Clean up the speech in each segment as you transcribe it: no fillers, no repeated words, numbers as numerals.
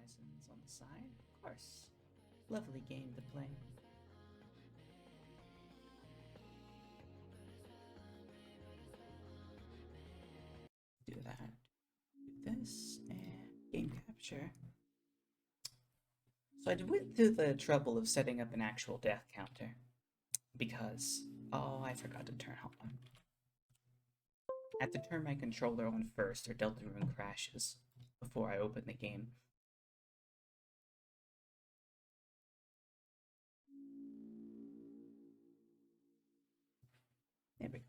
Horizons on the side, of course. Lovely game to play. Do that. Do this and game capture. So I went through the trouble of setting up an actual death counter because I forgot to turn on. I have to turn my controller on first or Deltarune crashes before I open the game. There we go.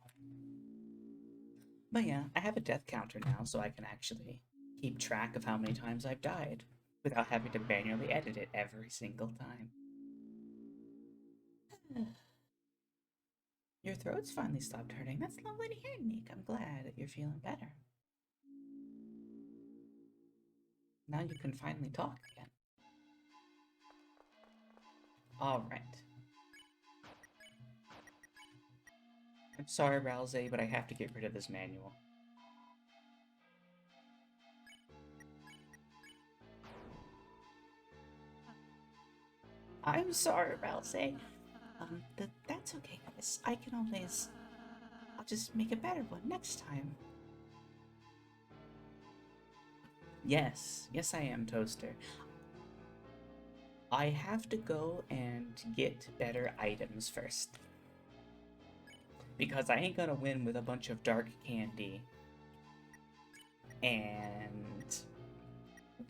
But yeah, I have a death counter now, so I can actually keep track of how many times I've died without having to manually edit it every single time. Your throat's finally stopped hurting. That's lovely to hear, Nick. I'm glad that you're feeling better. Now you can finally talk again. Alright. I'm sorry, Rousey, but I have to get rid of this manual. I'm sorry, Rousey. That's okay, guys. I can always... I'll just make a better one next time. Yes, yes I am, Toaster. I have to go and get better items first. Because I ain't gonna win with a bunch of dark candy and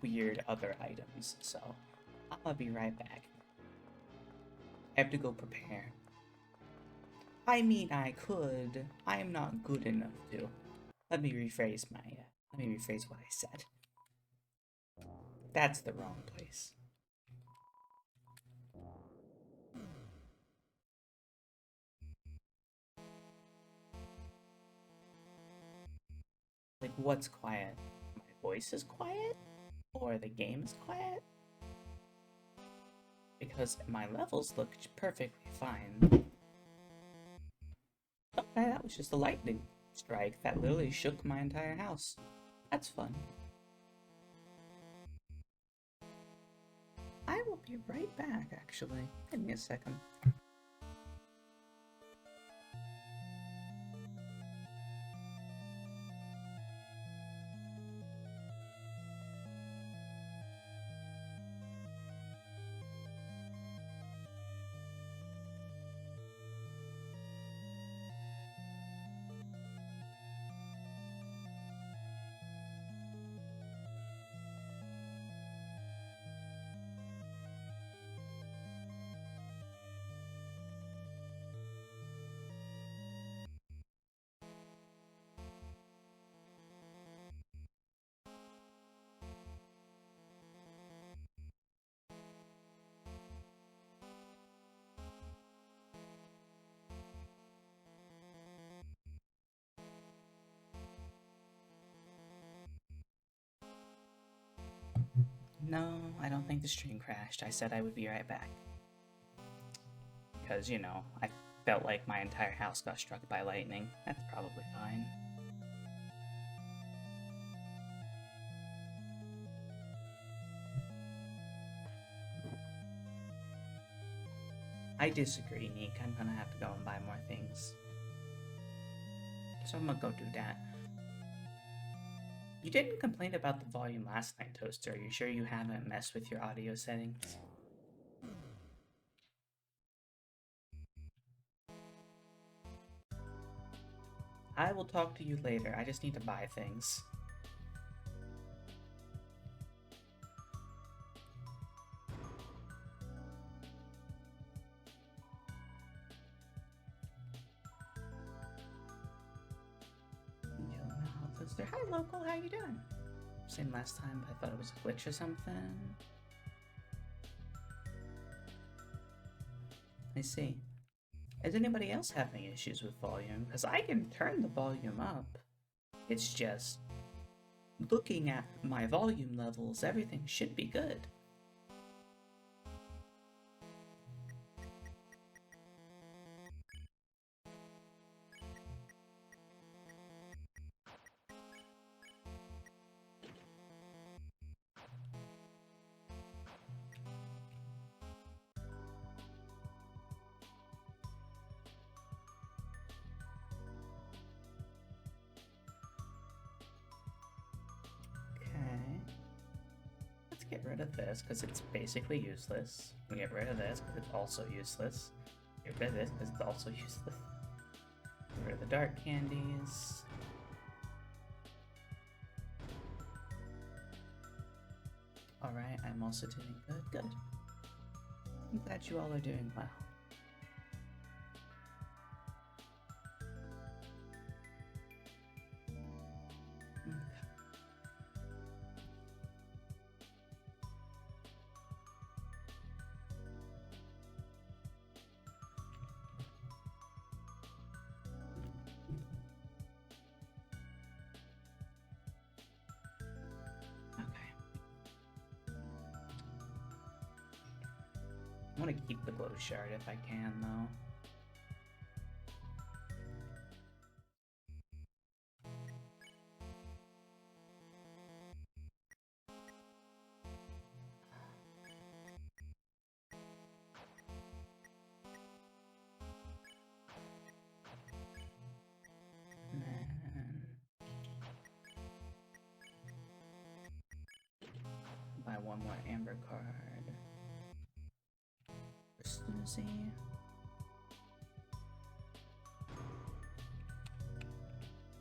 weird other items, so I'm gonna be right back. I have to go prepare. I mean, I could. I am not good enough to. Let me rephrase what I said. That's the wrong place. Like, what's quiet? My voice is quiet? Or the game is quiet? Because my levels look perfectly fine. Okay, that was just a lightning strike that literally shook my entire house. That's fun. I will be right back, actually. Give me a second. No, I don't think the stream crashed. I said I would be right back. Because, you know, I felt like my entire house got struck by lightning. That's probably fine. I disagree, Neek. I'm gonna have to go and buy more things. So I'm gonna go do that. You didn't complain about the volume last night, Toaster. Are you sure you haven't messed with your audio settings? I will talk to you later. I just need to buy things. Toaster. Hi, local. How you doing? Same last time, but I thought it was a glitch or something. I see. Does anybody else have any issues with volume? Because I can turn the volume up. It's just looking at my volume levels, everything should be good. rid of this because it's basically useless. We get rid of this because it's also useless. Get rid of this because it's also useless. Get rid of the dark candies. Alright, I'm also doing good. Good. I'm glad you all are doing well. I want to keep the glow shard if I can, though. And then buy one more amber card. Susie.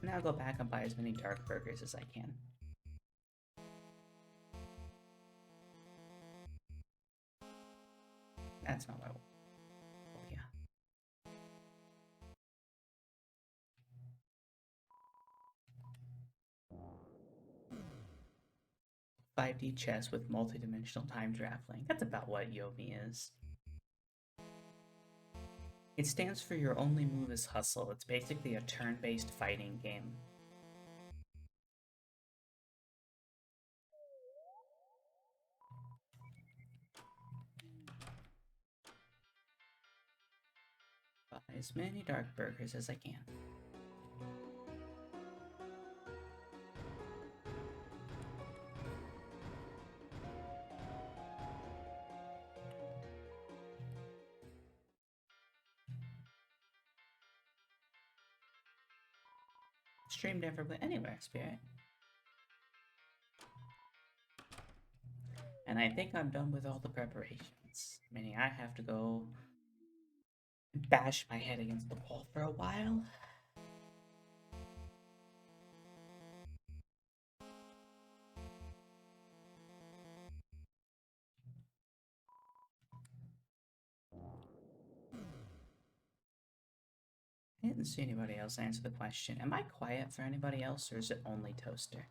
Now go back and buy as many dark burgers as I can. That's not what I want. Oh, yeah. 5D chess with multi-dimensional time traveling. That's about what Yomi is. It stands for your only move is hustle. It's basically a turn-based fighting game. Buy as many dark burgers as I can. Streamed everywhere, anywhere, Spirit. And I think I'm done with all the preparations. Meaning I have to go bash my head against the wall for a while. I didn't see anybody else answer the question. Am I quiet for anybody else, or is it only Toaster?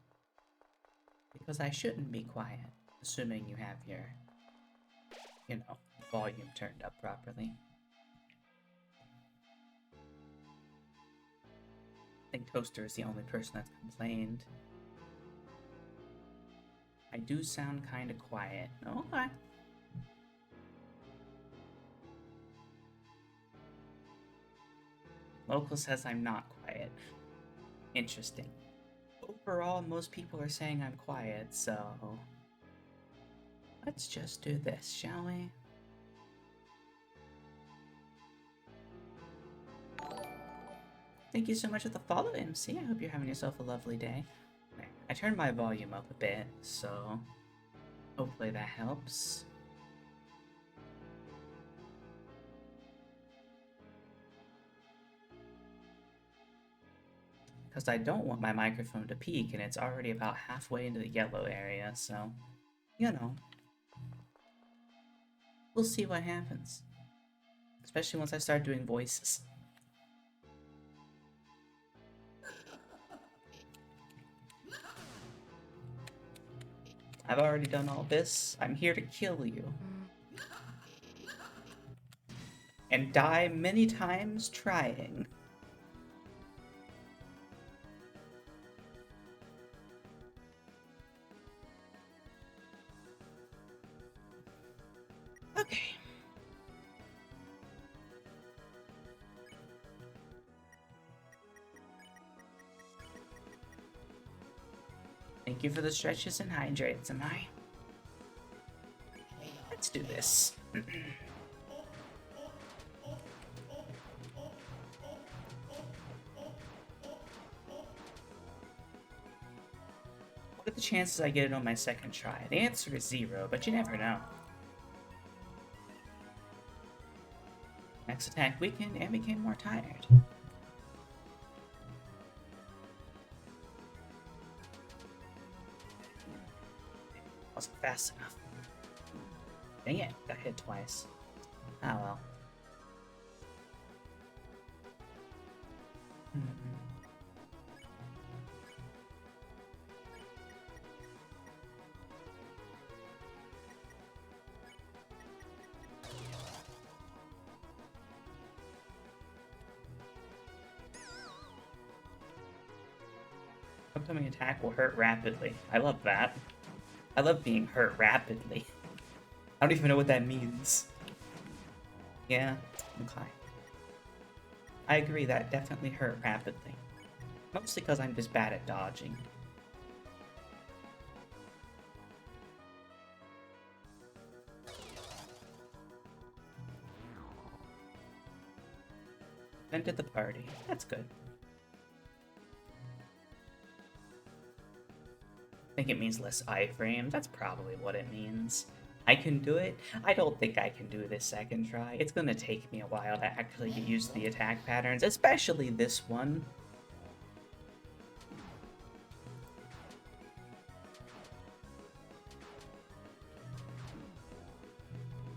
Because I shouldn't be quiet, assuming you have your, you know, volume turned up properly. I think Toaster is the only person that's complained. I do sound kind of quiet. Okay. Local says I'm not quiet. Interesting. Overall, most people are saying I'm quiet, so let's just do this, shall we? Thank you so much for the follow, MC. I hope you're having yourself a lovely day. I turned my volume up a bit, so hopefully that helps. Because I don't want my microphone to peak, and it's already about halfway into the yellow area, so, you know. We'll see what happens. Especially once I start doing voices. I've already done all this. I'm here to kill you. And die many times trying. Okay. Thank you for the stretches and hydrates, am I? Let's do this. What the chances I get it on my second try? The answer is 0, but you never know. Next attack weakened and became more tired. Wasn't fast enough. Dang it, got hit twice. Ah well. Upcoming attack will hurt rapidly. I love that. I love being hurt rapidly. I don't even know what that means. Yeah, okay. I agree, that definitely hurt rapidly. Mostly because I'm just bad at dodging. Entered the party. That's good. I think it means less iframes. That's probably what it means. I can do it. I don't think I can do this second try. It's gonna take me a while to actually get used to the attack patterns, especially this one.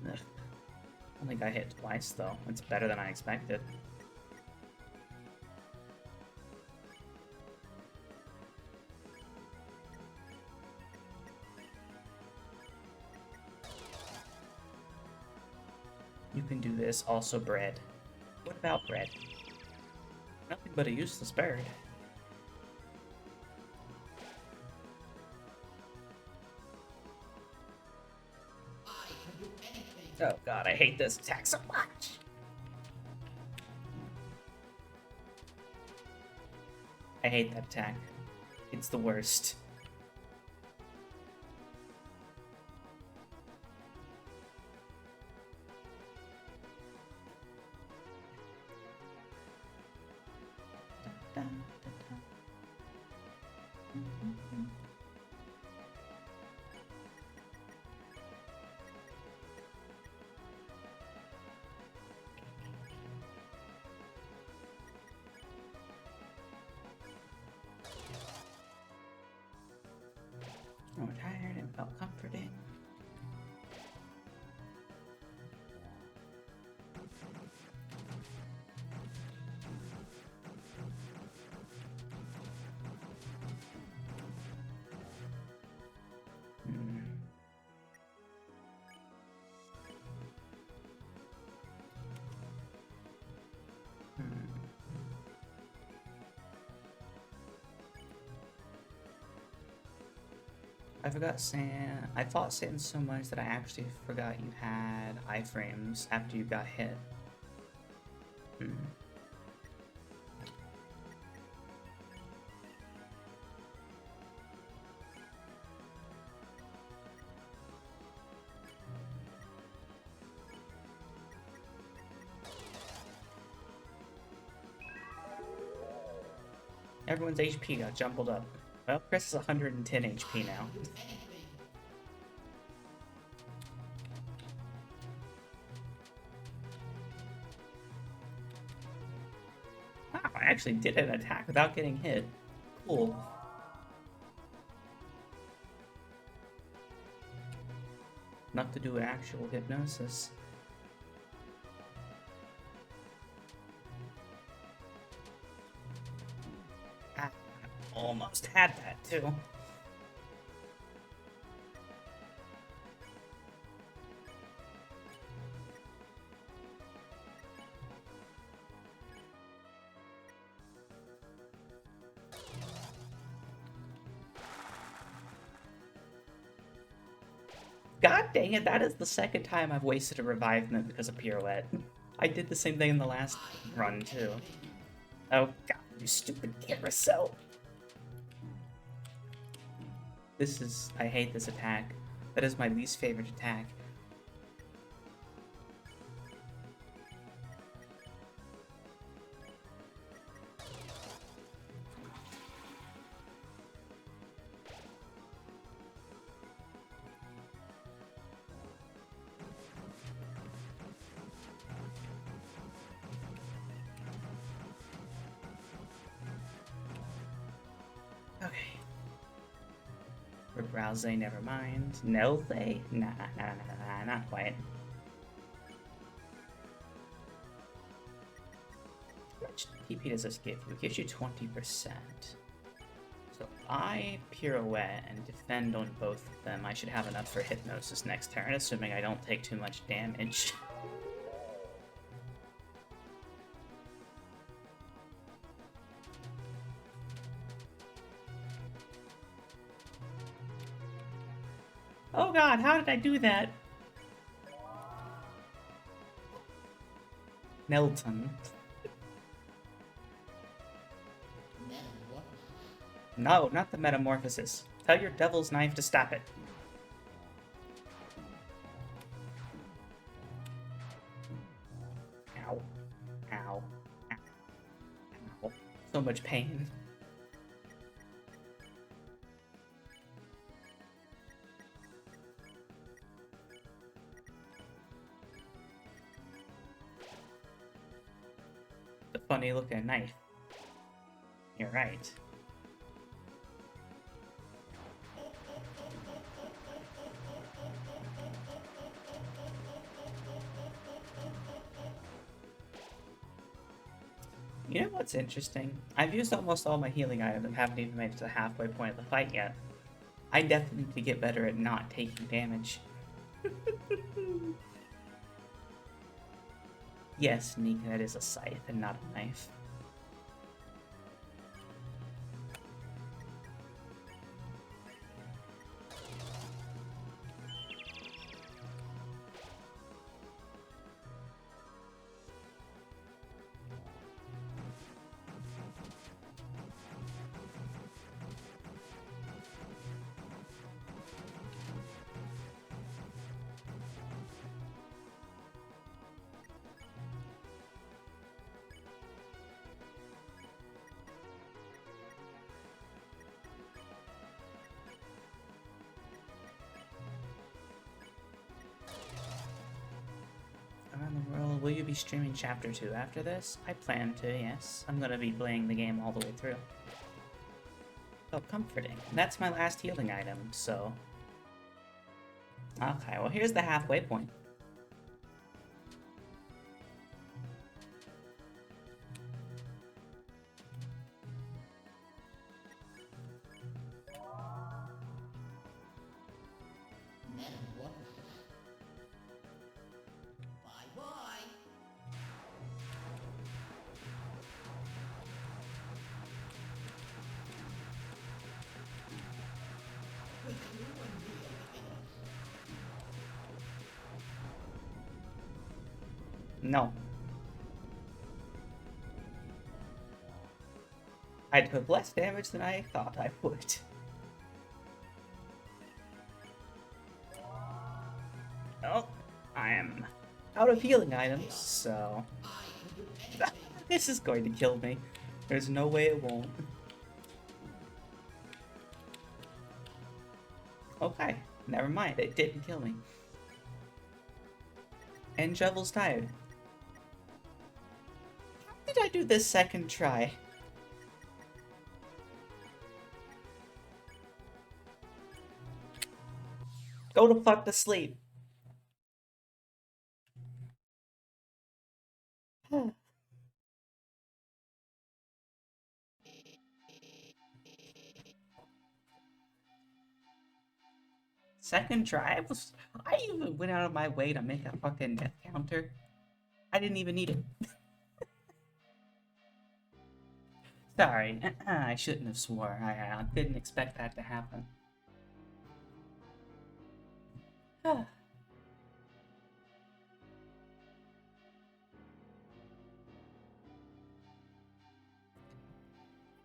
Ugh. Only got hit twice though. It's better than I expected. You can do this, also bread. What about bread? Nothing but a useless bird. Oh god, I hate this attack so much! I hate that attack. It's the worst. I was tired and felt comforting. I forgot Sand. I fought Sand so much that I actually forgot you had iframes after you got hit. Everyone's HP got jumbled up. Well, Chris is 110 HP now. Wow, I actually did an attack without getting hit. Cool. Enough to do an actual hypnosis. Almost had that too. God dang it, that is the second time I've wasted a revivement because of Pirouette. I did the same thing in the last run too. Oh god, you stupid carousel. This is... I hate this attack. That is my least favorite attack. Rouse, never mind. Nelthe? Nah, not quite. How much TP does this give you? It gives you 20%. So if I pirouette and defend on both of them, I should have enough for Hypnosis next turn, assuming I don't take too much damage. Oh god, how did I do that? Nelton. No, not the metamorphosis. Tell your devil's knife to stop it. Ow. Ow. Ow. Ow. So much pain. The funny looking knife. You're right. You know what's interesting? I've used almost all my healing items and haven't even made it to the halfway point of the fight yet. I definitely need to get better at not taking damage. Yes, Nika, that is a scythe and not a knife. Around the world, will you be streaming Chapter 2 after this? I plan to, yes. I'm gonna be playing the game all the way through. Oh, comforting. That's my last healing item, so... Okay, well here's the halfway point. No. I took less damage than I thought I would. Oh, I am out of healing items, so... This is going to kill me. There's no way it won't. Okay, never mind, it didn't kill me. And Shovel's tired. How did I do this second try? Go to fuck to sleep. Second try? I even went out of my way to make a fucking death counter. I didn't even need it. Sorry, I shouldn't have swore. I didn't expect that to happen.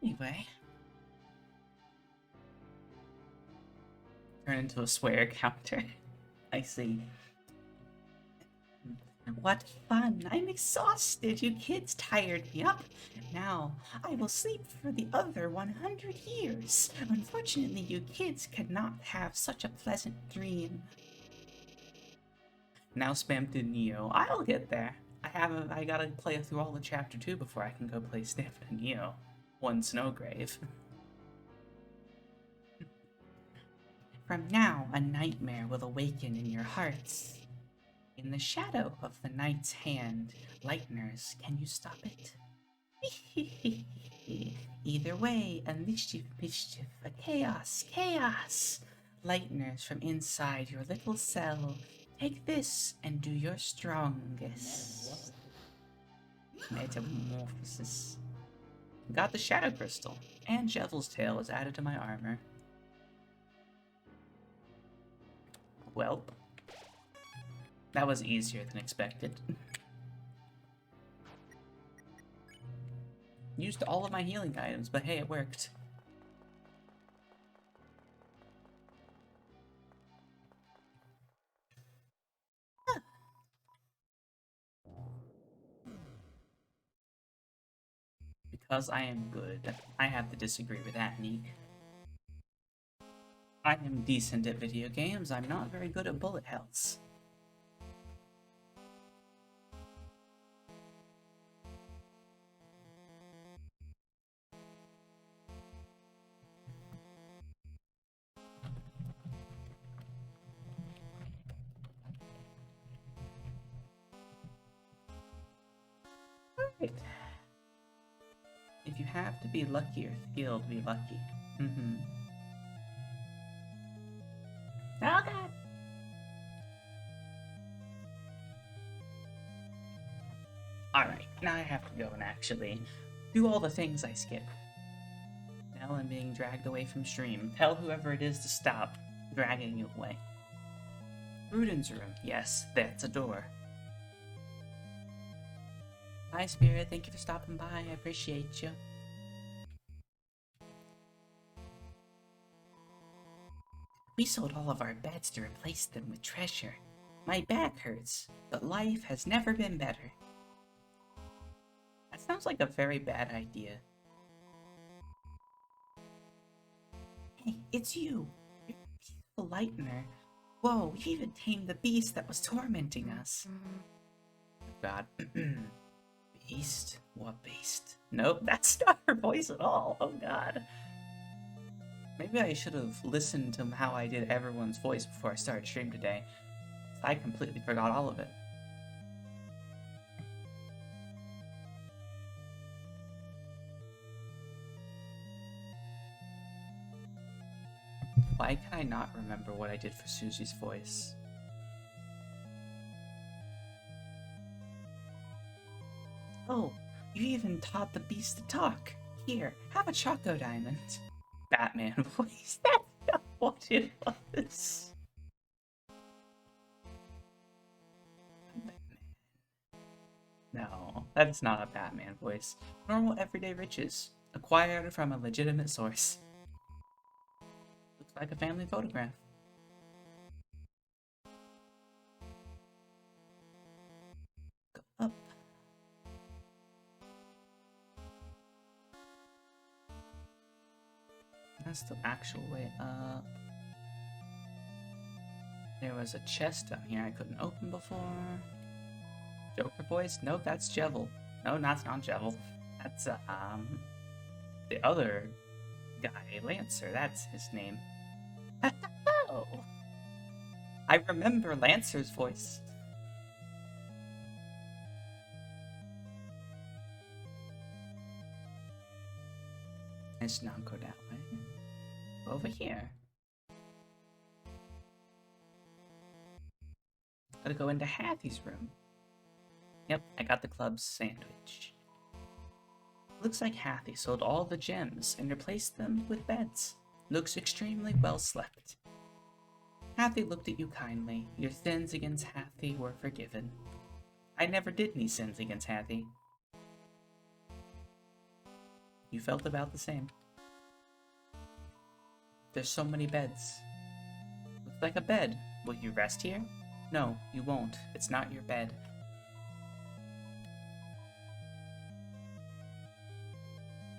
Anyway. Turn into a swear counter. I see. What fun! I'm exhausted. You kids tired me up. Now, I will sleep for the other 100 years. Unfortunately, you kids cannot have such a pleasant dream. Now spam to Neo. I'll get there. I gotta play through all of Chapter 2 before I can go play Spam to Neo. One Snowgrave. From now, a nightmare will awaken in your hearts. In the shadow of the night's hand, lighteners, can you stop it? Either way, a mischief, a chaos, chaos. Lighteners from inside your little cell, take this and do your strongest. Metamorphosis. Got the Shadow Crystal, and Jevel's Tail is added to my armor. Welp. That was easier than expected. Used all of my healing items, but hey, it worked. Because I am good, I have to disagree with that, Neek. I am decent at video games, I'm not very good at bullet hells. Alright. If you have to be lucky or skilled, be lucky. Oh god! Alright, now I have to go and actually do all the things I skip. Now I'm being dragged away from stream. Tell whoever it is to stop dragging you away. Ruden's room. Yes, that's a door. Hi, Spirit. Thank you for stopping by. I appreciate you. We sold all of our beds to replace them with treasure. My back hurts, but life has never been better. That sounds like a very bad idea. Hey, it's you. You're a peaceful lightener. Whoa, you even tamed the beast that was tormenting us. God. Beast? What beast? Nope, that's not her voice at all. Oh god. Maybe I should have listened to how I did everyone's voice before I started stream today. I completely forgot all of it. Why can I not remember what I did for Susie's voice? Oh, you even taught the beast to talk. Here, have a Choco Diamond. Batman voice. That's not what it was. No, that's not a Batman voice. Normal everyday riches, acquired from a legitimate source. Looks like a family photograph. Go up. That's the actual way up. There was a chest down here I couldn't open before. Joker voice? Nope, that's Jevel. No, that's not Jevel. That's, the other guy, Lancer. That's his name. Oh! I remember Lancer's voice. Let's not go that way. Over here. Gotta go into Hathy's room. Yep, I got the club's sandwich. Looks like Hathy sold all the gems and replaced them with beds. Looks extremely well slept. Hathy looked at you kindly. Your sins against Hathy were forgiven. I never did any sins against Hathy. You felt about the same. There's so many beds. Looks like a bed. Will you rest here? No, you won't. It's not your bed.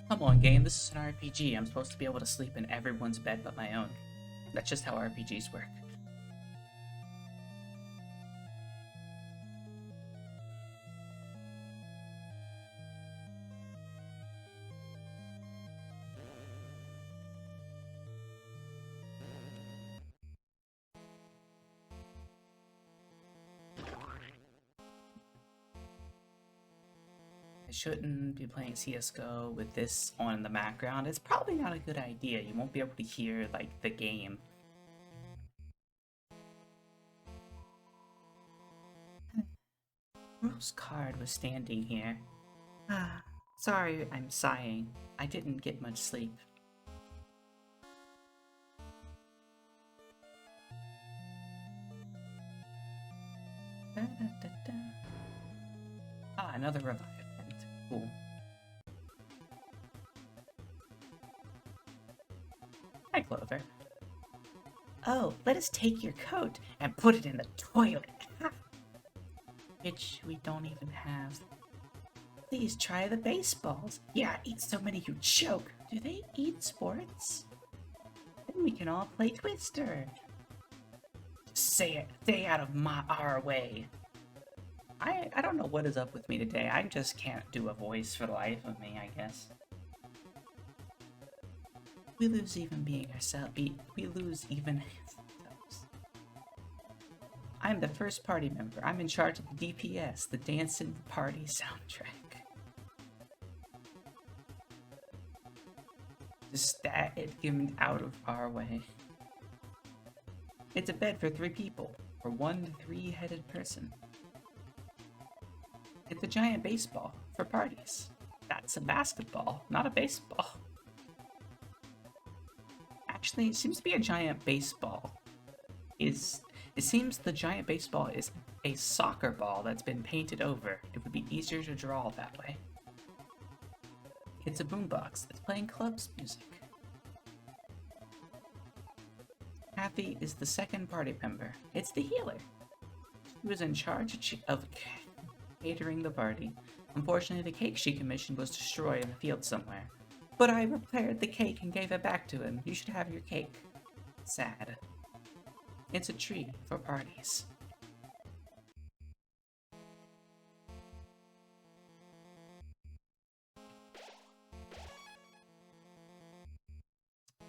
Come on, game. This is an RPG. I'm supposed to be able to sleep in everyone's bed but my own. That's just how RPGs work. shouldn't be playing CSGO with this on in the background. It's probably not a good idea. You won't be able to hear, like, the game. Rose Card was standing here. Ah, sorry I'm sighing. I didn't get much sleep. Da-da-da-da. Ah, another revive event. Cool. Hi, Clover. Oh, let us take your coat and put it in the toilet. Which we don't even have. Please try the baseballs. Yeah, eat so many you choke. Do they eat sports? Then we can all play Twister. Say it. Stay out of our way. I don't know what is up with me today. I just can't do a voice for the life of me, I guess. We lose even being ourselves. We lose even ourselves. I'm the first party member. I'm in charge of the DPS, the Dancing Party soundtrack. Just stat it, get out of our way. It's a bed for 3 people, or 1 3-headed person. It's a giant baseball for parties. That's a basketball, not a baseball. Actually, it seems to be a giant baseball. It seems the giant baseball is a soccer ball that's been painted over. It would be easier to draw that way. It's a boombox that's playing clubs music. Kathy is the second party member. It's the healer. She was in charge of catering the party. Unfortunately, the cake she commissioned was destroyed in the field somewhere. But I repaired the cake and gave it back to him. You should have your cake. Sad. It's a treat for parties.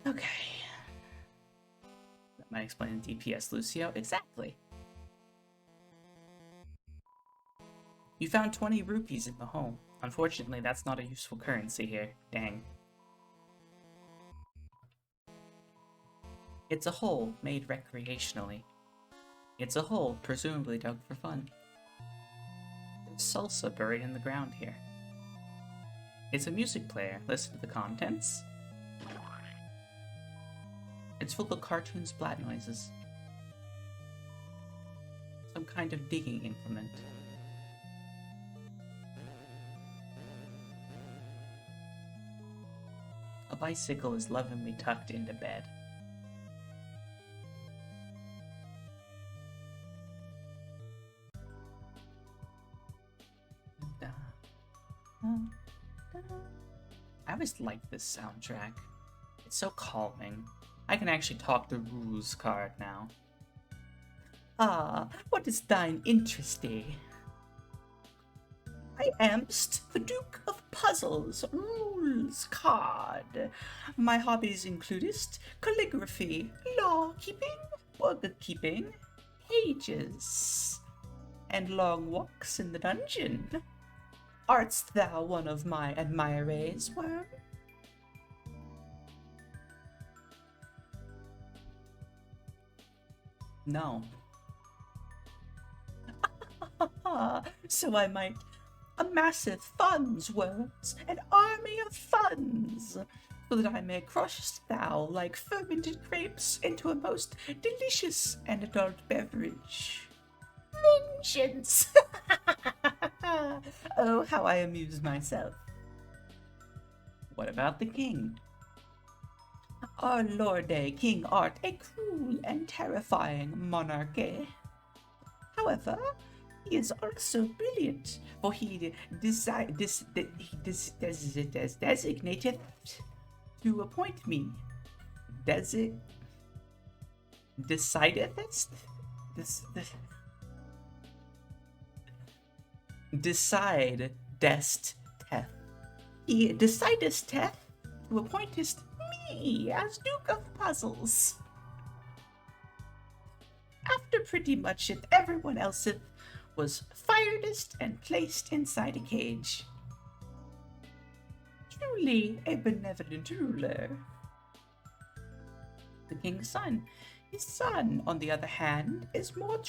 Okay. That might explain DPS, Lucio. Exactly. You found 20 rupees in the home. Unfortunately, that's not a useful currency here. Dang. It's a hole made recreationally. It's a hole presumably dug for fun. There's salsa buried in the ground here. It's a music player. Listen to the contents. It's full of cartoon splat noises. Some kind of digging implement. A bicycle is lovingly tucked into bed. I always liked this soundtrack. It's so calming. I can actually talk the rules card now. Ah, what is thine interest? I amst the Duke of Puzzles rules card. My hobbies includest calligraphy, law-keeping, bookkeeping, pages, and long walks in the dungeon. Art'st thou one of my admirees, worm? No. So I might amasseth funds, words, an army of funds, so that I may crush thou like fermented grapes into a most delicious and adult beverage. Vengeance! Oh, how I amuse myself. What about the king? Our lord King art a cruel and terrifying monarchy. However, he is also brilliant, for he designated to appoint me. He decideth to appointest me as Duke of Puzzles. After pretty much everyone else was firedest and placed inside a cage. Truly a benevolent ruler. The king's son. His son, on the other hand, is more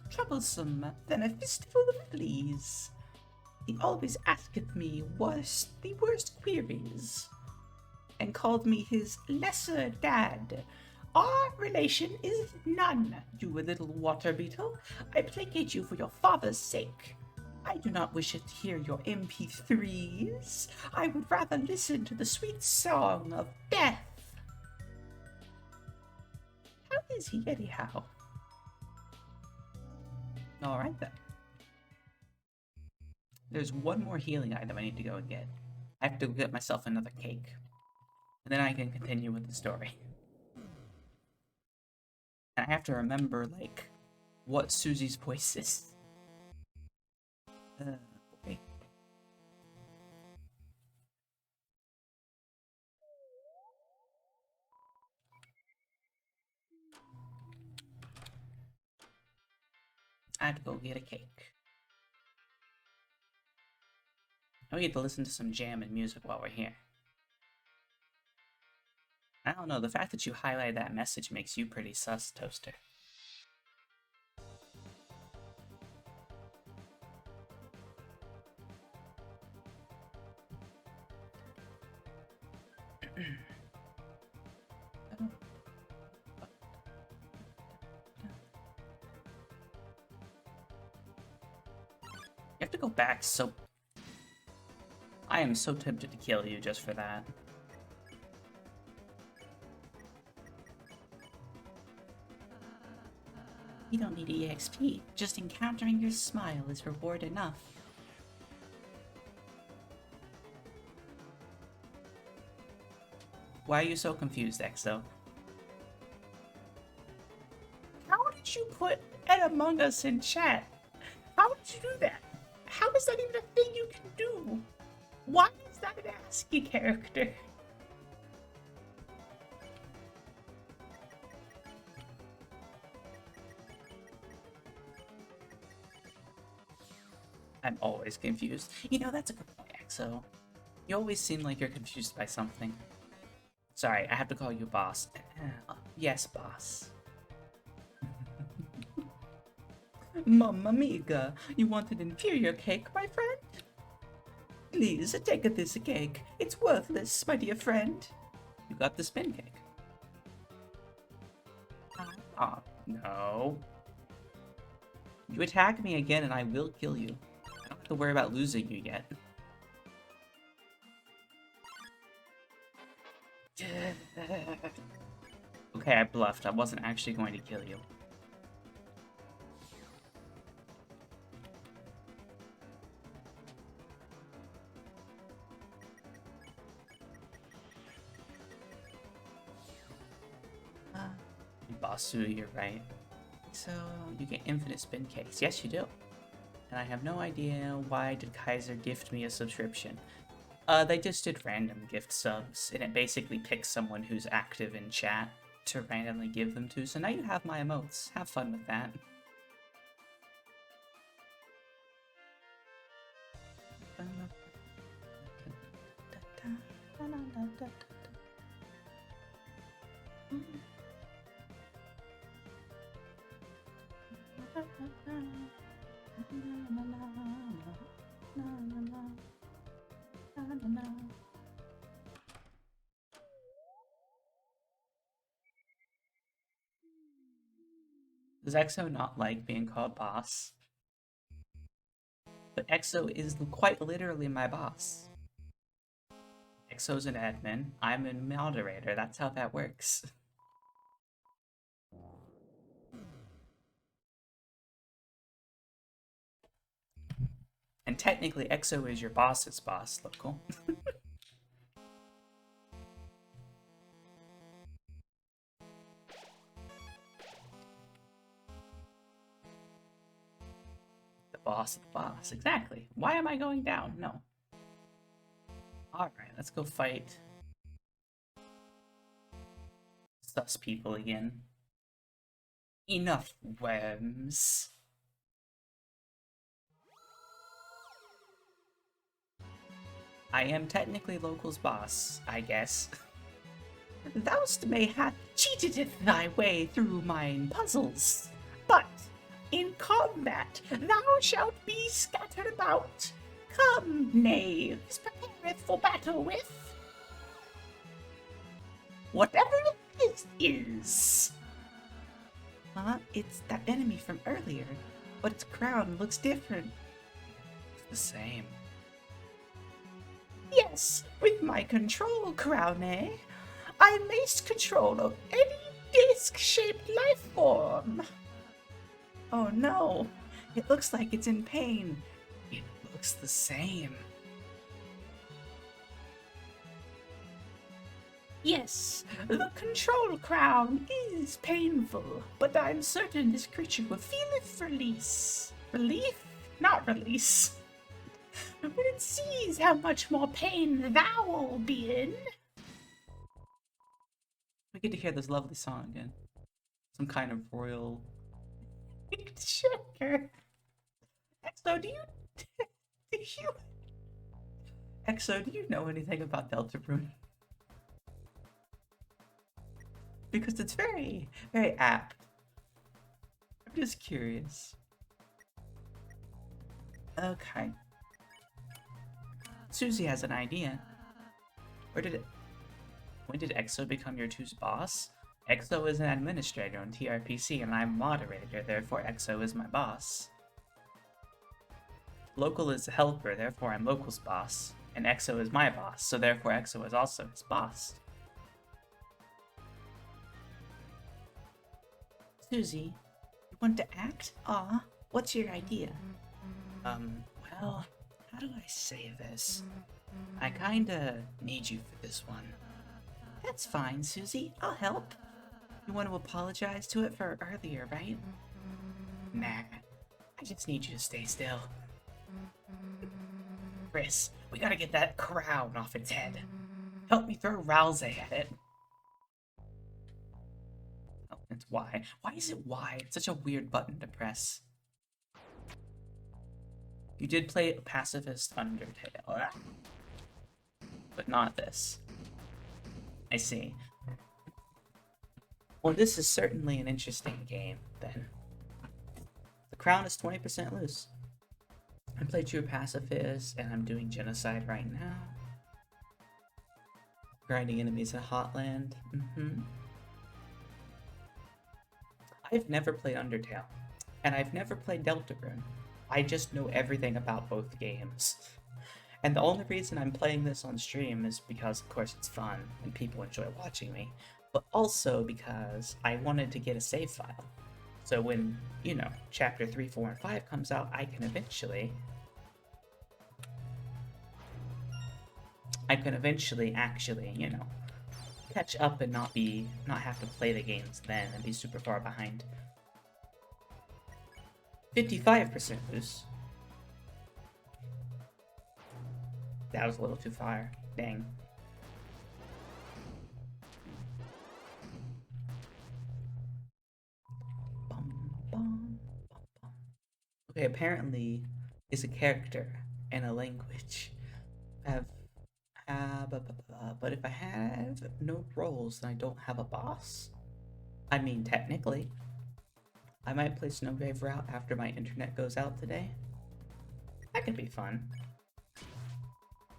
troublesome than a fistful of fleas. He always asketh me the worst queries, and called me his lesser dad. Our relation is none, you little water beetle. I placate you for your father's sake. I do not wish to hear your MP3s. I would rather listen to the sweet song of death. How is he anyhow? Alright then. There's one more healing item I need to go and get. I have to go get myself another cake. And then I can continue with the story. And I have to remember, like, what Susie's voice is. Okay. I have to go get a cake. And we get to listen to some jam and music while we're here. I don't know, the fact that you highlighted that message makes you pretty sus, Toaster. You have to go back so... I am so tempted to kill you just for that. You don't need EXP. Just encountering your smile is reward enough. Why are you so confused, Exo? How did you put Ed Among Us in chat? How did you do that? How is that even a thing you can do? Why is that an ASCII character? I'm always confused. You know, that's a good point, Exo. You always seem like you're confused by something. Sorry, I have to call you boss. Yes, boss. Mamma mia, you want an inferior cake, my friend? Please, take this cake. It's worthless, my dear friend. You got the spin cake. No. You attack me again and I will kill you. I don't have to worry about losing you yet. Okay, I bluffed. I wasn't actually going to kill you. Basu, you're right. So, you get infinite spin cakes. Yes, you do. And I have no idea why did Kaiser gift me a subscription. They just did random gift subs, and it basically picks someone who's active in chat to randomly give them to, so now you have my emotes. Have fun with that. Does Exo not like being called boss? But Exo is quite literally my boss. Exo's an admin, I'm a moderator, that's how that works. And technically, Exo is your boss's boss, local. The boss of the boss, exactly. Why am I going down? No. Alright, let's go fight sus people again. Enough, worms. I am technically local's boss, I guess. Thou'st may have cheated thy way through mine puzzles, but in combat thou shalt be scattered about. Come, knaves, prepareth for battle with whatever this is. It's that enemy from earlier, but its crown looks different. It's the same. Yes, with my control crown, eh? I mace control of any disc-shaped life form. Oh no, it looks like it's in pain. It looks the same. Yes, the control crown is painful, but I'm certain this creature will feeleth release. Relief? Not release. When it sees how much more pain thou will be in. We get to hear this lovely song again. Some kind of royal... Sure. Exo, do you know anything about Deltarune? Because it's very, very apt. I'm just curious. Okay. Susie has an idea. When did Exo become your two's boss? Exo is an administrator on TRPC and I'm moderator, therefore Exo is my boss. Local is a helper, therefore I'm Local's boss. And Exo is my boss, so therefore Exo is also his boss. Susie, you want to act? Aw, what's your idea? Well, how do I say this? I kinda need you for this one. That's fine, Susie. I'll help. You want to apologize to it for earlier, right? Nah, I just need you to stay still. Chris, we gotta get that crown off its head. Help me throw Rouse at it. Oh, it's Y. Why is it Y? It's such a weird button to press. You did play Pacifist Undertale, but not this. I see. Well, this is certainly an interesting game, then. The crown is 20% loose. I play True Pacifist, and I'm doing Genocide right now. Grinding enemies at Hotland. I've never played Undertale, and I've never played Deltarune. I just know everything about both games. And the only reason I'm playing this on stream is because, of course, it's fun, and people enjoy watching me. But also because I wanted to get a save file. So when, you know, Chapter 3, 4, and 5 comes out, I can eventually actually, you know, catch up and not have to play the games then and be super far behind. 55% loose. That was a little too far. Dang. Okay, apparently is a character and a language. But if I have no roles, then I don't have a boss. I mean, technically. I might play Snowgrave Route after my internet goes out today. That could be fun.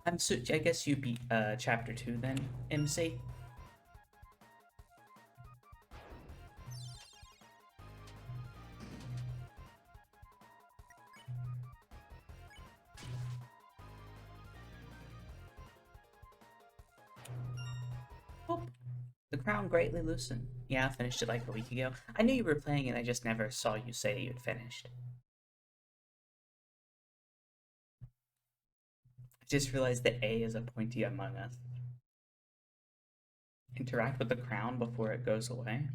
I guess you beat Chapter 2 then, MC? Oh, the crown greatly loosened. Yeah, I finished it like a week ago. I knew you were playing it, I just never saw you say that you had finished. I just realized that A is a pointy Among Us. Interact with the crown before it goes away.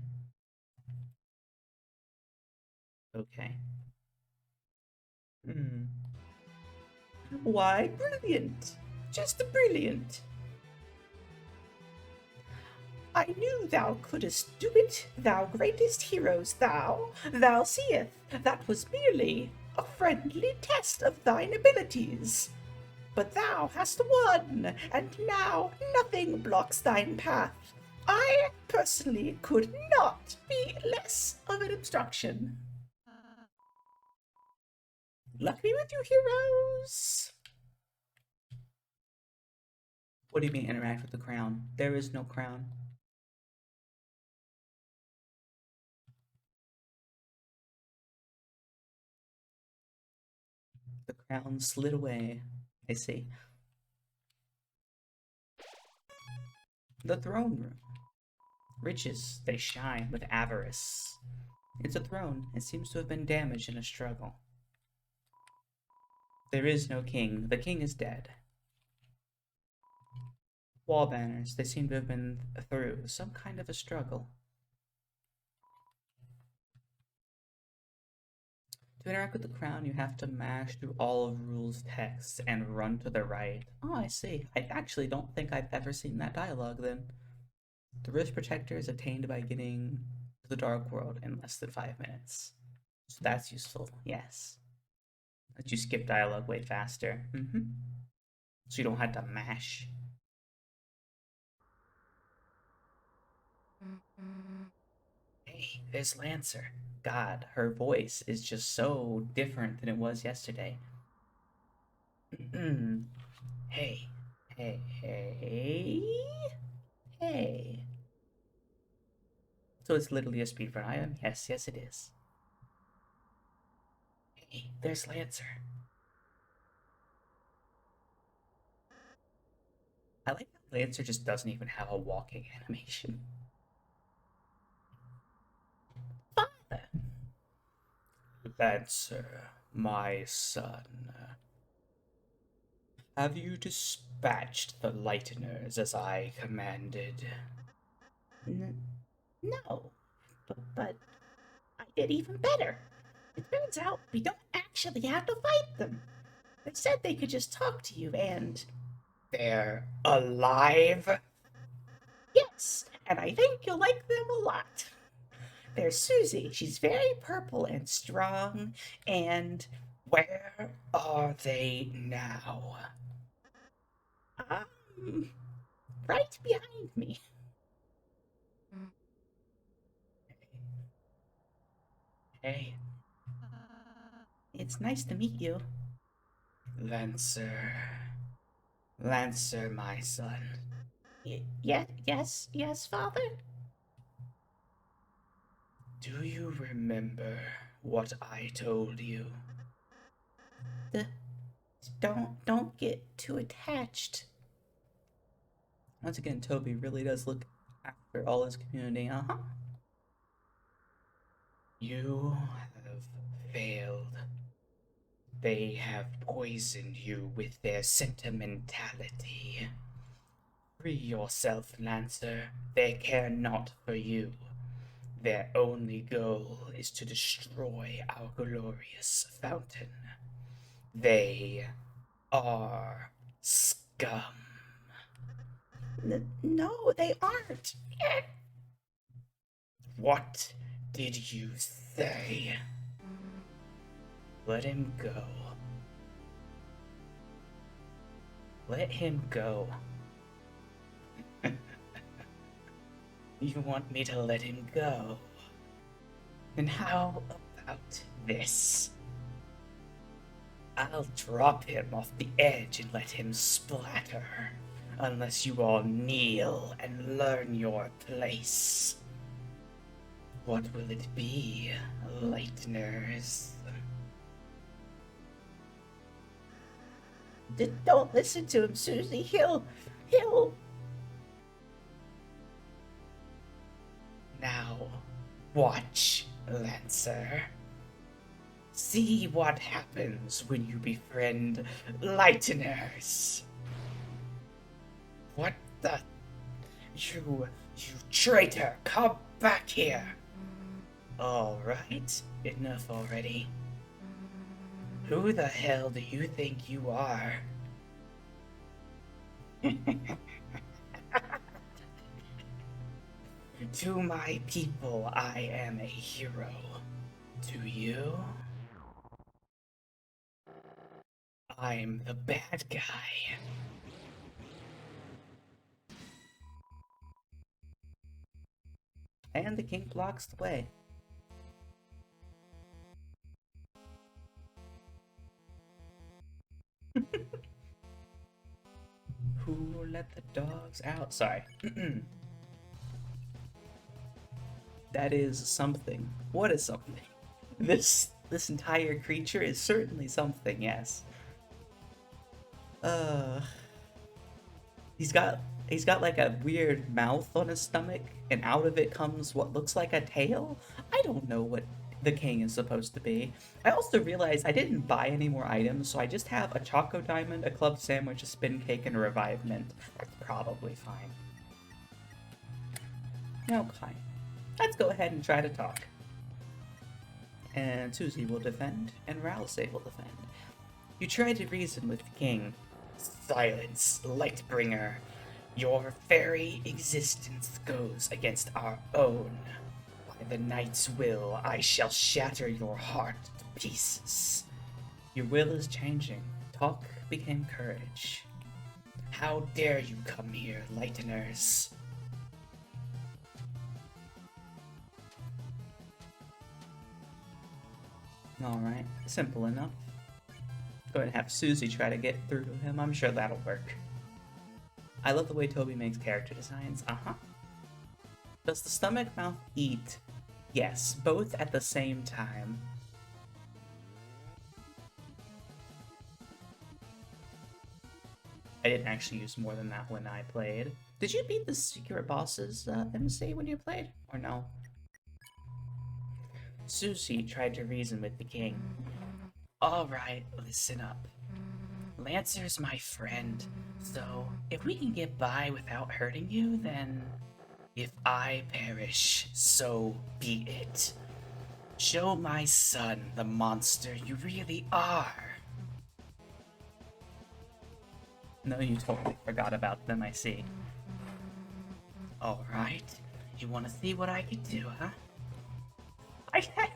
Okay. Why, brilliant! Just brilliant! I knew thou couldst do it, thou greatest heroes, thou seest, that was merely a friendly test of thine abilities. But thou hast won, and now nothing blocks thine path. I personally could not be less of an obstruction. Luck be with you, heroes! What do you mean interact with the crown? There is no crown. The crown slid away. I see. The throne room. Riches, they shine with avarice. It's a throne. It seems to have been damaged in a struggle. There is no king. The king is dead. Wall banners. They seem to have been through some kind of a struggle. To interact with the crown, you have to mash through all of Rule's text and run to the right. Oh, I see. I actually don't think I've ever seen that dialogue then. The Rift Protector is attained by getting to the Dark World in less than 5 minutes. So that's useful, yes. Let you skip dialogue way faster. So you don't have to mash. Hey, there's Lancer. God, her voice is just so different than it was yesterday. Hey, hey, hey, hey. So it's literally a speedrun item? Yes, yes it is. Hey, there's Lancer. I like that Lancer just doesn't even have a walking animation. Father! Lancer, my son. Have you dispatched the lighteners as I commanded? No, but I did even better. It turns out we don't actually have to fight them. They said they could just talk to you and... They're alive? Yes, and I think you'll like them a lot. There's Susie. She's very purple and strong, and... Where are they now? Um, right behind me. Hey, it's nice to meet you. Lancer. Lancer, my son. Yes, father? Do you remember what I told you? The, don't get too attached. Once again, Toby really does look after all his community, uh-huh. You have failed. They have poisoned you with their sentimentality. Free yourself, Lancer. They care not for you. Their only goal is to destroy our glorious fountain. They are scum. No, they aren't. What did you say? Let him go. Let him go. You want me to let him go? Then how about this? I'll drop him off the edge and let him splatter, unless you all kneel and learn your place. What will it be, lighteners? Don't listen to him, Susie. He'll... Now, watch, Lancer. See what happens when you befriend lighteners. What the... You traitor, come back here. Alright, enough already. Who the hell do you think you are? To my people, I am a hero. To you, I'm the bad guy. And the king blocks the way. Who let the dogs out? Sorry. That is something. What is something? This entire creature is certainly something, yes. Uh he's got like a weird mouth on his stomach, and out of it comes what looks like a tail. I don't know what the king is supposed to be. I also realized I didn't buy any more items, so I just have a Choco Diamond, a Club Sandwich, a Spin Cake, and a Revive Mint. That's probably fine. Okay. Let's go ahead and try to talk. And Susie will defend, and Rouse will defend. You try to reason with the king. Silence, Lightbringer. Your very existence goes against our own. By the knight's will, I shall shatter your heart to pieces. Your will is changing. Talk became courage. How dare you come here, Lighteners? Alright, simple enough. Go ahead and have Susie try to get through to him. I'm sure that'll work. I love the way Toby makes character designs. Does the stomach mouth eat? Yes, both at the same time. I didn't actually use more than that when I played. Did you beat the secret bosses, MC, when you played? Or no? Susie tried to reason with the king. Alright, listen up. Lancer's my friend, so if we can get by without hurting you, then if I perish, so be it. Show my son the monster you really are. No, you totally forgot about them, I see. Alright, you wanna see what I can do, huh?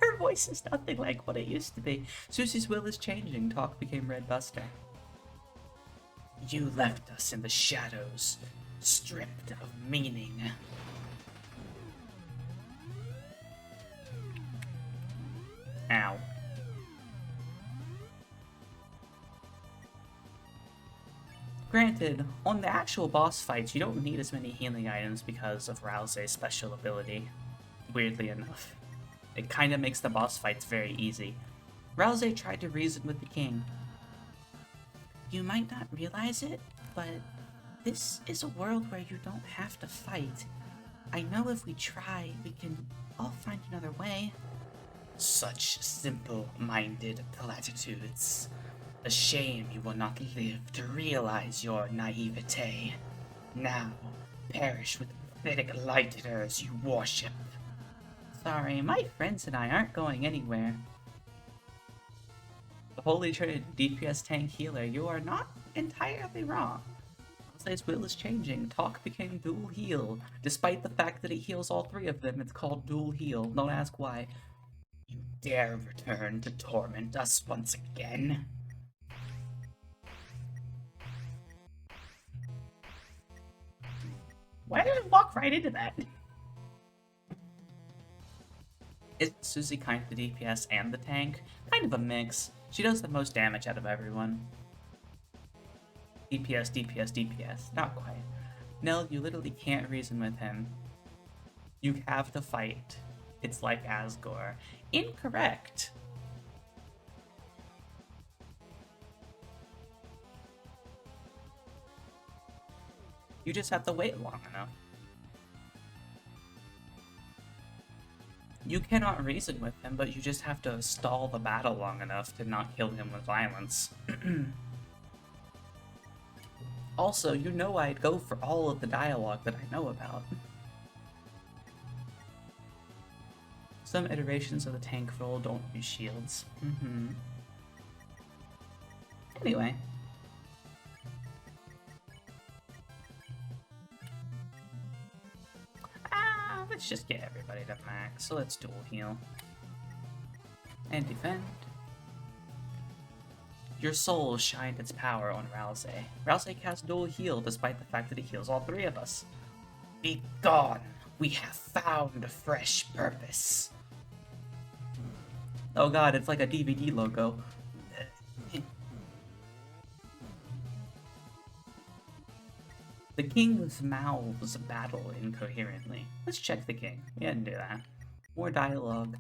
Her voice is nothing like what it used to be. Susie's will is changing. Talk became Red Buster. You left us in the shadows, stripped of meaning. Ow. Granted, on the actual boss fights, you don't need as many healing items because of Rouse's special ability. Weirdly enough. It kinda makes the boss fights very easy. Rouse tried to reason with the king. You might not realize it, but this is a world where you don't have to fight. I know if we try, we can all find another way. Such simple-minded platitudes. A shame you will not live to realize your naivete. Now, perish with the pathetic lighteners you worship. Sorry, my friends and I aren't going anywhere. The Holy Trinity DPS tank healer, you are not entirely wrong. Rose's will is changing. Talk became dual heal. Despite the fact that he heals all three of them, it's called dual heal. Don't ask why. You dare return to torment us once again? Why did I walk right into that? Is Susie kind of the DPS and the tank? Kind of a mix. She does the most damage out of everyone. DPS, DPS, DPS. Not quite. Nell, you literally can't reason with him. You have to fight. It's like Asgore. Incorrect. You just have to wait long enough. You cannot reason with him, but you just have to stall the battle long enough to not kill him with violence. Also, you know I'd go for all of the dialogue that I know about. Some iterations of the tank role don't use shields. Anyway. Let's just get everybody to max, so let's dual heal. And defend. Your soul shined its power on Rousey. Rousey cast dual heal despite the fact that he heals all three of us. Be gone! We have found a fresh purpose. Oh god, it's like a DVD logo. The king's mouths battle incoherently. Let's check the king. We didn't do that. More dialogue.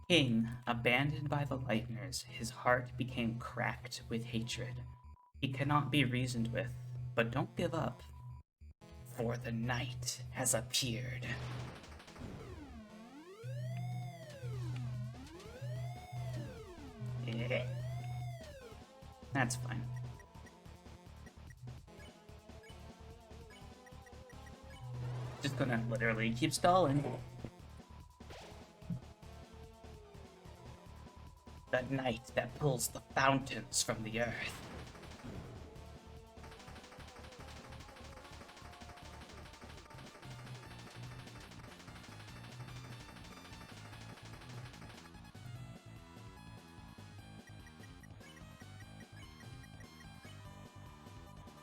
King, abandoned by the Lightners, his heart became cracked with hatred. He cannot be reasoned with, but don't give up, for the night has appeared. Yeah. That's fine. Just gonna literally keep stalling. That night that pulls the fountains from the earth.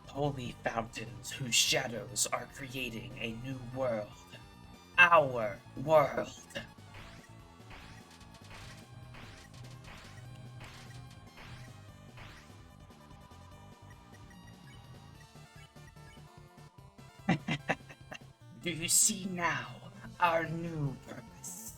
Holy fountains whose shadows are creating a new world. Our world. Do you see now our new purpose?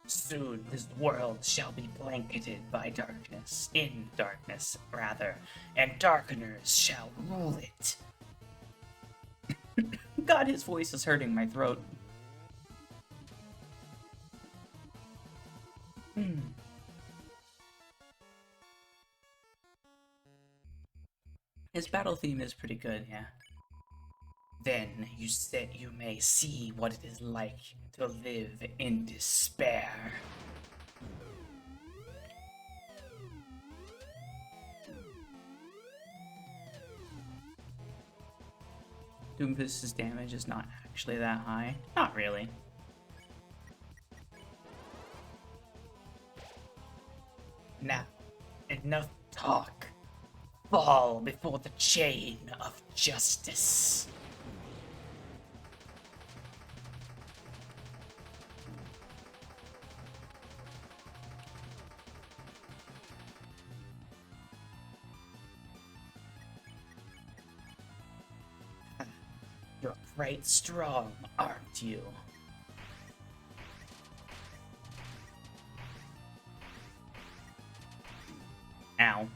Soon this world shall be blanketed by darkness, in darkness, rather, and darkeners shall rule it. God, his voice is hurting my throat. His battle theme is pretty good, yeah. Then you said you may see what it is like to live in despair. Doomfist's damage is not actually that high. Not really. Now, enough talk. Fall before the chain of justice. You're quite strong, aren't you? Ow.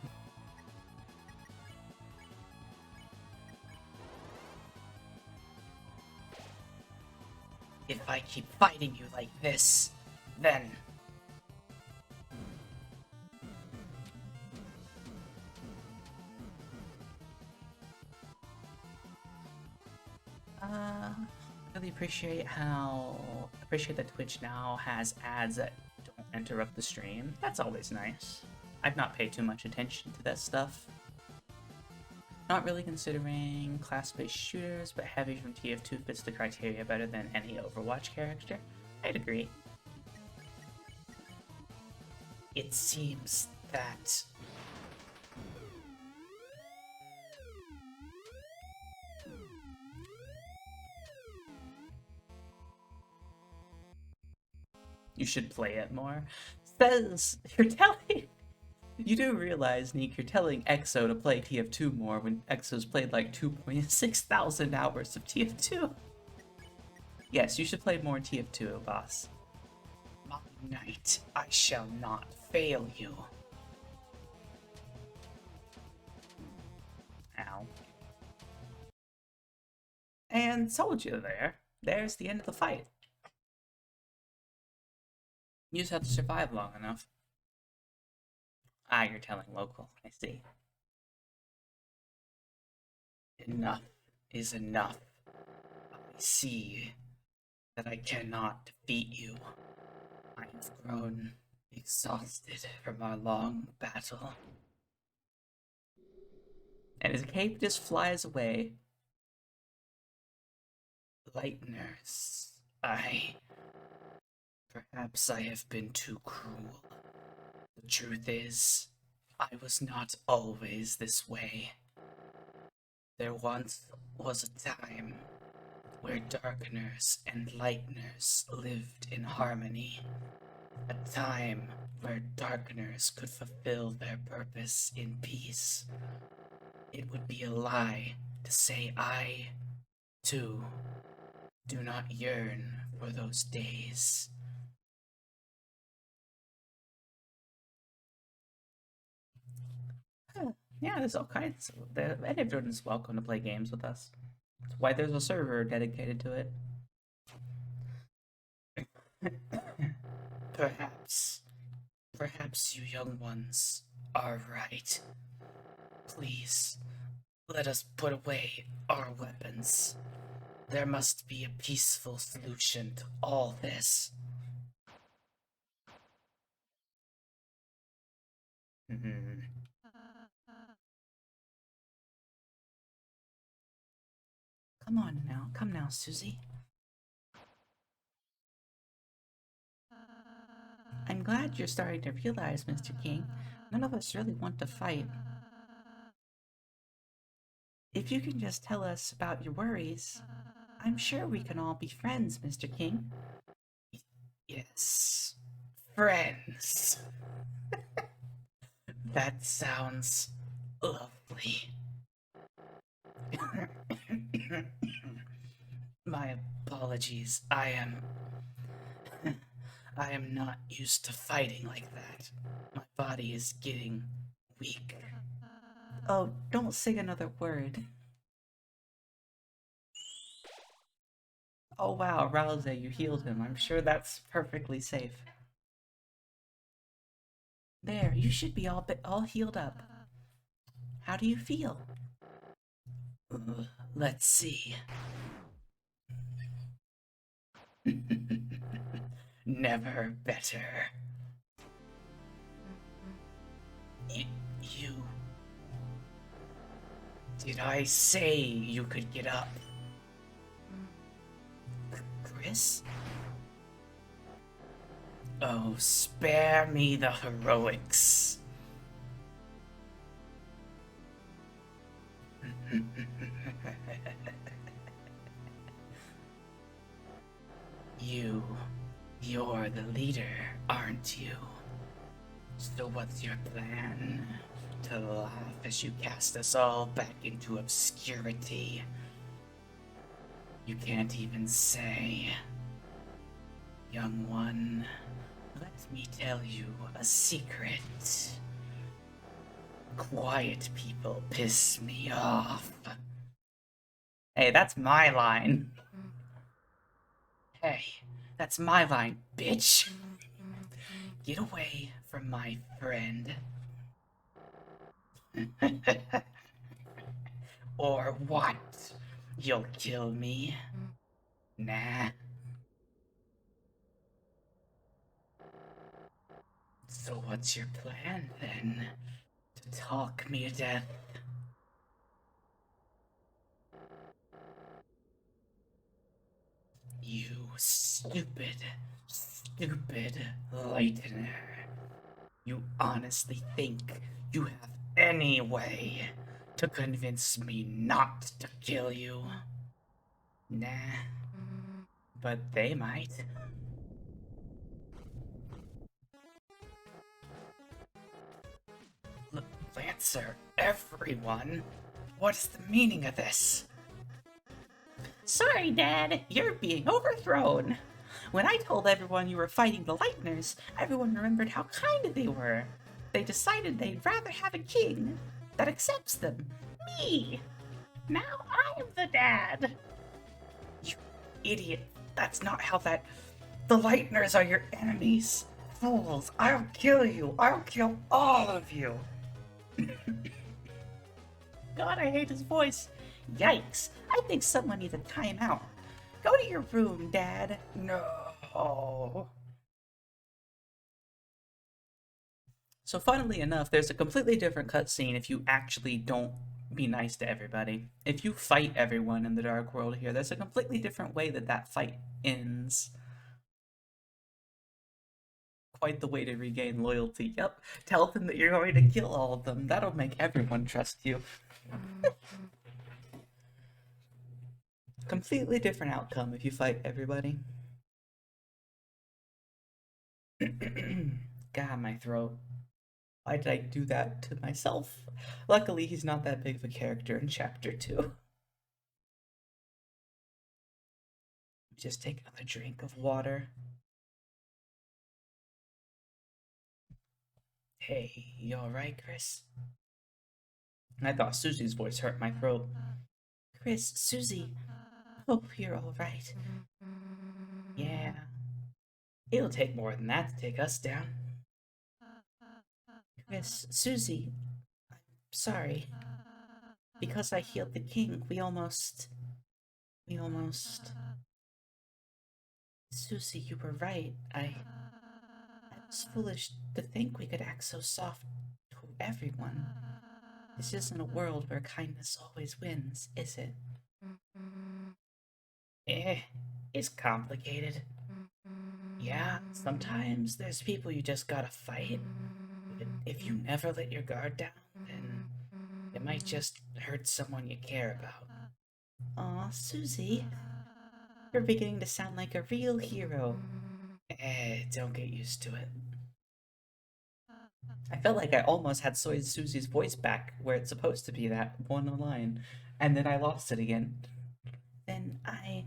If I keep fighting you like this, then... really appreciate that Twitch now has ads that don't interrupt the stream. That's always nice. I've not paid too much attention to that stuff. Not really considering class-based shooters, but Heavy from TF2 fits the criteria better than any Overwatch character. I'd agree. It seems that... you should play it more. Says, you're telling... You do realize, Neek, you're telling EXO to play TF2 more when EXO's played like 2.6 thousand hours of TF2. Yes, you should play more TF2, boss. My knight, I shall not fail you. Ow. And told you there. There's the end of the fight. You just have to survive long enough. Ah, you're telling local. I see. Enough is enough. I see that I cannot defeat you. I have grown exhausted from our long battle. And his cape just flies away. Lightners, perhaps I have been too cruel. The truth is, I was not always this way. There once was a time where darkeners and lighteners lived in harmony. A time where darkeners could fulfill their purpose in peace. It would be a lie to say I, too, do not yearn for those days. Yeah, there's all kinds. Everyone is welcome to play games with us. That's why there's a server dedicated to it. Perhaps, perhaps you young ones are right. Please, let us put away our weapons. There must be a peaceful solution to all this. Come now, Susie. I'm glad you're starting to realize, Mr. King, none of us really want to fight. If you can just tell us about your worries, I'm sure we can all be friends, Mr. King. Yes, friends. That sounds lovely. My apologies. I am not used to fighting like that. My body is getting weak. Oh, don't say another word. Oh wow, Rouse, you healed him. I'm sure that's perfectly safe. There, you should be all healed up. How do you feel? Let's see. Never better. You. Did I say you could get up? Chris? Oh, spare me the heroics. You're the leader, aren't you? So what's your plan? To laugh as you cast us all back into obscurity? You can't even say. Young one, let me tell you a secret. Quiet people piss me off. Hey, that's my line. Hey, that's my line, bitch. Get away from my friend. Or what? You'll kill me? Nah. So what's your plan then? To talk me to death? You stupid lightener. You honestly think you have any way to convince me not to kill you? Nah. But they might. Lancer, everyone? What is the meaning of this? Sorry, Dad, you're being overthrown. When I told everyone you were fighting the Lightners, everyone remembered how kind they were. They decided they'd rather have a king that accepts them. Me! Now I'm the dad! You idiot. That's not how that... The Lightners are your enemies. Fools, I'll kill you. I'll kill all of you. God, I hate his voice. Yikes. I think someone needs a timeout. Go to your room, Dad. No. So funnily enough, there's a completely different cutscene if you actually don't be nice to everybody. If you fight everyone in the Dark World here, there's a completely different way that that fight ends. Quite the way to regain loyalty. Yep, tell them that you're going to kill all of them. That'll make everyone trust you. Completely different outcome if you fight everybody. God, my throat. Why did I do that to myself? Luckily, he's not that big of a character in Chapter 2. Just take another drink of water. Hey, you alright, Chris? I thought Susie's voice hurt my throat. Chris, Susie, hope you're alright. Yeah. It'll take more than that to take us down. Chris, Susie, sorry. Because I healed the king, we almost. Susie, you were right. I was foolish to think we could act so soft to everyone. This isn't a world where kindness always wins, is it? Eh, it's complicated. Yeah, sometimes there's people you just gotta fight. But if you never let your guard down, then it might just hurt someone you care about. Aw, Susie, you're beginning to sound like a real hero. Don't get used to it. I felt like I almost had Soy Susie's voice back where it's supposed to be that one line, and then I lost it again. Then I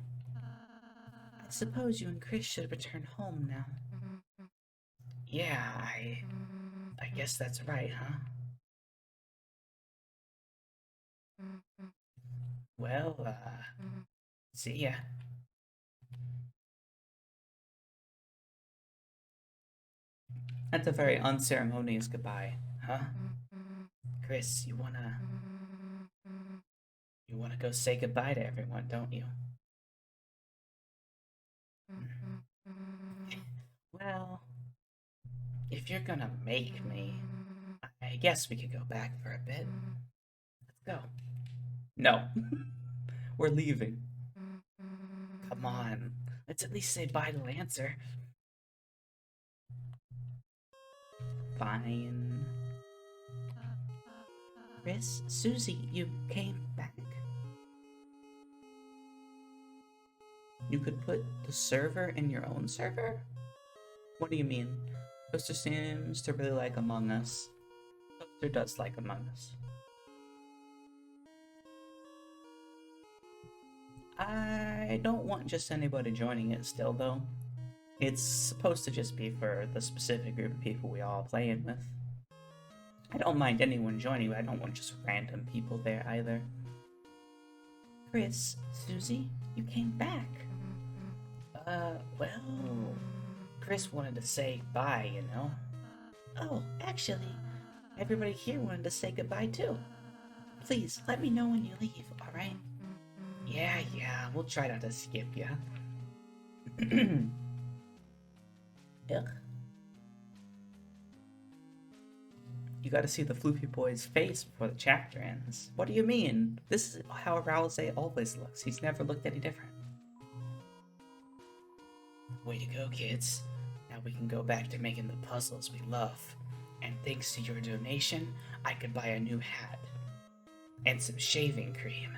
suppose you and Chris should return home now. Yeah, I guess that's right, huh? Well, see ya. That's a very unceremonious goodbye, huh? Chris, you wanna go say goodbye to everyone, don't you? Well, if you're gonna make me, I guess we could go back for a bit. Let's go. No, we're leaving. Come on, let's at least say bye to Lancer. Fine. Chris, Susie, you came back. You could put the server in your own server? What do you mean? Toaster seems to really like Among Us. Toaster does like Among Us. I don't want just anybody joining it still, though. It's supposed to just be for the specific group of people we all playing with. I don't mind anyone joining, but I don't want just random people there either. Chris, Susie, you came back. Well, Chris wanted to say bye, you know. Oh, actually, everybody here wanted to say goodbye too. Please, let me know when you leave, alright? Yeah, we'll try not to skip ya. Ugh. You gotta see the Floopy Boy's face before the chapter ends. What do you mean? This is how Rousey always looks. He's never looked any different. Way to go, kids. Now we can go back to making the puzzles we love. And thanks to your donation, I could buy a new hat. And some shaving cream.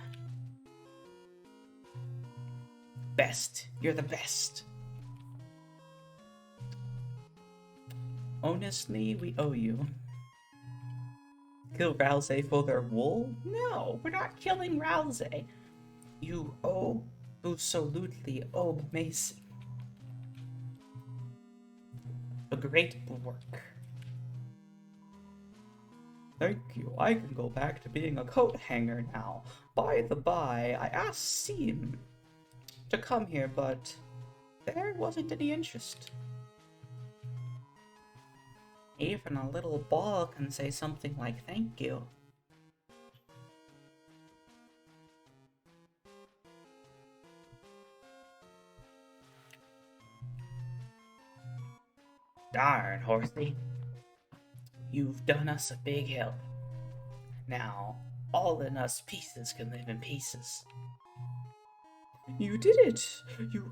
Best. You're the best. Honestly, we owe you. Kill Rousey for their wool? No, we're not killing Rousey. You absolutely owe Macy. A great work. Thank you. I can go back to being a coat hanger now. By the by, I asked Seam to come here, but there wasn't any interest. Even a little ball can say something like thank you. Darn, Horsey. You've done us a big help. Now, All in us pieces can live in pieces. You did it! You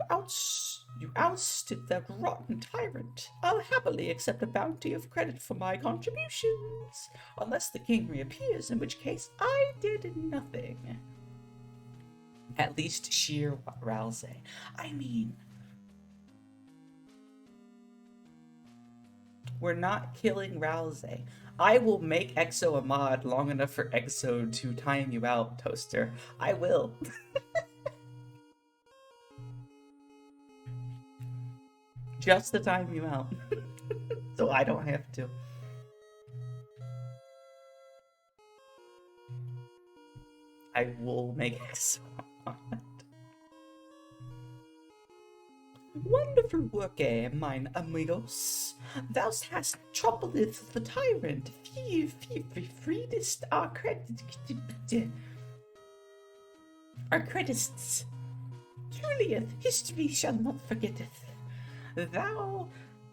ousted that rotten tyrant. I'll happily accept a bounty of credit for my contributions, unless the king reappears, in which case I did nothing. At least sheer Ralze. I mean, we're not killing Ralze. I will make Exo a mod long enough for Exo to time you out, Toaster. I will. Just to time you out. So I don't have to. I will make Exo a mod. Wonderful work, mine amigos. Thou hast troubleth the tyrant. Freedest our credits. Truly, history shall not forgetteth. Thou,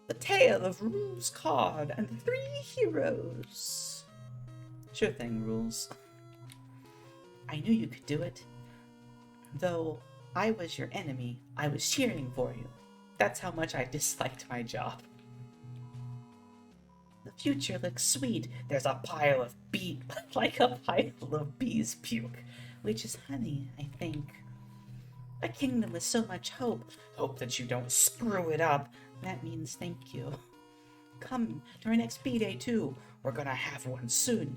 the tale of Rule's card and the 3 heroes. Sure thing, Rules. I knew you could do it. Though I was your enemy, I was cheering for you. That's how much I disliked my job. The future looks sweet. There's a pile of like a pile of bees puke, which is honey, I think. A kingdom with so much hope. Hope that you don't screw it up. That means thank you. Come to our next B-Day too. We're gonna have one soon.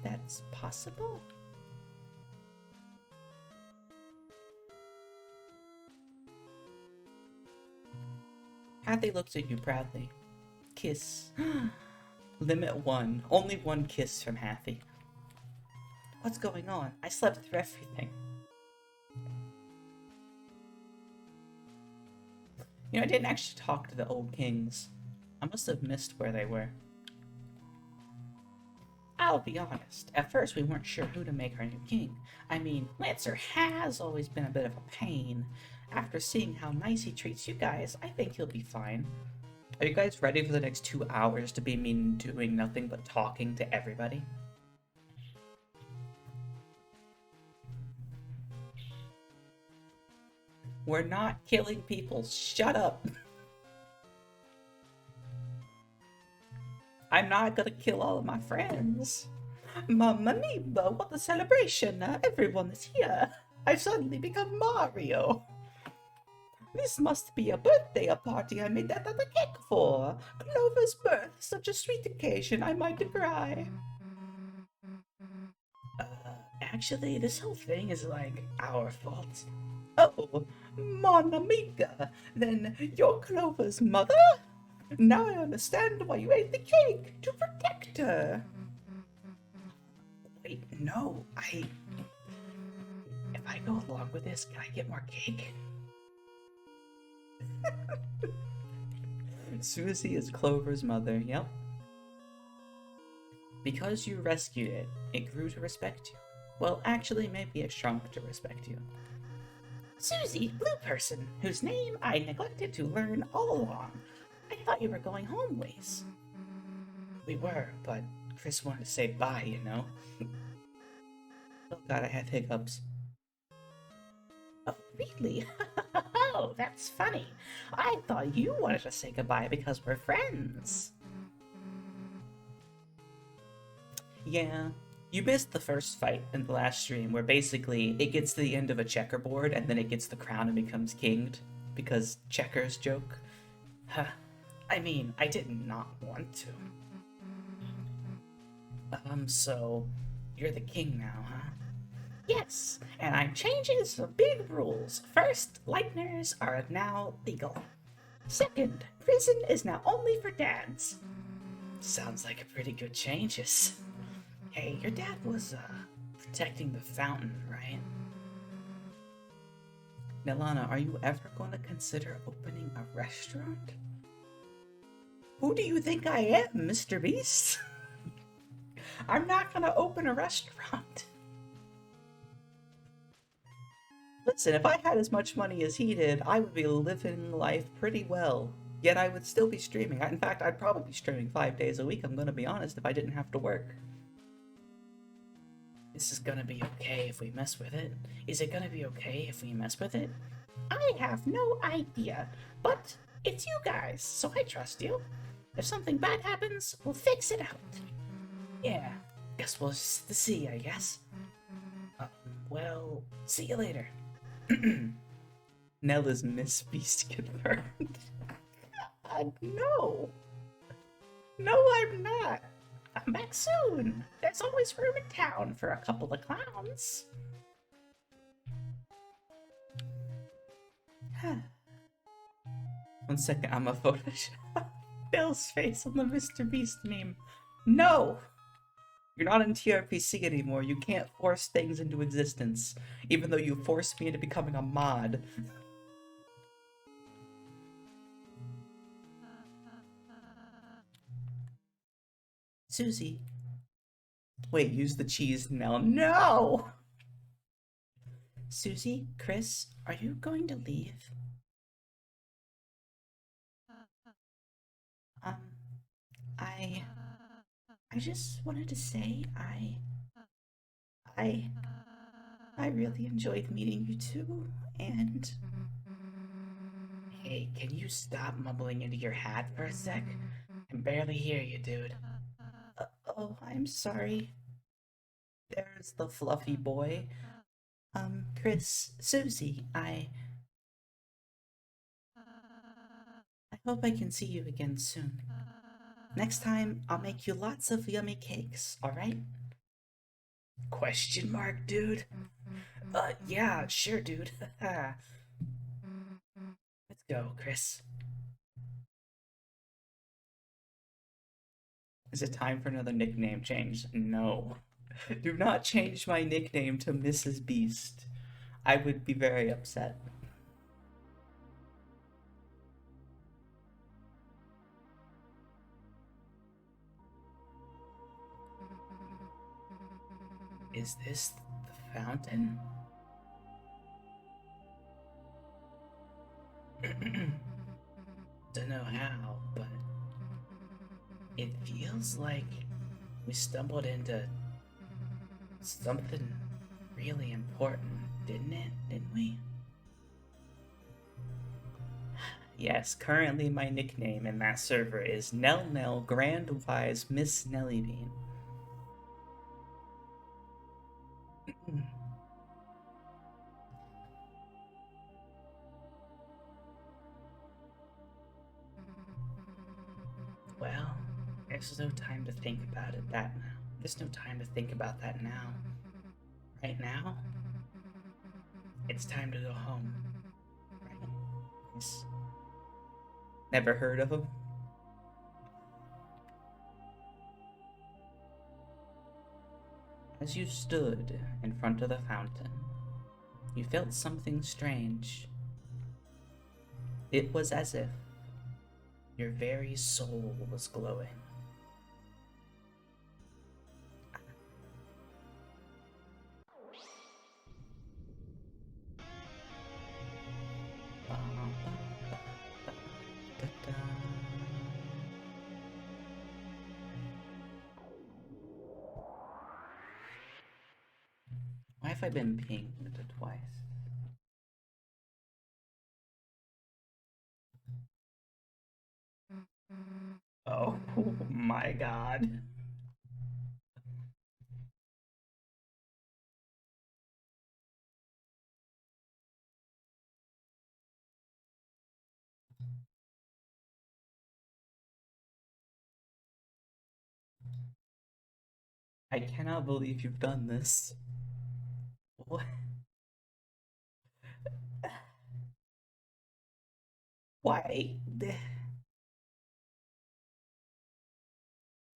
That's possible? Hathy looks at you proudly. Kiss. Limit 1. Only 1 kiss from Hathy. What's going on? I slept through everything. You know, I didn't actually talk to the old kings. I must have missed where they were. I'll be honest, at first we weren't sure who to make our new king. I mean, Lancer has always been a bit of a pain. After seeing how nice he treats you guys, I think he'll be fine. Are you guys ready for the next 2 hours to be me doing nothing but talking to everybody? We're not killing people. Shut up. I'm not gonna kill all of my friends. Mamma mia, what a celebration. Everyone is here. I've suddenly become Mario. This must be a birthday party I made that other cake for. Clover's birth, such a sweet occasion, I might cry. Actually, this whole thing is like our fault. Oh, mon amiga, then you're Clover's mother? Now I understand why you ate the cake, to protect her. Wait, no, if I go along with this, can I get more cake? Susie is Clover's mother, yep. Because you rescued it, it grew to respect you. Well, actually, maybe it shrunk to respect you. Susie, blue person, whose name I neglected to learn all along. I thought you were going home ways. We were, but Chris wanted to say bye, you know? Oh god, I have hiccups. Oh, really? Oh, that's funny. I thought you wanted to say goodbye because we're friends. Yeah, you missed the first fight in the last stream where basically it gets to the end of a checkerboard and then it gets the crown and becomes kinged because checkers joke. Huh. I mean, I did not want to. So you're the king now, huh? Yes, and I'm changing some big rules. First, Lightners are now legal. Second, prison is now only for dads. Sounds like a pretty good changes. Hey, your dad was, protecting the fountain, right? Milana, are you ever going to consider opening a restaurant? Who do you think I am, Mr. Beast? I'm not gonna open a restaurant. Listen, if I had as much money as he did, I would be living life pretty well. Yet I would still be streaming. In fact, I'd probably be streaming 5 days a week, I'm gonna be honest, if I didn't have to work. This is gonna be okay if we mess with it. Is it gonna be okay if we mess with it? I have no idea, but it's you guys, so I trust you. If something bad happens, we'll fix it out. Yeah, guess we'll see, I guess. Uh, well, see you later. Nell is Miss Beast confirmed. No! No, I'm not! I'm back soon! There's always room in town for a couple of clowns. One second, I'm a Photoshop Bill's face on the Mr. Beast meme. No! You're not in TRPC anymore. You can't force things into existence, even though you forced me into becoming a mod. Susie. Wait, use the cheese now. No! Susie, Chris, are you going to leave? Um, I... I just wanted to say I... I really enjoyed meeting you too, and... Hey, can you stop mumbling into your hat for a sec? I can barely hear you, dude. Oh, I'm sorry. There's the fluffy boy. Chris, Susie, I hope I can see you again soon. Next time, I'll make you lots of yummy cakes, alright? Question mark, dude? Yeah, sure, dude. Let's go, Chris. Is it time for another nickname change? No. Do not change my nickname to Mrs. Beast. I would be very upset. Is this the fountain? Don't know how, but it feels like we stumbled into something really important, didn't it? Didn't we? Yes, currently my nickname in that server is Nell Nell Grand Wise Miss Nellybean. Well, there's no time to think about it that now. There's no time to think about that now. Right now, it's time to go home. Right? Yes. Never heard of him? As you stood in front of the fountain, you felt something strange. It was as if your very soul was glowing. Why have I been pinged twice? Oh my god. I cannot believe you've done this. What? Why?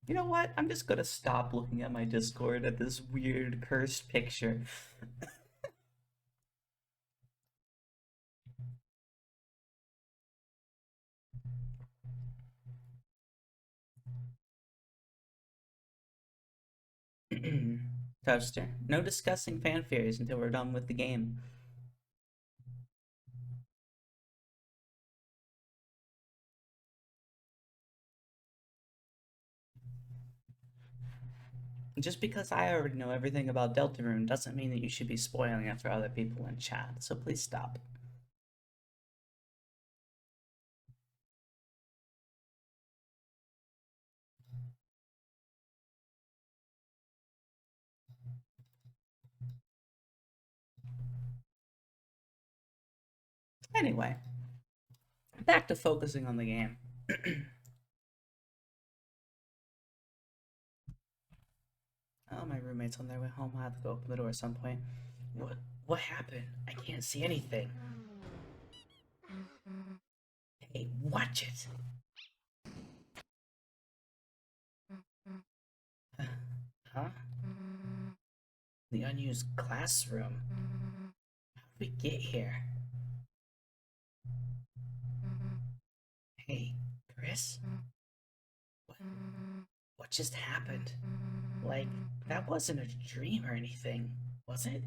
You know what? I'm just gonna stop looking at my Discord at this weird cursed picture. Toaster. No discussing fanfares until we're done with the game. Just because I already know everything about Deltarune doesn't mean that you should be spoiling it for other people in chat, so please stop. Anyway, back to focusing on the game. Oh, my roommate's on their way home. I have to go open the door at some point. What? What happened? I can't see anything. Hey, watch it. Huh? The unused classroom. How did we get here? Hey, Chris? What? What just happened? Like, that wasn't a dream or anything, was it?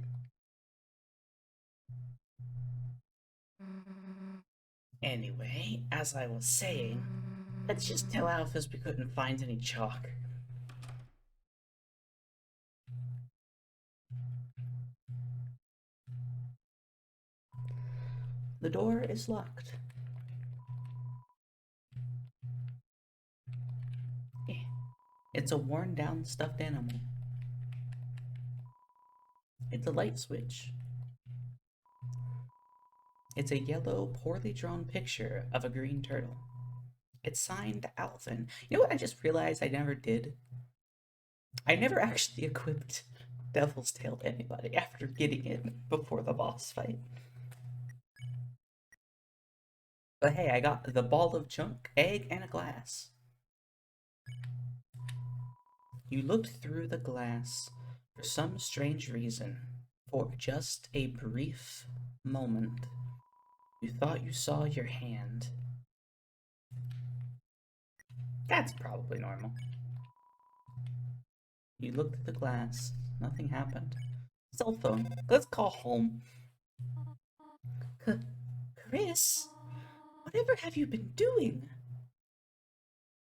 Anyway, as I was saying, let's just tell Alphys we couldn't find any chalk. The door is locked. It's a worn down stuffed animal. It's a light switch. It's a yellow, poorly drawn picture of a green turtle. It's signed Alvin. You know what I just realized I never did? I never actually equipped Devil's Tail to anybody after getting it before the boss fight. But hey, I got the ball of junk, egg, and a glass. You looked through the glass for some strange reason. For just a brief moment, you thought you saw your hand. That's probably normal. You looked at the glass. Nothing happened. Cell phone. Let's call home. Chris, whatever have you been doing?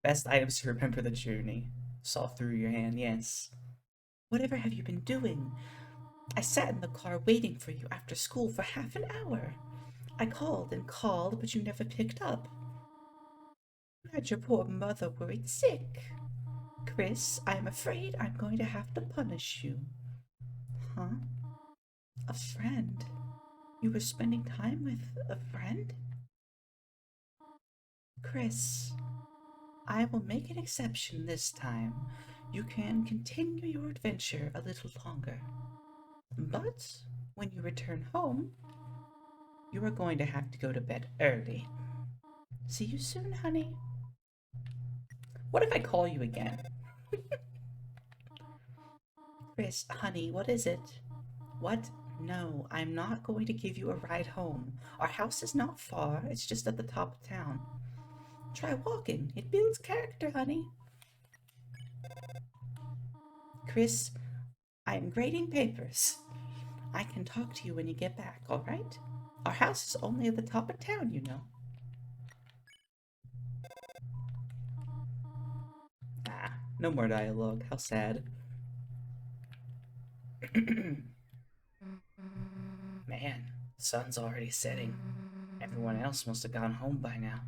Best items to remember the journey. Saw through your hand, yes. Whatever have you been doing? I sat in the car waiting for you after school for half an hour. I called and called, but you never picked up. Had your poor mother worried sick. Chris, I'm afraid I'm going to have to punish you. Huh? A friend? You were spending time with a friend? Chris, I will make an exception this time. You can continue your adventure a little longer. But when you return home, you are going to have to go to bed early. See you soon, honey. What if I call you again? Chris, honey, what is it? What? No, I'm not going to give you a ride home. Our house is not far, it's just at the top of town. Try walking. It builds character, honey. Chris, I am grading papers. I can talk to you when you get back, all right? Our house is only at the top of town, you know. Ah, no more dialogue. How sad. Man, the sun's already setting. Everyone else must have gone home by now.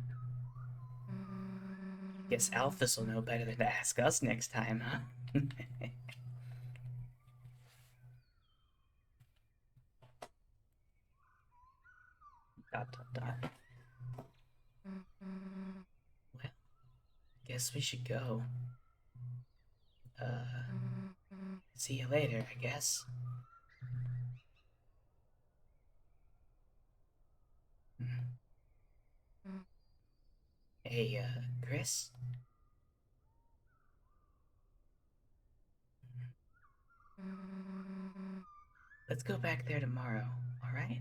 Guess Alphys will know better than to ask us next time, huh? Dot dot dot. Well, guess we should go. See you later, I guess. Hey, Chris? Let's go back there tomorrow, alright?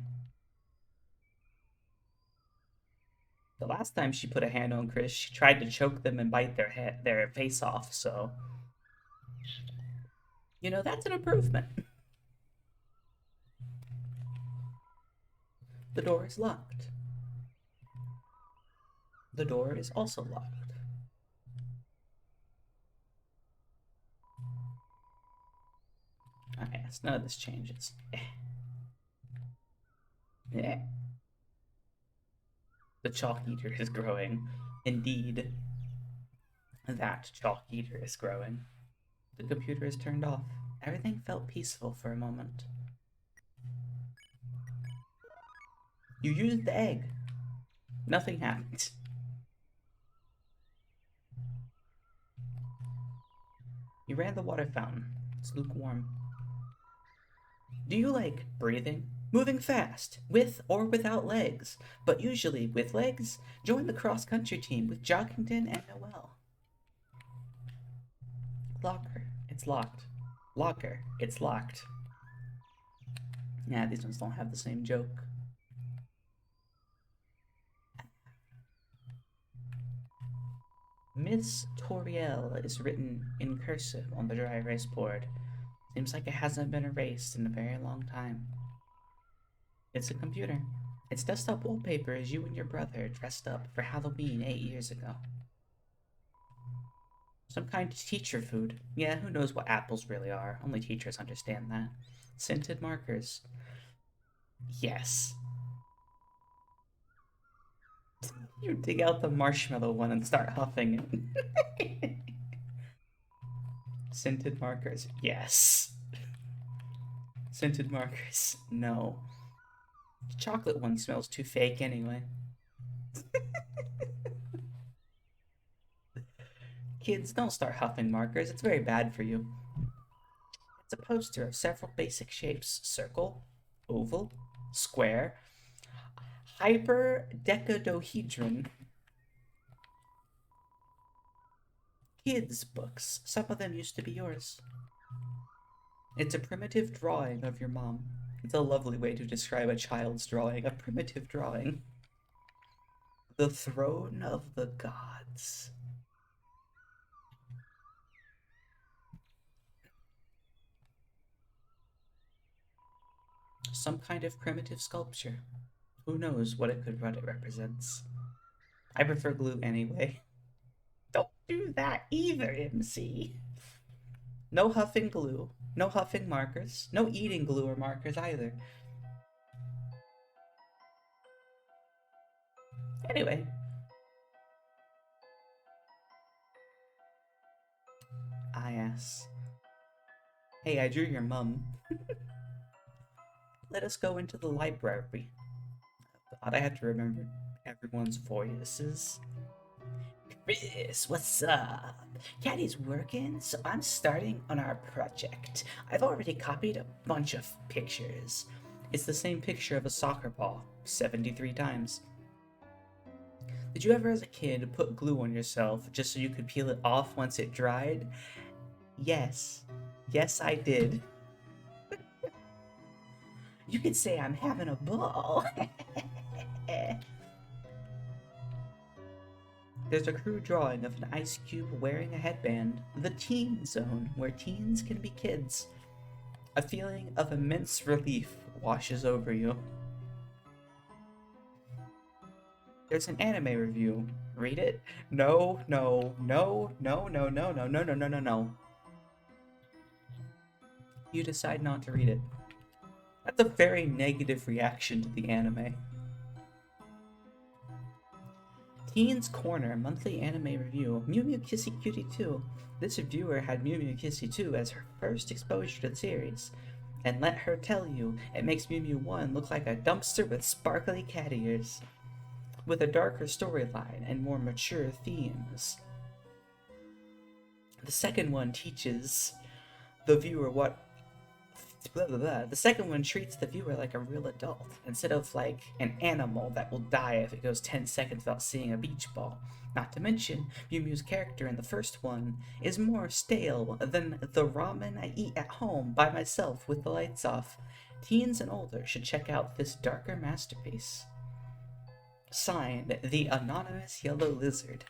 The last time she put a hand on Chris, she tried to choke them and bite their face off, so... You know, that's an improvement. The door is locked. The door is also locked. Yes, none of this changes. Yeah. The chalk eater is growing. Indeed, that chalk eater is growing. The computer is turned off. Everything felt peaceful for a moment. You used the egg. Nothing happened. You ran the water fountain. It's lukewarm. Do you like breathing? Moving fast, with or without legs, but usually with legs? Join the cross-country team with Jockington and Noel. Locker. It's locked. Locker. It's locked. Yeah, these ones don't have the same joke. Miss Toriel is written in cursive on the dry erase board. Seems like it hasn't been erased in a very long time. It's a computer. Its desktop wallpaper is you and your brother dressed up for Halloween 8 years ago. Some kind of teacher food. Yeah, who knows what apples really are? Only teachers understand that. Scented markers. Yes. You dig out the marshmallow one and start huffing it. Scented markers. Yes. Scented markers. No. The chocolate one smells too fake anyway. Kids, don't start huffing markers. It's very bad for you. It's a poster of several basic shapes: circle, oval, square, hyperdecadahedron. Kids' books. Some of them used to be yours. It's a primitive drawing of your mom. It's a lovely way to describe a child's drawing. A primitive drawing. The throne of the gods. Some kind of primitive sculpture. Who knows what it represents? I prefer glue anyway. Don't do that either, MC. No huffing glue. No huffing markers. No eating glue or markers either. Anyway. I ask. Hey, I drew your mum. Let us go into the library. God, I have to remember everyone's voices. Chris, what's up? Caddy's working, so I'm starting on our project. I've already copied a bunch of pictures. It's the same picture of a soccer ball, 73 times. Did you ever as a kid put glue on yourself just so you could peel it off once it dried? Yes. Yes, I did. You could say I'm having a ball. There's a crude drawing of an ice cube wearing a headband. The teen zone, where teens can be kids. A feeling of immense relief washes over you. There's an anime review. Read it? No, no, no, no, no, no, no, no, no, no, no, no. You decide not to read it. That's a very negative reaction to the anime. Teens Corner monthly anime review. Mew Mew Kissy Cutie 2. This reviewer had Mew Mew Kissy 2 as her first exposure to the series. And let her tell you, it makes Mew Mew 1 look like a dumpster with sparkly cat ears. With a darker storyline and more mature themes. The second one teaches the viewer what... Blah, blah, blah. The second one treats the viewer like a real adult, instead of like an animal that will die if it goes 10 seconds without seeing a beach ball. Not to mention, Mew Mew's character in the first one is more stale than the ramen I eat at home by myself with the lights off. Teens and older should check out this darker masterpiece. Signed, the Anonymous Yellow Lizard.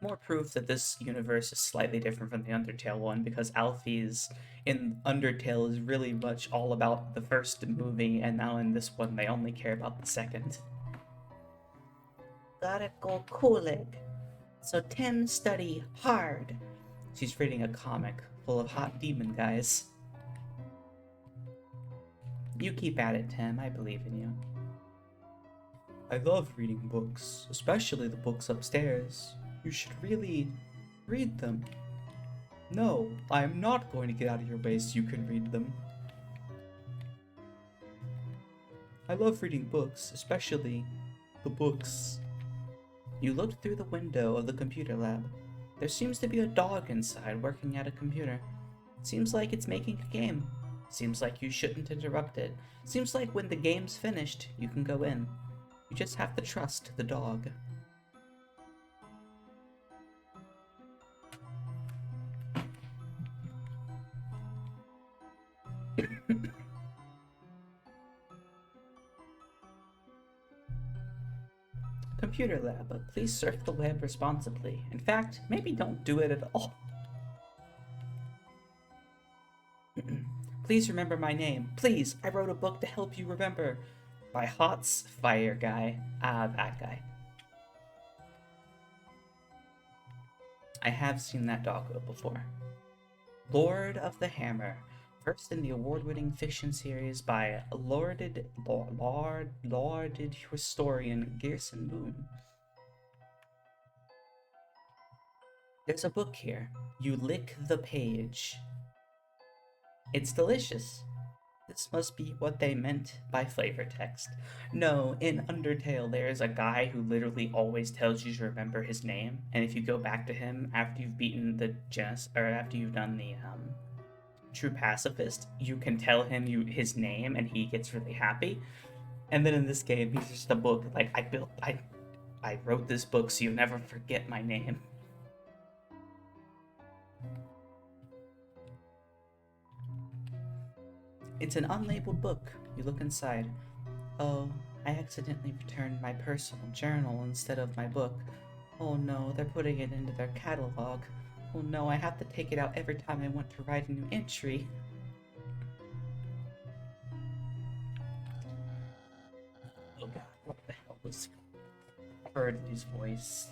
More proof that this universe is slightly different from the Undertale one, because Alfie's in Undertale is really much all about the first movie, and now in this one they only care about the second. Gotta go cooling. So Tim study hard. She's reading a comic full of hot demon guys. You keep at it, Tim. I believe in you. I love reading books, especially the books upstairs. You should really read them. No, I am not going to get out of your way so you can read them. I love reading books, especially the books. You looked through the window of the computer lab. There seems to be a dog inside working at a computer. Seems like it's making a game. Seems like you shouldn't interrupt it. Seems like when the game's finished, you can go in. You just have to trust the dog. Computer lab, but please surf the web responsibly. In fact, maybe don't do it at all. Please remember my name. Please, I wrote a book to help you remember. By Hots Fire Guy. That guy. I have seen that doggo before. Lord of the Hammer. First in the award-winning fiction series by lauded historian Gerson Boone. There's a book here. You lick the page. It's delicious. This must be what they meant by flavor text. No, in Undertale, there's a guy who literally always tells you to remember his name, and if you go back to him after you've beaten the or after you've done the True Pacifist, you can tell him his name, and he gets really happy. And then in this game, he's just a book like I wrote this book so you never forget my name. It's an unlabeled book. You look inside. Oh, I accidentally returned my personal journal instead of my book. Oh no, they're putting it into their catalog. Oh no, I have to take it out every time I want to write a new entry. Oh god, what the hell was Birdley's voice?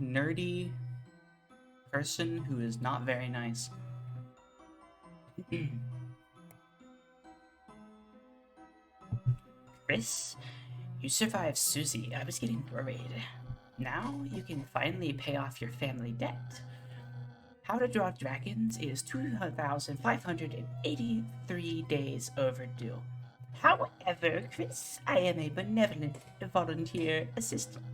Nerdy person who is not very nice. Chris, you survived Susie. I was getting worried. Now you can finally pay off your family debt. How to Draw Dragons is 2,583 days overdue. However, Chris, I am a benevolent volunteer assistant.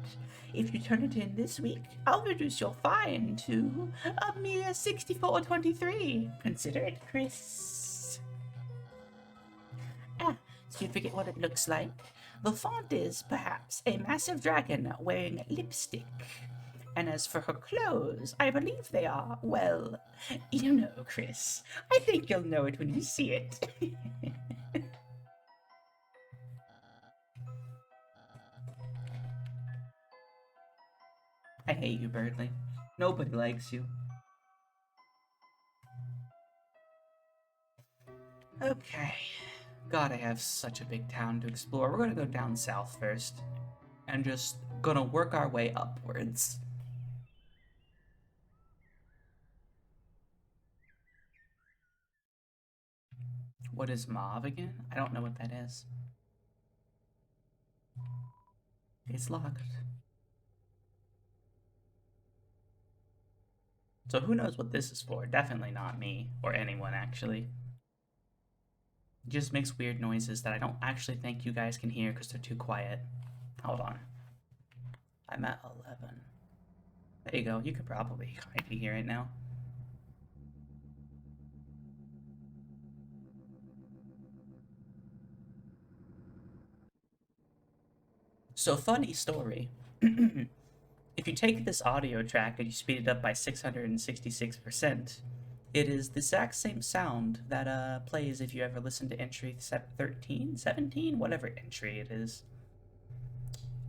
If you turn it in this week, I'll reduce your fine to a mere $64.23. Consider it, Chris. So you forget what it looks like? The font is, perhaps, a massive dragon wearing lipstick. And as for her clothes, I believe they are, well, you know, Chris. I think you'll know it when you see it. I hate you, Birdley. Nobody likes you. Okay. God, I have such a big town to explore. We're gonna go down south first. And just gonna work our way upwards. What is Mauve again? I don't know what that is. It's locked. So who knows what this is for? Definitely not me, or anyone actually. It just makes weird noises that I don't actually think you guys can hear because they're too quiet. Hold on. I'm at 11. There you go, you could probably kind of hear it now. So funny story. If you take this audio track and you speed it up by 666%, it is the exact same sound that plays if you ever listen to entry 13, 17, whatever entry it is.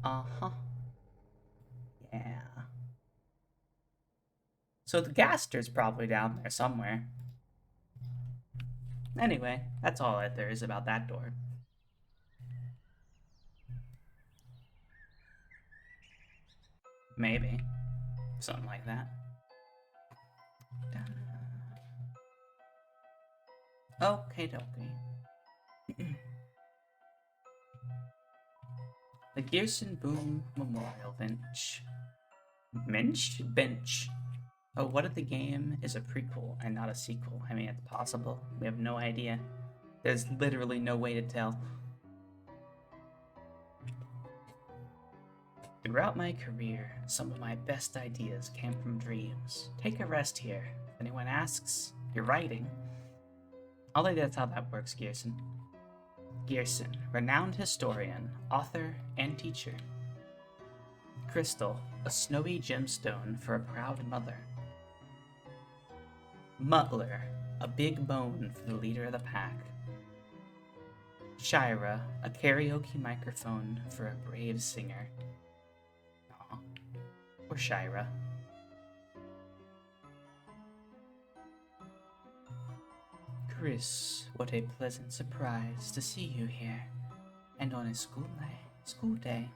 Uh-huh. Yeah. So the Gaster's probably down there somewhere. Anyway, that's all that there is about that door. Maybe. Something like that. Okay, dokie. The Gearson Boom Memorial Bench. Bench. Oh, what if the game is a prequel and not a sequel? I mean, it's possible. We have no idea. There's literally no way to tell. Throughout my career, some of my best ideas came from dreams. Take a rest here. If anyone asks, you're writing. I think that's how that works, Gearson. Gearson, renowned historian, author, and teacher. Crystal, a snowy gemstone for a proud mother. Mutler, a big bone for the leader of the pack. Shira, a karaoke microphone for a brave singer. Aw, poor Shira. Chris, what a pleasant surprise to see you here, and on a school day.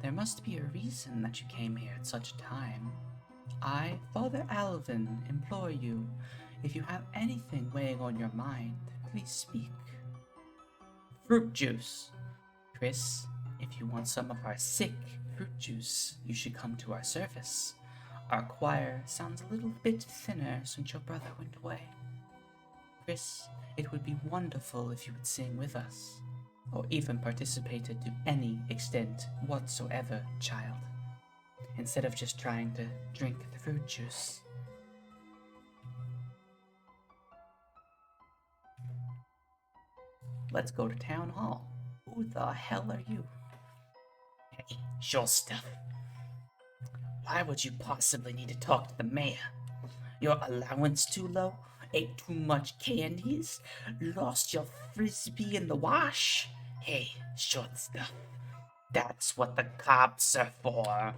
There must be a reason that you came here at such a time. I, Father Alvin, implore you, if you have anything weighing on your mind, please speak. Fruit juice. Chris, if you want some of our sick fruit juice, you should come to our service. Our choir sounds a little bit thinner since your brother went away. Chris, it would be wonderful if you would sing with us, or even participated to any extent whatsoever, child, instead of just trying to drink the fruit juice. Let's go to town hall. Who the hell are you? Hey, sure stuff. Why would you possibly need to talk to the mayor? Your allowance too low? Ate too much candies? Lost your frisbee in the wash? Hey, short stuff. That's what the cops are for.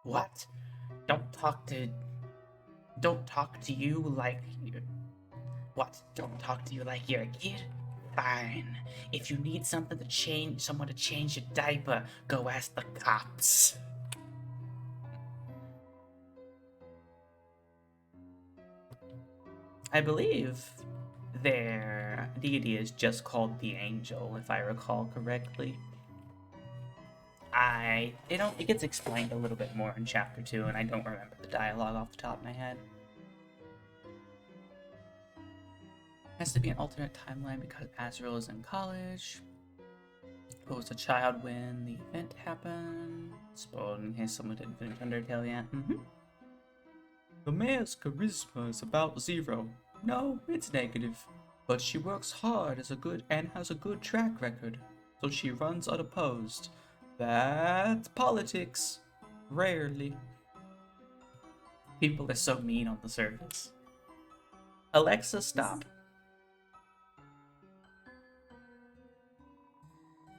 What? Don't talk to you like you're... What? Don't talk to you like you're a kid? Fine. If you need someone to change your diaper, go ask the cops. I believe their deity is just called the Angel, if I recall correctly. It gets explained a little bit more in chapter 2, and I don't remember the dialogue off the top of my head. Has to be an alternate timeline because Azrael is in college. Who was a child when the event happened? Spoiled in case someone didn't finish Undertale yet. The mayor's charisma is about 0. No, it's negative. But she works hard and has a good track record, so she runs unopposed. That's politics. Rarely. People are so mean on the surface. Alexa, stop.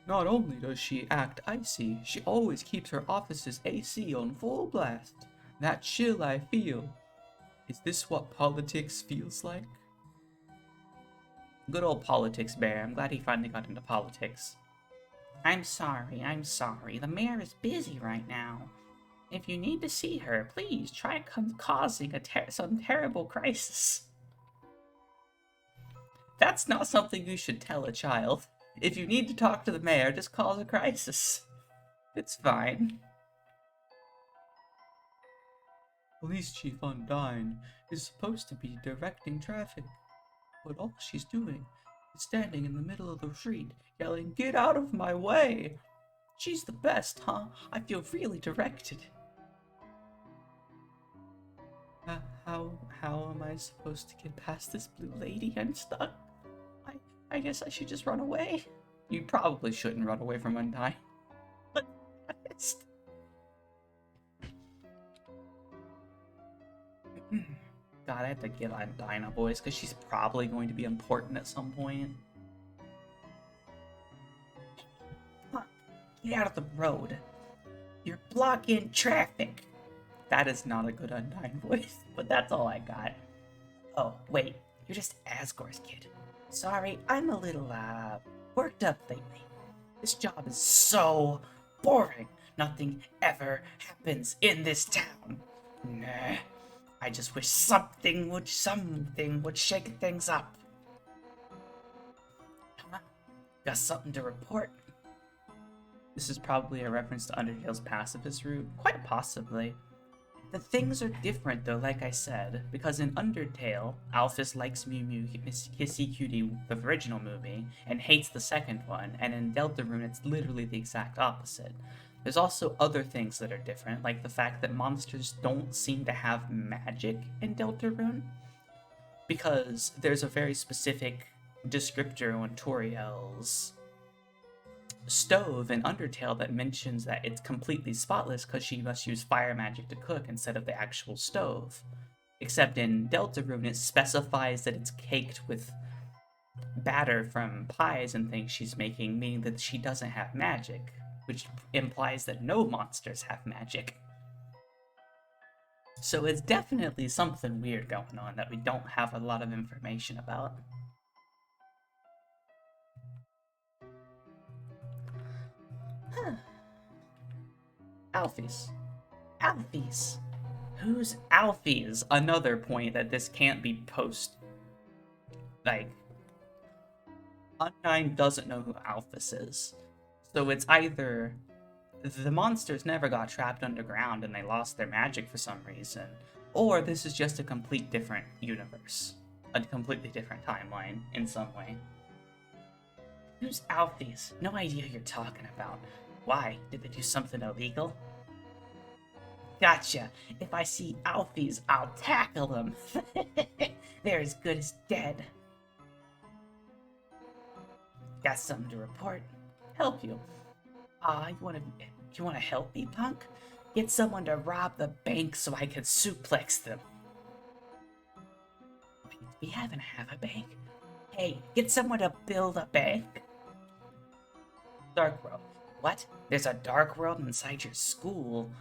Not only does she act icy, she always keeps her office's AC on full blast. That chill I feel. Is this what politics feels like? Good old politics bear. I'm glad he finally got into politics. I'm sorry. The mayor is busy right now. If you need to see her, please try causing some terrible crisis. That's not something you should tell a child. If you need to talk to the mayor, just cause a crisis. It's fine. Police Chief Undyne is supposed to be directing traffic, but all she's doing is standing in the middle of the street, yelling, "Get out of my way!" She's the best, huh? I feel really directed. How am I supposed to get past this blue lady? I'm stuck. I guess I should just run away. You probably shouldn't run away from Undyne. But honest. God, I have to get Undyne up, boys, because she's probably going to be important at some point. Get out of the road. You're blocking traffic. That is not a good Undyne voice, but that's all I got. Oh, wait, you're just Asgore's kid. Sorry, I'm a little, worked up lately. This job is so boring. Nothing ever happens in this town. Nah, I just wish something would shake things up. Huh? Got something to report? This is probably a reference to Undertale's pacifist route. Quite possibly. The things are different though, like I said, because in Undertale, Alphys likes Mew Mew Kissy Cutie, the original movie, and hates the second one, and in Deltarune it's literally the exact opposite. There's also other things that are different, like the fact that monsters don't seem to have magic in Deltarune, because there's a very specific descriptor on Toriel's stove in Undertale that mentions that it's completely spotless because she must use fire magic to cook instead of the actual stove. Except in Deltarune, it specifies that it's caked with batter from pies and things she's making, meaning that she doesn't have magic, which implies that no monsters have magic. So it's definitely something weird going on that we don't have a lot of information about. Huh. Alphys. Alphys. Who's Alphys? Another point that this can't be post. Like, Undyne doesn't know who Alphys is. So it's either the monsters never got trapped underground and they lost their magic for some reason, or this is just a complete different universe. A completely different timeline in some way. Who's Alphys? No idea who you're talking about. Why? Did they do something illegal? Gotcha. If I see Alphys, I'll tackle them. They're as good as dead. Got something to report? Help you. You wanna help me, punk? Get someone to rob the bank so I can suplex them. Wait, we haven't have a bank. Hey, get someone to build a bank. Dark World. What? There's a Dark World inside your school?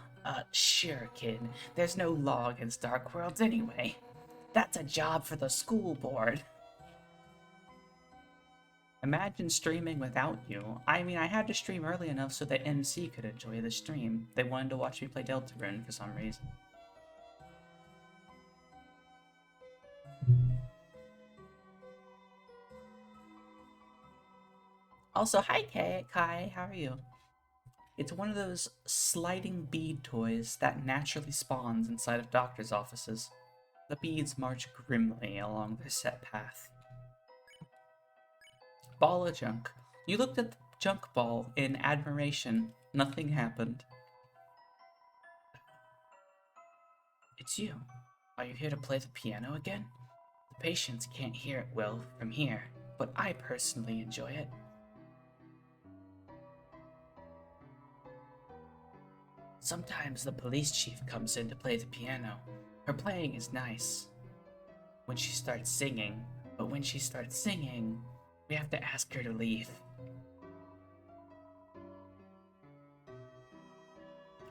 Sure, kid. There's no law against Dark Worlds anyway. That's a job for the school board. Imagine streaming without you. I mean, I had to stream early enough so that MC could enjoy the stream. They wanted to watch me play Deltarune for some reason. Also, hi Kai, how are you? It's one of those sliding bead toys that naturally spawns inside of doctor's offices. The beads march grimly along their set path. Ball of junk. You looked at the junk ball in admiration. Nothing happened. It's you. Are you here to play the piano again? The patients can't hear it well from here, but I personally enjoy it. Sometimes the police chief comes in to play the piano. Her playing is nice when she starts singing, but when she starts singing, we have to ask her to leave.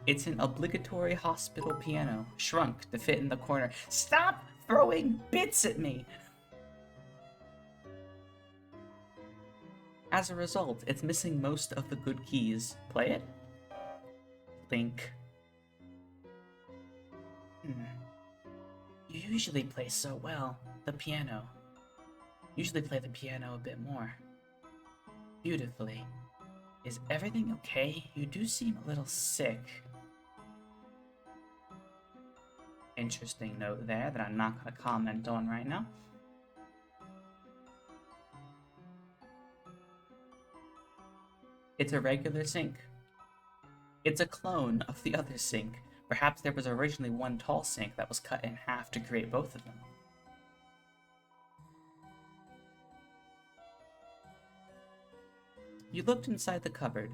It's an obligatory hospital piano, shrunk to fit in the corner. Stop throwing bits at me! As a result, it's missing most of the good keys. Play it? Link. You usually play so well. The piano. Usually play the piano a bit more. Beautifully. Is everything okay? You do seem a little sick. Interesting note there that I'm not going to comment on right now. It's a regular sink. It's a clone of the other sink. Perhaps there was originally one tall sink that was cut in half to create both of them. You looked inside the cupboard.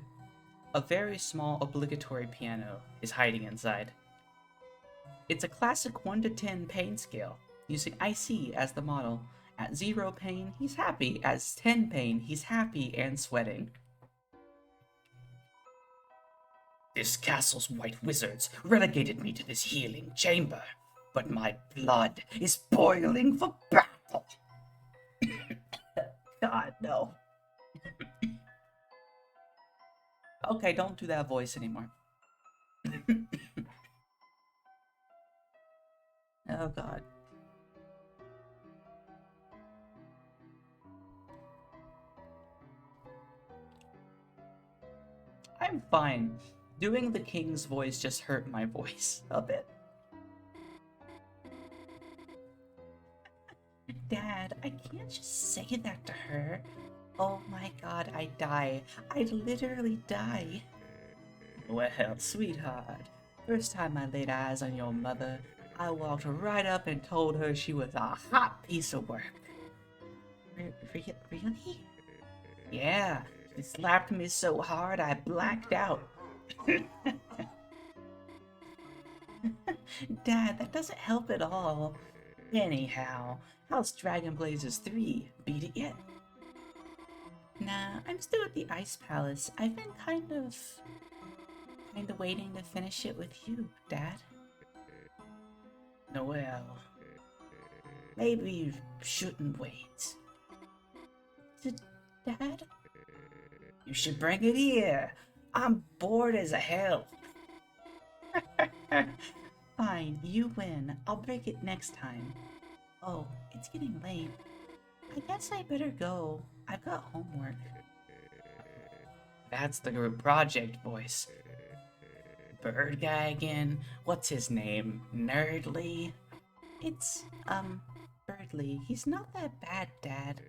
A very small obligatory piano is hiding inside. It's a classic 1 to 10 pain scale, using IC as the model. At 0 pain, he's happy. At 10 pain, he's happy and sweating. This castle's white wizards relegated me to this healing chamber, but my blood is boiling for battle. God, no. Okay, don't do that voice anymore. Oh god. I'm fine. Doing the king's voice just hurt my voice a bit. Dad, I can't just say that to her. Oh my god, I'd die. I'd literally die. Well, sweetheart, first time I laid eyes on your mother, I walked right up and told her she was a hot piece of work. Really? Yeah, she slapped me so hard I blacked out. Dad, that doesn't help at all. Anyhow, how's Dragon Blazers 3? Beat it yet? Nah, I'm still at the Ice Palace. I've been kind of waiting to finish it with you, Dad. Well, maybe you shouldn't wait. Dad? You should bring it here. I'm bored as hell. Fine, you win. I'll break it next time. Oh, it's getting late. I guess I better go. I've got homework. That's the group project voice. Bird guy again? What's his name? Nerdly? It's, Birdly. He's not that bad, Dad.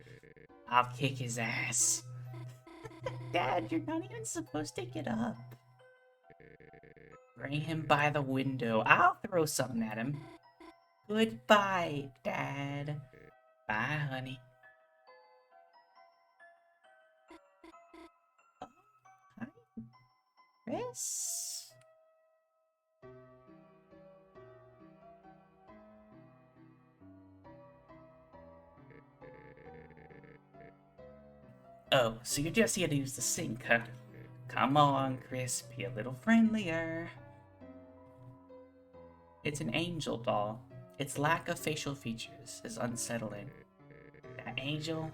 I'll kick his ass. Dad, you're not even supposed to get up. Bring him by the window. I'll throw something at him. Goodbye, Dad. Bye, honey. Oh, hi, Chris. Oh, so you're just here to use the sink, huh? Come on, Chris, be a little friendlier. It's an angel doll. Its lack of facial features is unsettling. That angel,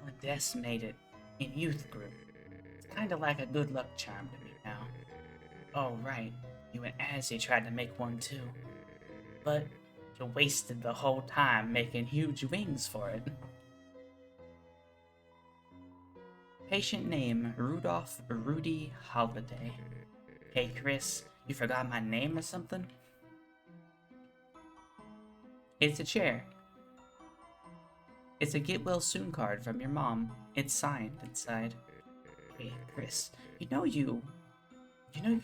well, Des made it in youth group. It's kinda like a good luck charm to me now. Oh, right, you and Azzy tried to make one too. But you wasted the whole time making huge wings for it. Patient name, Rudolph Rudy Holiday. Hey Chris, you forgot my name or something? It's a chair. It's a get well soon card from your mom. It's signed inside. Hey Chris, you know you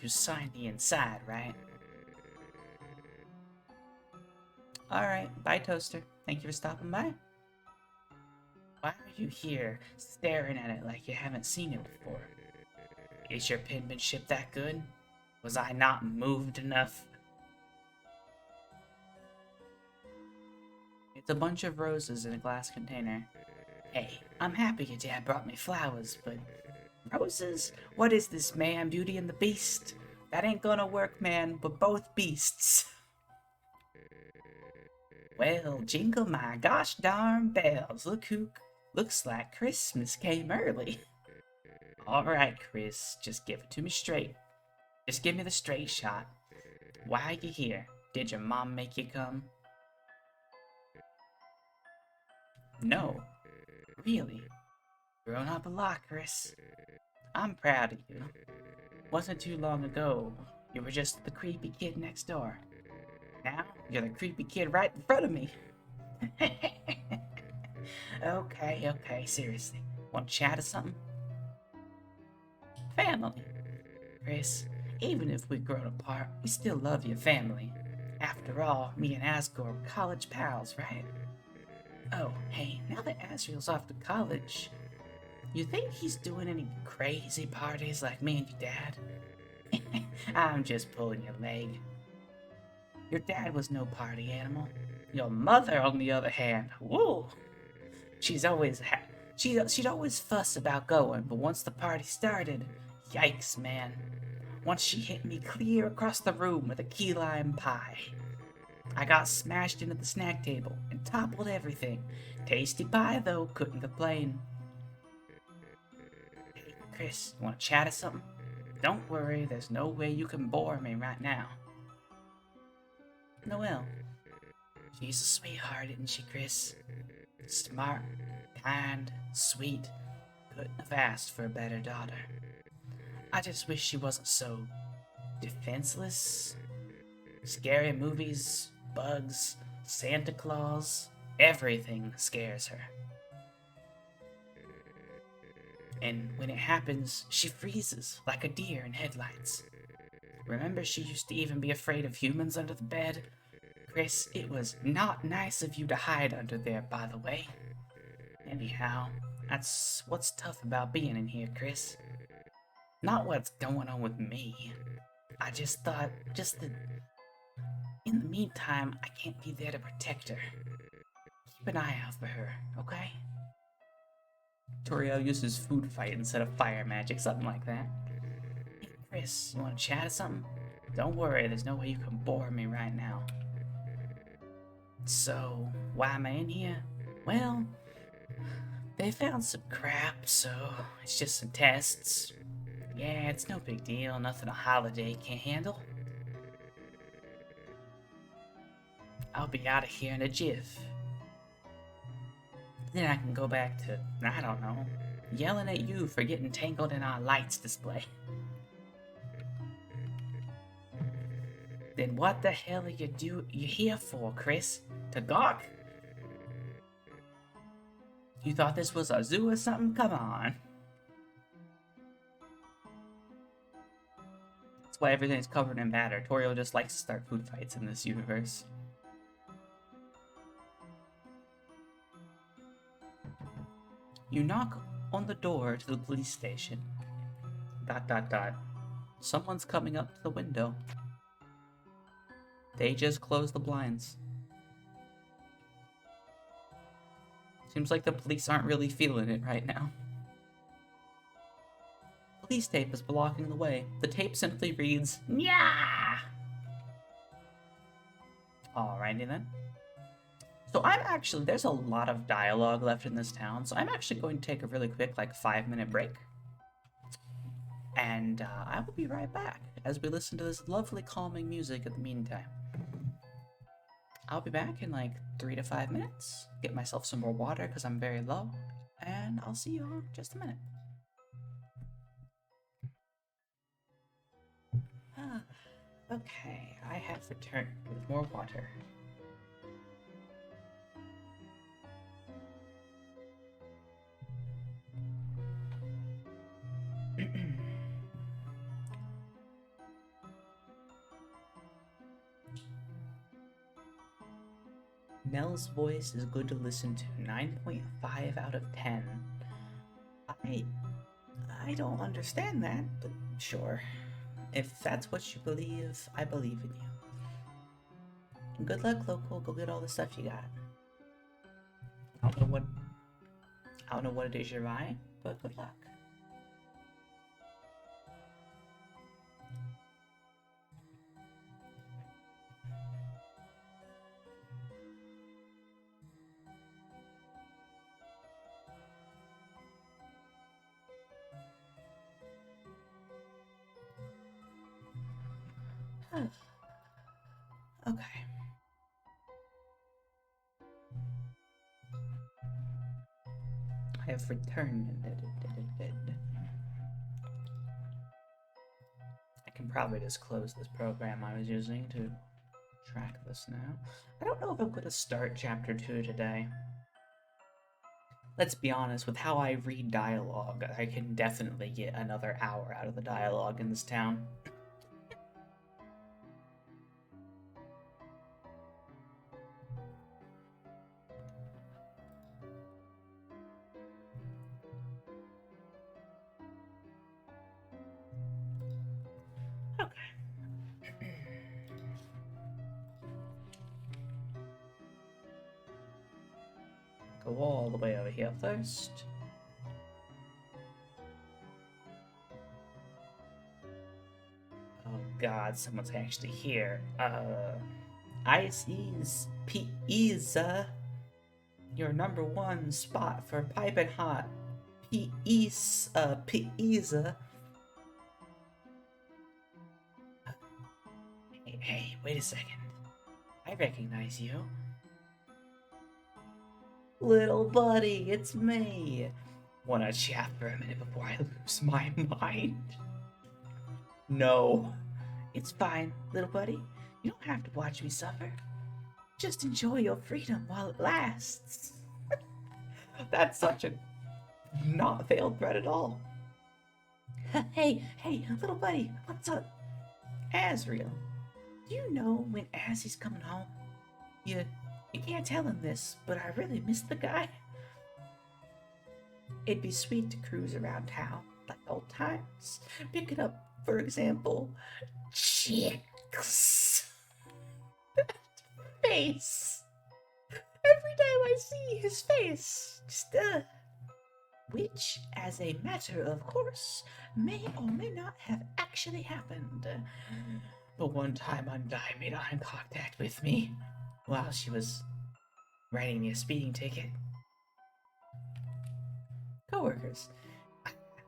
signed the inside, right? Alright, bye Toaster. Thank you for stopping by. Why are you here, staring at it like you haven't seen it before? Is your penmanship that good? Was I not moved enough? It's a bunch of roses in a glass container. Hey, I'm happy your dad brought me flowers, but... Roses? What is this, man? Beauty and the Beast? That ain't gonna work, man. We're both beasts. Well, jingle my gosh darn bells. Looks like Christmas came early. Alright, Chris, just give it to me straight. Just give me the straight shot. Why are you here? Did your mom make you come? No. Really? Grown up a lot, Chris. I'm proud of you. Wasn't too long ago, you were just the creepy kid next door. Now, you're the creepy kid right in front of me. Okay, seriously. Want to chat or something? Family. Chris, even if we've grown apart, we still love your family. After all, me and Asgore were college pals, right? Oh, hey, now that Asriel's off to college, you think he's doing any crazy parties like me and your dad? I'm just pulling your leg. Your dad was no party animal. Your mother, on the other hand, woo! She'd always fuss about going, but once the party started, yikes, man. Once she hit me clear across the room with a key lime pie. I got smashed into the snack table and toppled everything. Tasty pie, though, couldn't complain. Hey, Chris, you want to chat or something? Don't worry, there's no way you can bore me right now. Noelle. She's a sweetheart, isn't she, Chris? Smart, kind, sweet. Couldn't have asked for a better daughter. I just wish she wasn't so defenseless. Scary movies, bugs, Santa Claus, everything scares her. And when it happens, she freezes like a deer in headlights. Remember, she used to even be afraid of humans under the bed? Chris, it was not nice of you to hide under there, by the way. Anyhow, that's what's tough about being in here, Chris. Not what's going on with me. I just thought, in the meantime, I can't be there to protect her. Keep an eye out for her, okay? Toriel uses food fight instead of fire magic, something like that. Hey, Chris, you want to chat or something? Don't worry, there's no way you can bore me right now. So, why am I in here? Well, they found some crap, so it's just some tests. Yeah, it's no big deal, nothing a holiday can't handle. I'll be out of here in a jiff. Then I can go back to, I don't know, yelling at you for getting tangled in our lights display. Then what the hell are you here for, Chris? To gawk? You thought this was a zoo or something? Come on. That's why everything's covered in batter. Toriel just likes to start food fights in this universe. You knock on the door to the police station. ... Someone's coming up to the window. They just closed the blinds. Seems like the police aren't really feeling it right now. Police tape is blocking the way. The tape simply reads, "Nyah!" Alrighty then. So there's a lot of dialogue left in this town, so I'm actually going to take a really quick, 5-minute break. And I will be right back as we listen to this lovely calming music in the meantime. I'll be back in 3 to 5 minutes, get myself some more water because I'm very low, and I'll see you all in just a minute. Okay, I have returned with more water. Nell's voice is good to listen to. 9.5 out of 10. I don't understand that, but sure. If that's what you believe, I believe in you. And good luck, local. Go get all the stuff you got. I don't know what it is you're buying, but good luck. Okay. I have returned. I can probably just close this program I was using to track this now. I don't know if I'm going to start chapter 2 today. Let's be honest, with how I read dialogue, I can definitely get another hour out of the dialogue in this town. Go all the way over here first. Oh god, someone's actually here. Ice is pizza. Your number one spot for piping hot pizza. Hey, wait a second. I recognize you. Little buddy, it's me. Wanna chat for a minute before I lose my mind? No. It's fine, little buddy. You don't have to watch me suffer. Just enjoy your freedom while it lasts. That's such a not veiled threat at all. Hey, little buddy, what's up? Asriel, do you know when Assie's coming home? You, you can't tell him this, but I really miss the guy. It'd be sweet to cruise around town like old times. Picking up, for example, chicks. Face. Every time I see his face, which, as a matter of course, may or may not have actually happened. The one time Undyne made eye contact with me while she was writing me a speeding ticket. Coworkers.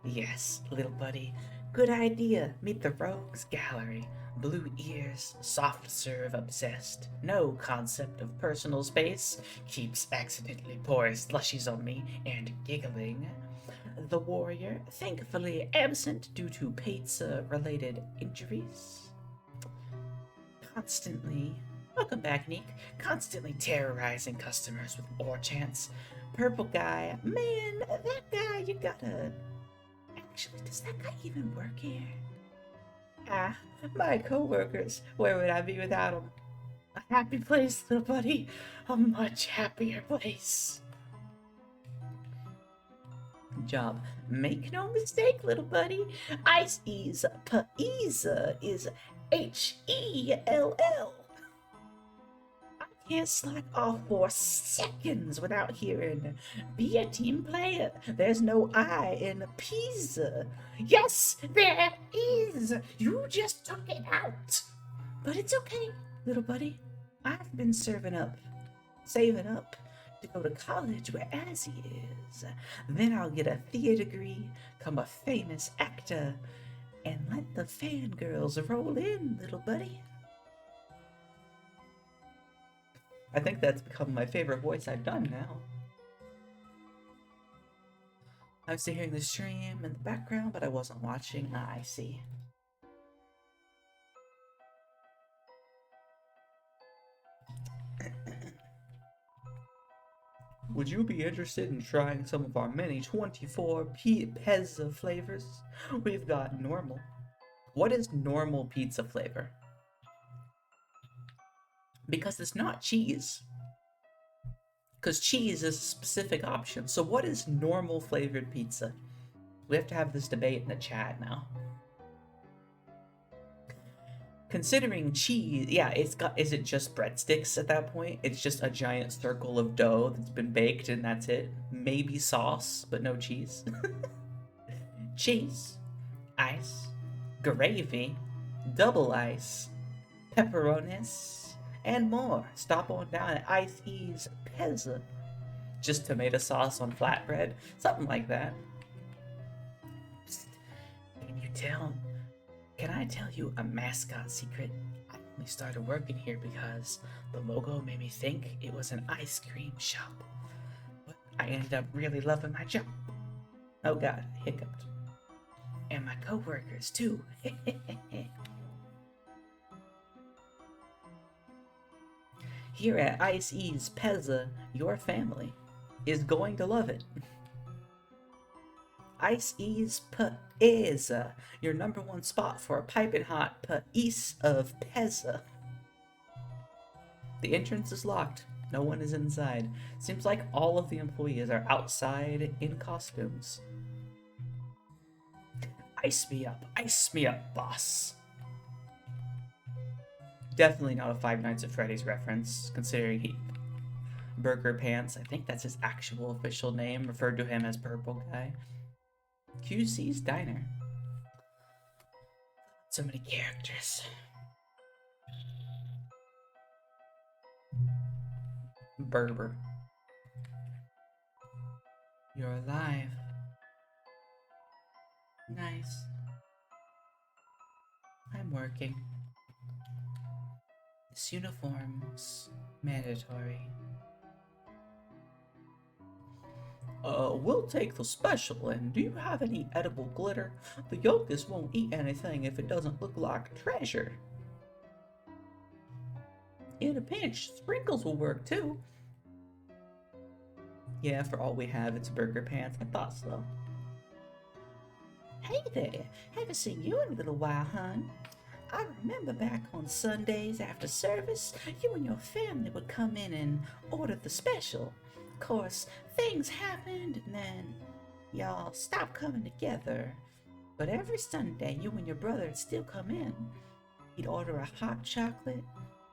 Yes, little buddy. Good idea. Meet the Rogues Gallery. Blue ears, soft serve obsessed. No concept of personal space. Keeps accidentally pouring slushies on me and giggling. The warrior, thankfully absent due to pizza-related injuries. Welcome back, Neek. Constantly terrorizing customers with ore chants. Purple guy, man, that guy, you gotta... Actually, does that guy even work here? Ah, my co-workers, where would I be without them? A happy place, little buddy. A much happier place. Job. Make no mistake, little buddy. Ice-Ease Paiza is Hell. I can't slack off for seconds without hearing, be a team player. There's no I in pizza. Yes, there is. You just took it out. But it's okay, little buddy. I've been saving up to go to college where Azzy is. Then I'll get a theater degree, become a famous actor, and let the fangirls roll in, little buddy. I think that's become my favorite voice I've done now. I was hearing the stream in the background, but I wasn't watching. Ah, I see. Would you be interested in trying some of our many 24 pizza flavors? We've got normal. What is normal pizza flavor? Because it's not cheese. Because cheese is a specific option. So what is normal flavored pizza? We have to have this debate in the chat now. Considering cheese, yeah, is it just breadsticks at that point? It's just a giant circle of dough that's been baked and that's it? Maybe sauce, but no cheese. Cheese, ice, gravy, double ice, pepperonis, and more. Stop on down at Ice-Ease Pezza. Just tomato sauce on flatbread, something like that. Psst. Can I tell you a mascot secret? I only started working here because the logo made me think it was an ice cream shop. But I ended up really loving my job. Oh god, I hiccuped. And my co-workers too. Here at Ice-Ease Pezza, your family is going to love it. Ice-Ease Pezza, your #1 spot for a piping hot piece of pezza. The entrance is locked. No one is inside. Seems like all of the employees are outside in costumes. Ice me up, boss. Definitely not a Five Nights at Freddy's reference, considering Burger Pants, I think that's his actual official name, referred to him as Purple Guy. QC's Diner. So many characters. Berber. You're alive. Nice. I'm working. Yes, uniforms. Mandatory. We'll take the special, and do you have any edible glitter? The youngest won't eat anything if it doesn't look like treasure. In a pinch, sprinkles will work too. Yeah, for all we have, it's burger pants. I thought so. Hey there, haven't seen you in a little while, hon. I remember back on Sundays after service, you and your family would come in and order the special. Of course, things happened and then y'all stopped coming together. But every Sunday, you and your brother would still come in. He'd order a hot chocolate,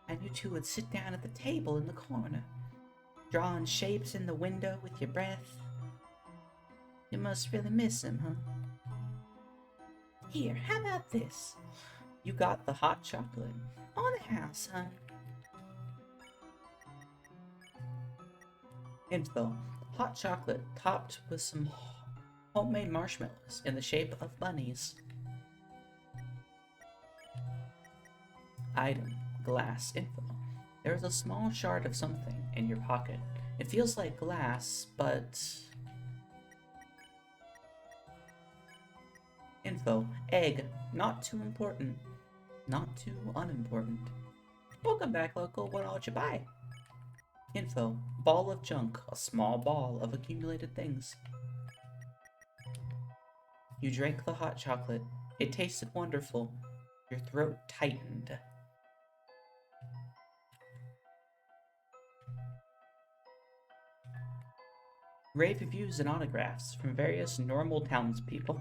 and you two would sit down at the table in the corner, drawing shapes in the window with your breath. You must really miss him, huh? Here, how about this? You got the hot chocolate. On the house, hon. Info. Hot chocolate topped with some homemade marshmallows in the shape of bunnies. Item. Glass. Info. There is a small shard of something in your pocket. It feels like glass, but... Info. Egg. Not too important. Not too unimportant. Welcome back, local. What all did you buy? Info. Ball of junk. A small ball of accumulated things. You drank the hot chocolate. It tasted wonderful. Your throat tightened. Rave reviews and autographs from various normal townspeople.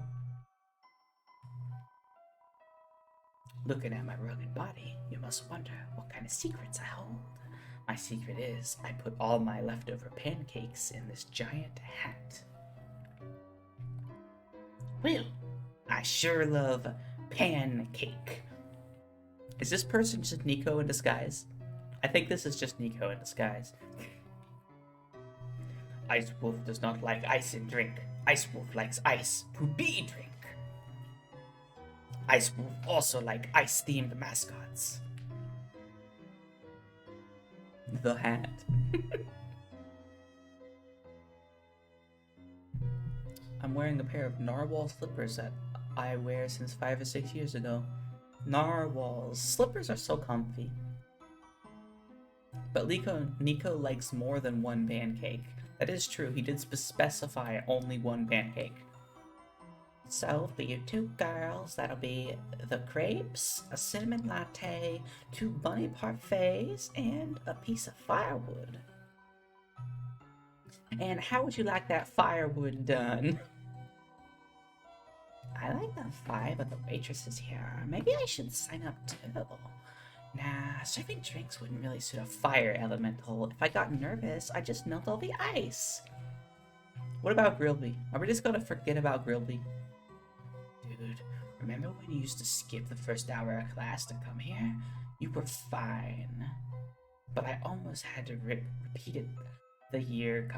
Looking at my rugged body, you must wonder what kind of secrets I hold. My secret is, I put all my leftover pancakes in this giant hat. Well, I sure love pancake. Is this person just Nico in disguise? I think this is just Nico in disguise. Ice Wolf does not like ice in drink. Ice Wolf likes ice to be drink. Ice Wolf also like ice-themed mascots. The hat. I'm wearing a pair of narwhal slippers that I wear since 5 or 6 years ago. Narwhals. Slippers are so comfy. But Nico likes more than one pancake. That is true, he did specify only one pancake. So, for you two girls, that'll be the crepes, a cinnamon latte, 2 bunny parfaits, and a piece of firewood. And how would you like that firewood done? I like the vibe of the waitresses here. Maybe I should sign up too. Nah, serving drinks wouldn't really suit a fire elemental. If I got nervous, I'd just melt all the ice. What about Grilby? Are we just gonna forget about Grilby? Dude, remember when you used to skip the first hour of class to come here? You were fine. But I almost had to repeat it the year...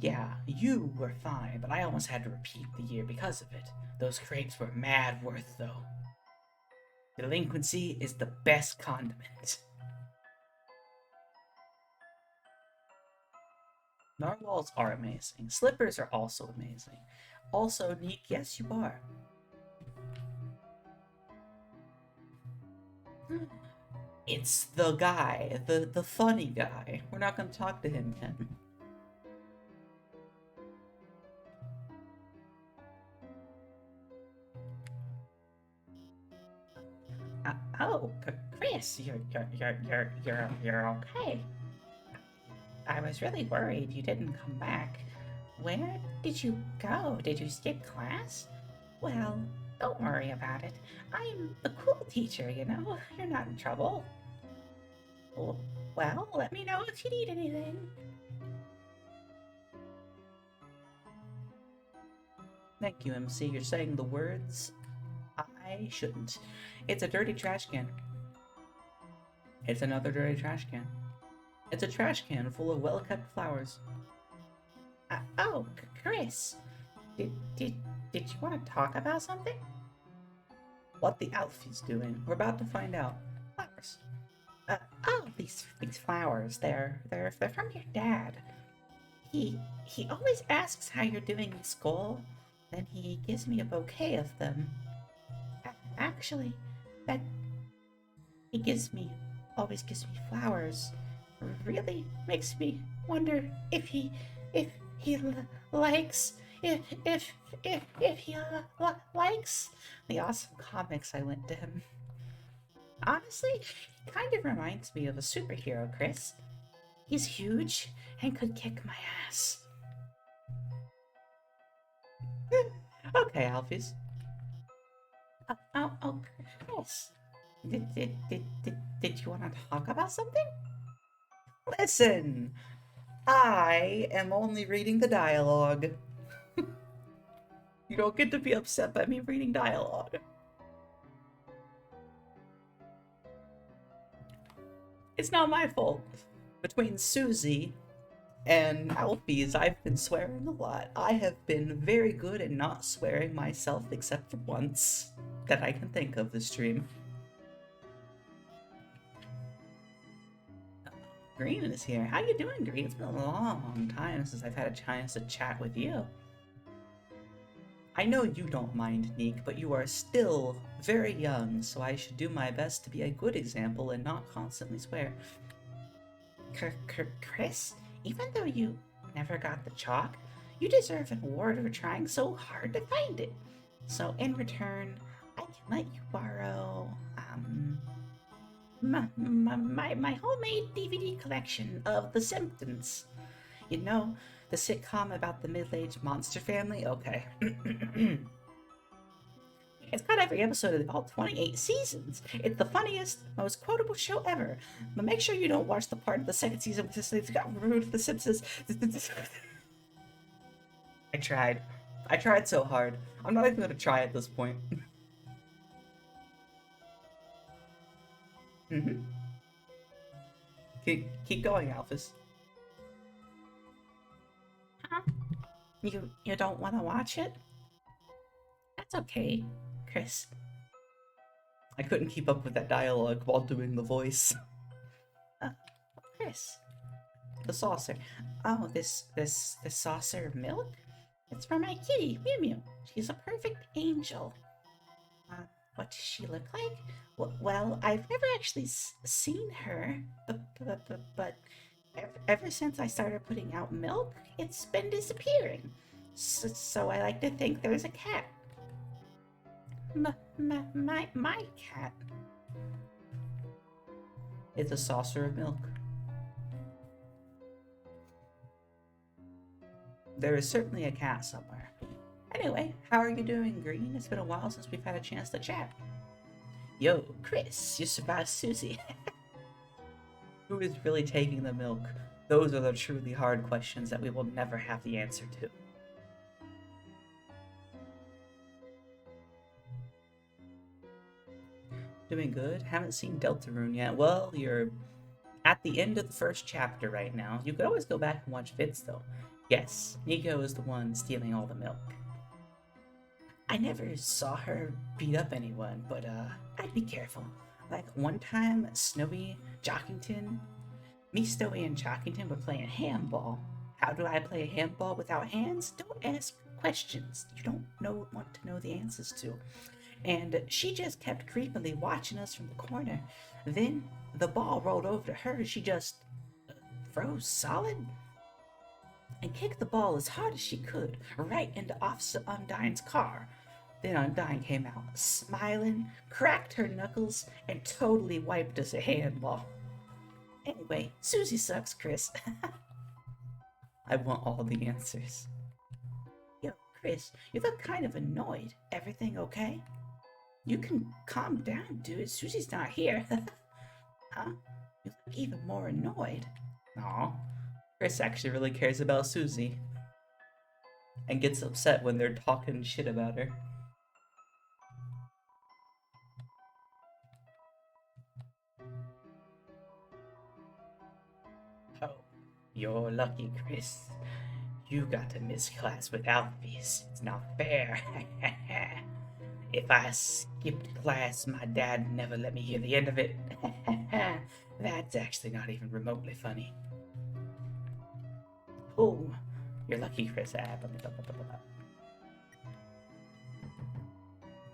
Yeah, you were fine, but I almost had to repeat the year because of it. Those crepes were mad worth, though. Delinquency is the best condiment. Narwhals are amazing. Slippers are also amazing. Also, Neek, yes, you are. It's the guy, the funny guy. We're not gonna talk to him yet. Oh, Chris, you're okay. I was really worried you didn't come back. Where did you go? Did you skip class? Well, don't worry about it. I'm the cool teacher, you know. You're not in trouble. Well, let me know if you need anything. Thank you, MC. You're saying the words I shouldn't. It's a dirty trash can. It's another dirty trash can. It's a trash can full of well-kept flowers. Oh, Chris. Did you want to talk about something? What the Alfie's doing? We're about to find out. Flowers. Oh, these flowers. They're from your dad. He always asks how you're doing in school. Then he gives me a bouquet of them. Actually, that he gives me always gives me flowers. Really makes me wonder if he likes if he likes the awesome comics I lent to him. Honestly, he kind of reminds me of a superhero, Chris. He's huge and could kick my ass. Okay, Alphys. Oh, Chris. Did you want to talk about something? Listen, I am only reading the dialogue. You don't get to be upset by me reading dialogue. It's not my fault. Between Susie and Alphys, I've been swearing a lot. I have been very good at not swearing myself except for once that I can think of this stream. Green is here. How you doing, Green? It's been a long time since I've had a chance to chat with you. I know you don't mind, Neek, but you are still very young, so I should do my best to be a good example and not constantly swear. Chris, even though you never got the chalk, you deserve an award for trying so hard to find it. So in return, I can let you borrow, my homemade DVD collection of The Simpsons. You know, the sitcom about the middle-aged monster family? Okay. It's got every episode of all 28 seasons. It's the funniest, most quotable show ever. But make sure you don't watch the part of the second season where this got rude The Simpsons. I tried. I tried so hard. I'm not even gonna try at this point. Mm-hmm. Keep going, Alphys. Huh? You don't want to watch it? That's okay, Chris. I couldn't keep up with that dialogue while doing the voice. Uh, Chris, the saucer. Oh, this saucer of milk? It's for my kitty, Mew Mew. She's a perfect angel. What does she look like? Well, I've never actually seen her, but ever since I started putting out milk, it's been disappearing. So I like to think there's a cat. My cat. It's a saucer of milk. There is certainly a cat somewhere. Anyway, how are you doing, Green? It's been a while since we've had a chance to chat. Yo, Chris, you survived Susie. Who is really taking the milk? Those are the truly hard questions that we will never have the answer to. Doing good. Haven't seen Deltarune yet. Well, you're at the end of the first chapter right now. You could always go back and watch vids, though. Yes, Nico is the one stealing all the milk. I never saw her beat up anyone, but I'd be careful. Like one time, me, Snowy, and Jockington were playing handball. How do I play handball without hands? Don't ask questions you don't want to know the answers to. And she just kept creepily watching us from the corner. Then the ball rolled over to her. She just froze solid and kicked the ball as hard as she could right into Officer Undyne's car. Then Undyne came out, smiling, cracked her knuckles, and totally wiped us a handball. Anyway, Susie sucks, Chris. I want all the answers. Yo, Chris, you look kind of annoyed. Everything okay? You can calm down, dude. Susie's not here. Huh? You look even more annoyed. Aw, Chris actually really cares about Susie. And gets upset when they're talking shit about her. Oh, you're lucky, Chris. You got to miss class with Alphys. It's not fair. If I skipped class, my dad never let me hear the end of it. That's actually not even remotely funny. Oh, you're lucky, Chris.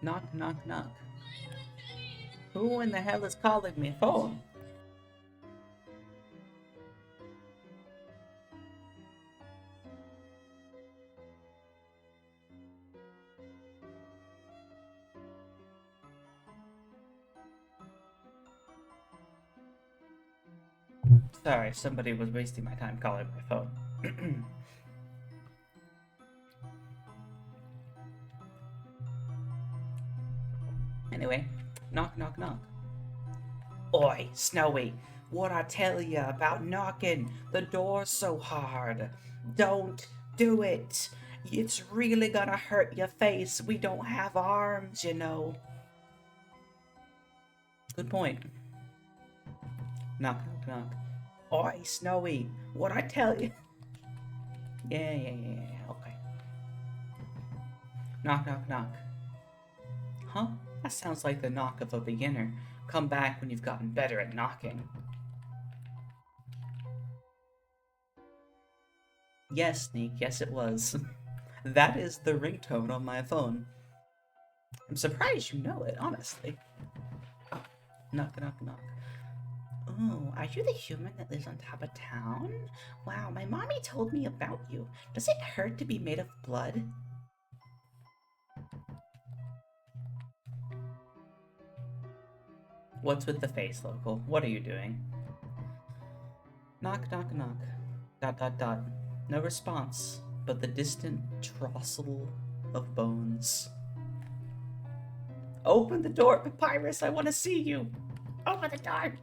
Knock, knock, knock. Who in the hell is calling me? Phone. Sorry, somebody was wasting my time calling my phone. Anyway, knock, knock, knock. Oi, Snowy, what I tell you about knocking the door so hard? Don't do it. It's really gonna hurt your face. We don't have arms, you know. Good point. Knock, knock, knock. Oi, Snowy, what I tell you? Yeah, okay. Knock, knock, knock. Huh? That sounds like the knock of a beginner. Come back when you've gotten better at knocking. Yes, Sneak, yes it was. That is the ringtone on my phone. I'm surprised you know it, honestly. Oh, knock, knock, knock. Oh, are you the human that lives on top of town? Wow, my mommy told me about you. Does it hurt to be made of blood? What's with the face, local? What are you doing? Knock, knock, knock. Dot, dot, dot. No response, but the distant trossel of bones. Open the door, Papyrus! I want to see you! Open the door!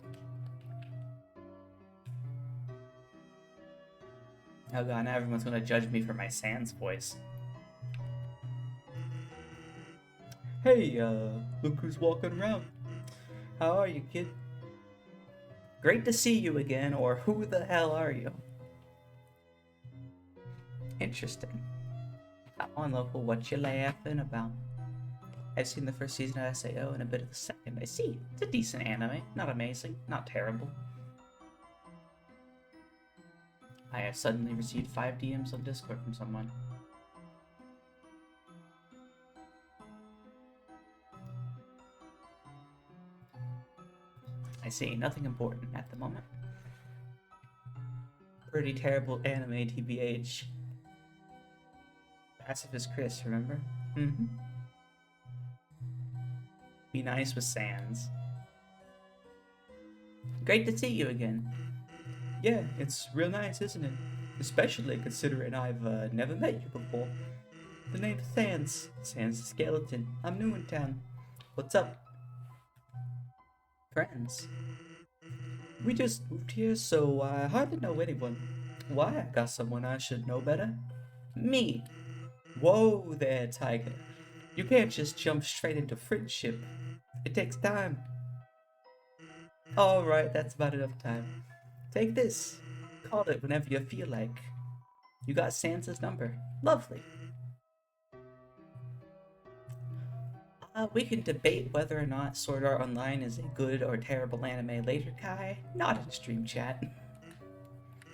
Oh god, now everyone's gonna judge me for my Sans voice. Hey, look who's walking around. How are you, kid? Great to see you again, or who the hell are you? Interesting. Come on, local, what you laughing about? I've seen the first season of SAO and a bit of the second. I see. It's a decent anime. Not amazing, not terrible. I have suddenly received 5 DMs on Discord from someone. I see. Nothing important at the moment. Pretty terrible anime, TBH. Pacifist Chris, remember? Mm-hmm. Be nice with Sans. Great to see you again. Yeah, it's real nice, isn't it? Especially considering I've never met you before. The name's Sans. Sans the Skeleton. I'm new in town. What's up? Friends. We just moved here, so I hardly know anyone. Why? I got someone I should know better. Me. Whoa there, Tiger. You can't just jump straight into friendship. It takes time. Alright, that's about enough time. Take this. Call it whenever you feel like. You got Sansa's number. Lovely. We can debate whether or not Sword Art Online is a good or terrible anime later, Kai. Not in stream chat.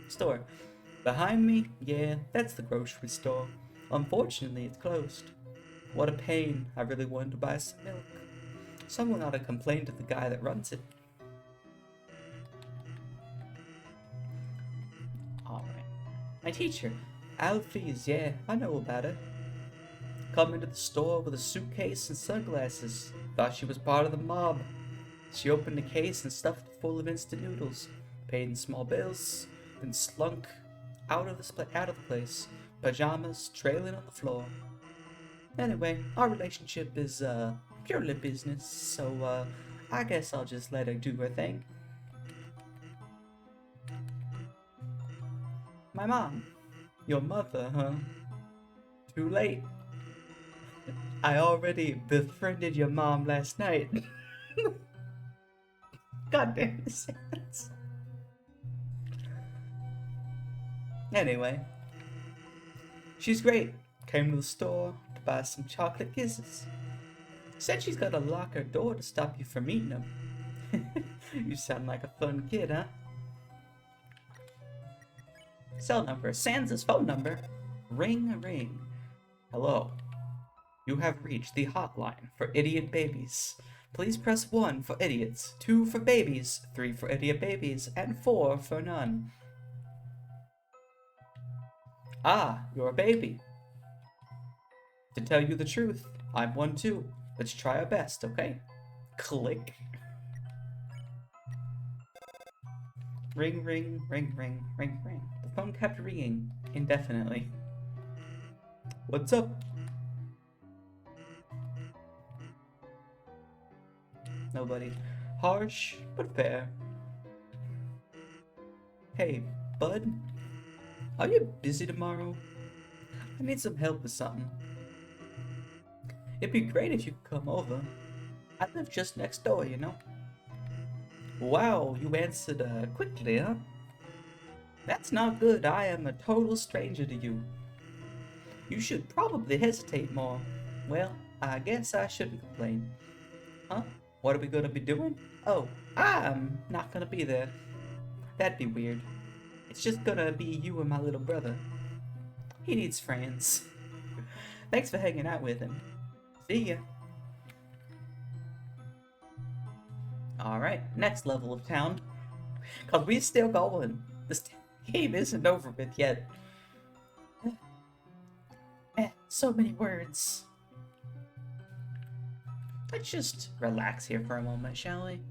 Store. Behind me? Yeah, that's the grocery store. Unfortunately, it's closed. What a pain. I really wanted to buy some milk. Someone ought to complain to the guy that runs it. Alright. My teacher. Alphys, yeah, I know about her. Come into the store with a suitcase and sunglasses. Thought she was part of the mob. She opened the case and stuffed it full of instant noodles. Paid in small bills, then slunk out of the place. Pajamas trailing on the floor. Anyway, our relationship is purely business, so I guess I'll just let her do her thing. My mom. Your mother, huh? Too late. I already befriended your mom last night. God damn it. Anyway. She's great. Came to the store to buy some chocolate kisses. Said she's gotta lock her door to stop you from eating them. You sound like a fun kid, huh? Cell number, Sans' phone number. Ring, ring. Hello. You have reached the hotline for idiot babies. Please press 1 for idiots, 2 for babies, 3 for idiot babies, and 4 for none. Ah, you're a baby. To tell you the truth, I'm one too. Let's try our best, okay? Click. Ring, ring, ring, ring, ring, ring. The phone kept ringing indefinitely. What's up? Nobody. Harsh, but fair. Hey, bud. Are you busy tomorrow? I need some help with something. It'd be great if you could come over. I live just next door, you know. Wow, you answered quickly, huh? That's not good. I am a total stranger to you. You should probably hesitate more. Well, I guess I shouldn't complain. Huh? What are we gonna be doing? Oh, I'm not gonna be there. That'd be weird. It's just gonna be you and my little brother. He needs friends. Thanks for hanging out with him. See ya. Alright, next level of town. Cause we're still going. This game isn't over with yet. So many words. Let's just relax here for a moment, shall we?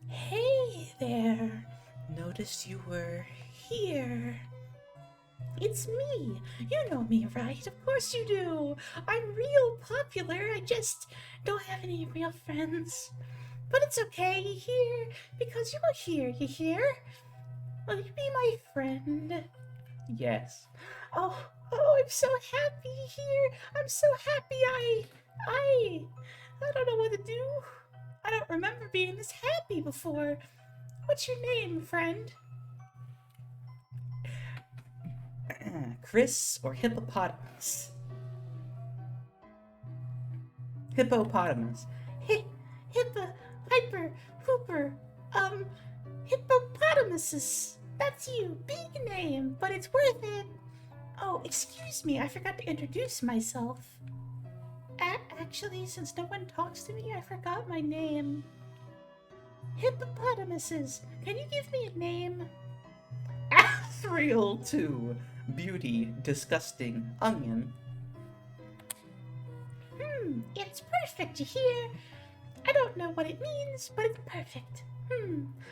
Hey there. Noticed you were here. It's me. You know me, right? Of course you do. I'm real popular. I just don't have any real friends. But it's okay. You're here because you're here. You hear? Will you be my friend? Yes. Oh, I'm so happy here. I'm so happy. I don't know what to do. I don't remember being this happy before. What's your name, friend? Chris or Hippopotamus? Hippopotamus. Hyper, Hooper, Hippopotamuses. That's you. Big name, but it's worth it. Oh, excuse me, I forgot to introduce myself. Actually, since no one talks to me, I forgot my name. Hippopotamuses. Can you give me a name? Asriel 2. Beauty, disgusting, onion. It's perfect, you hear? I don't know what it means, but it's perfect.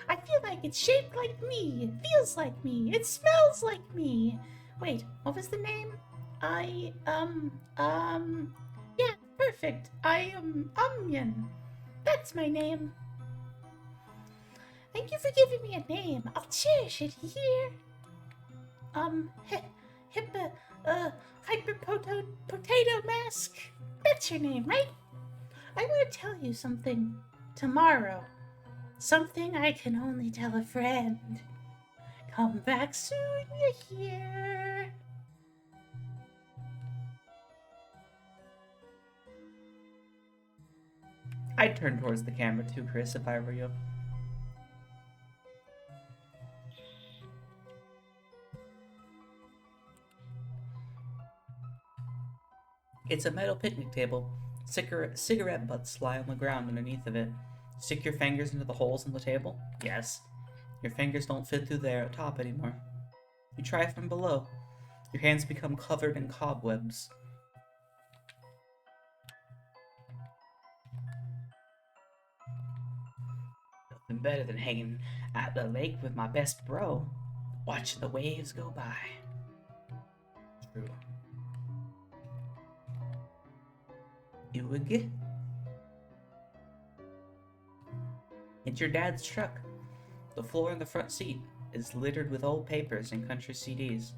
I feel like it's shaped like me, it feels like me, it smells like me. Wait, what was the name? Yeah, perfect. I am Onion. That's my name. Thank you for giving me a name. I'll cherish it, you hear? Potato Mask. That's your name, right? I want to tell you something tomorrow. Something I can only tell a friend. Come back soon, you hear? I'd turn towards the camera too, Chris, if I were you. It's a metal picnic table. Cigarette butts lie on the ground underneath of it. Stick your fingers into the holes in the table? Yes. Your fingers don't fit through there at top anymore. You try from below. Your hands become covered in cobwebs. Nothing better than hanging at the lake with my best bro, watching the waves go by. True. You would get. It's your dad's truck. The floor in the front seat is littered with old papers and country CDs.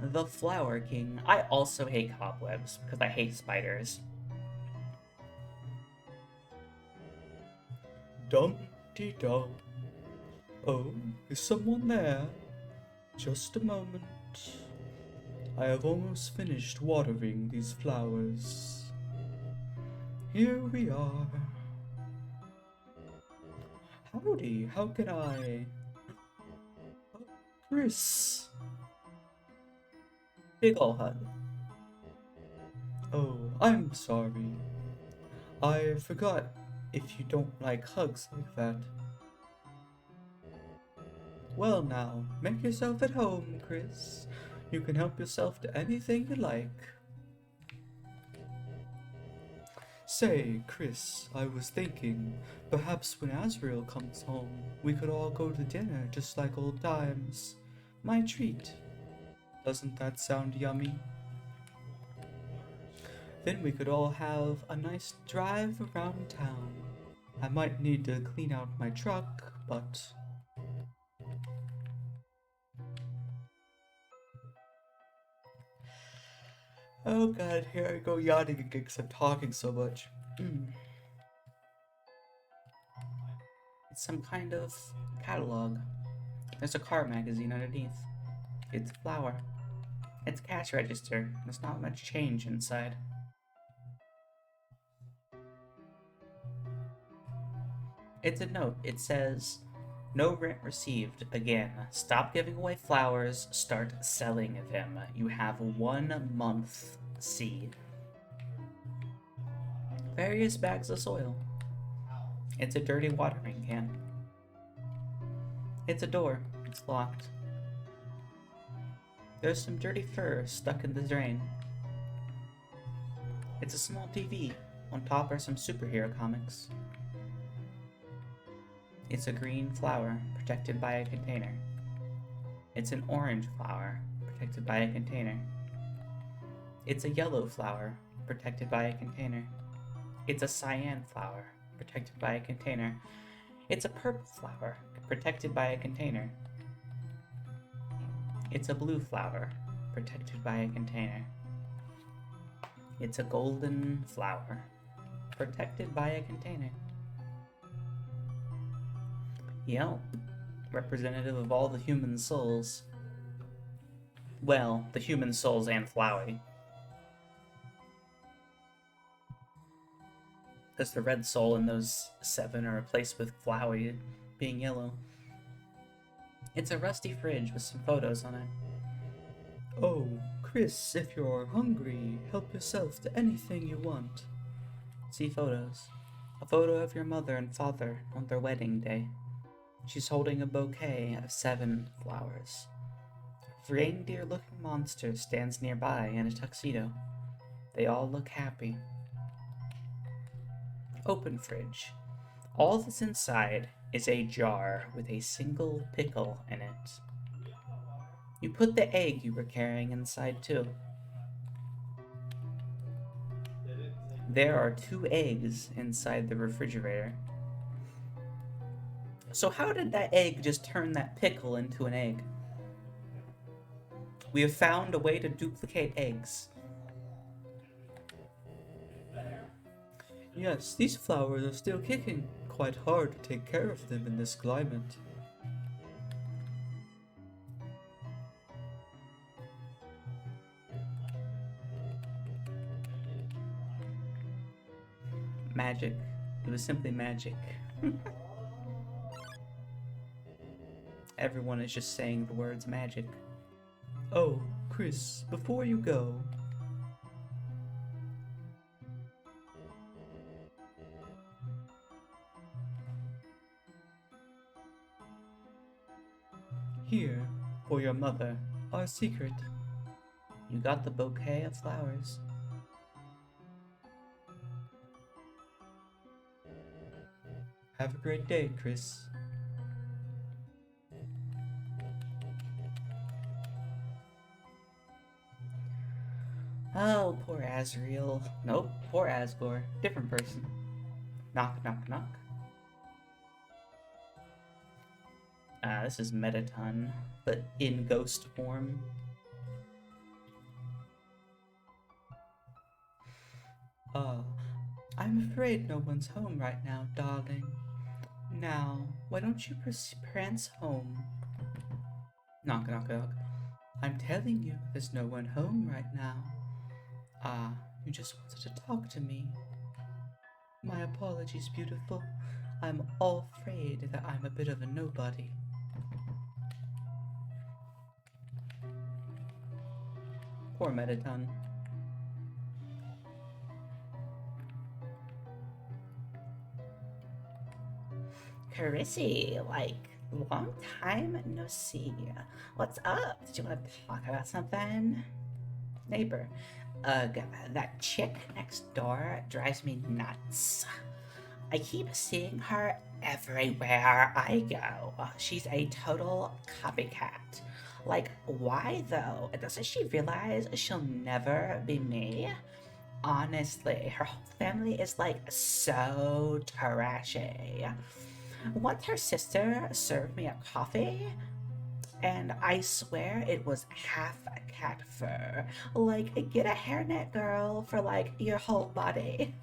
The Flower King. I also hate cobwebs because I hate spiders. Dum-de-dum. Oh, is someone there? Just a moment. I have almost finished watering these flowers. Here we are. Howdy, how can I... Oh, Chris. Big ol' hug. Oh, I'm sorry. I forgot if you don't like hugs like that. Well now, make yourself at home, Chris. You can help yourself to anything you like. Say, Chris, I was thinking, perhaps when Azrael comes home, we could all go to dinner just like old times. My treat. Doesn't that sound yummy? Then we could all have a nice drive around town. I might need to clean out my truck, but... Oh god, here I go yawning again because I'm talking so much. It's some kind of catalog. There's a car magazine underneath. It's a flower. It's a cash register. There's not much change inside. It's a note. It says, no rent received. Again, stop giving away flowers. Start selling them. You have 1 month. See. Various bags of soil. It's a dirty watering can. It's a door. It's locked. There's some dirty fur stuck in the drain. It's a small TV. On top are some superhero comics. It's a green flower, protected by a container. It's an orange flower, protected by a container. It's a yellow flower, protected by a container. It's a cyan flower, protected by a container. It's a purple flower, protected by a container. It's a blue flower, protected by a container. It's a golden flower, protected by a container. Yep, representative of all the human souls. Well, the human souls and Flowey. Because the red soul in those 7 are replaced with Flowey being yellow. It's a rusty fridge with some photos on it. Oh, Chris, if you're hungry, help yourself to anything you want. See photos. A photo of your mother and father on their wedding day. She's holding a bouquet of 7 flowers. A reindeer-looking monster stands nearby in a tuxedo. They all look happy. Open fridge. All that's inside is a jar with a single pickle in it. You put the egg you were carrying inside too. There are 2 eggs inside the refrigerator. So how did that egg just turn that pickle into an egg? We have found a way to duplicate eggs. Yes, these flowers are still kicking. Quite hard to take care of them in this climate. Magic. It was simply magic. Everyone is just saying the words magic. Oh, Chris, before you go... Here, for your mother, our secret. You got the bouquet of flowers. Have a great day, Chris. Oh, poor Azrael. Nope, poor Asgore. Different person. Knock, knock, knock. This is Metaton, but in ghost form. I'm afraid no one's home right now, darling. Now, why don't you prance home? Knock, knock, knock. I'm telling you, there's no one home right now. Ah, you just wanted to talk to me. My apologies, beautiful. I'm all afraid that I'm a bit of a nobody. Poor Metaton. Carissy, like, long time no see. What's up? Did you want to talk about something? Neighbor, ugh, that chick next door drives me nuts. I keep seeing her everywhere I go. She's a total copycat. Like, why though? Doesn't she realize she'll never be me? Honestly, her whole family is like so trashy. Once her sister served me a coffee, and I swear it was half a cat fur. Like, get a hairnet, girl, for like your whole body.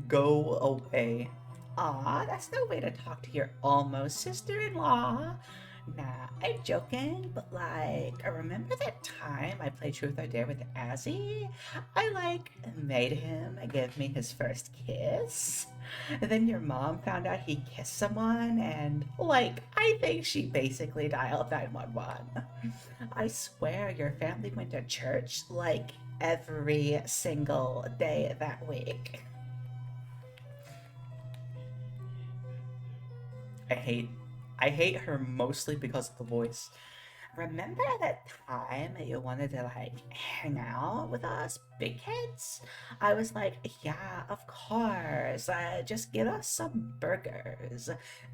Go away. Aw, that's no way to talk to your almost sister-in-law. Nah, I'm joking, but like, I remember that time I played Truth or Dare with Azzy? I like made him give me his first kiss. Then your mom found out he kissed someone, and like, I think she basically dialed 911. I swear your family went to church like every single day that week. I hate I hate her mostly because of the voice. Remember that time you wanted to like hang out with us big kids? I was like, yeah, of course. Just get us some burgers.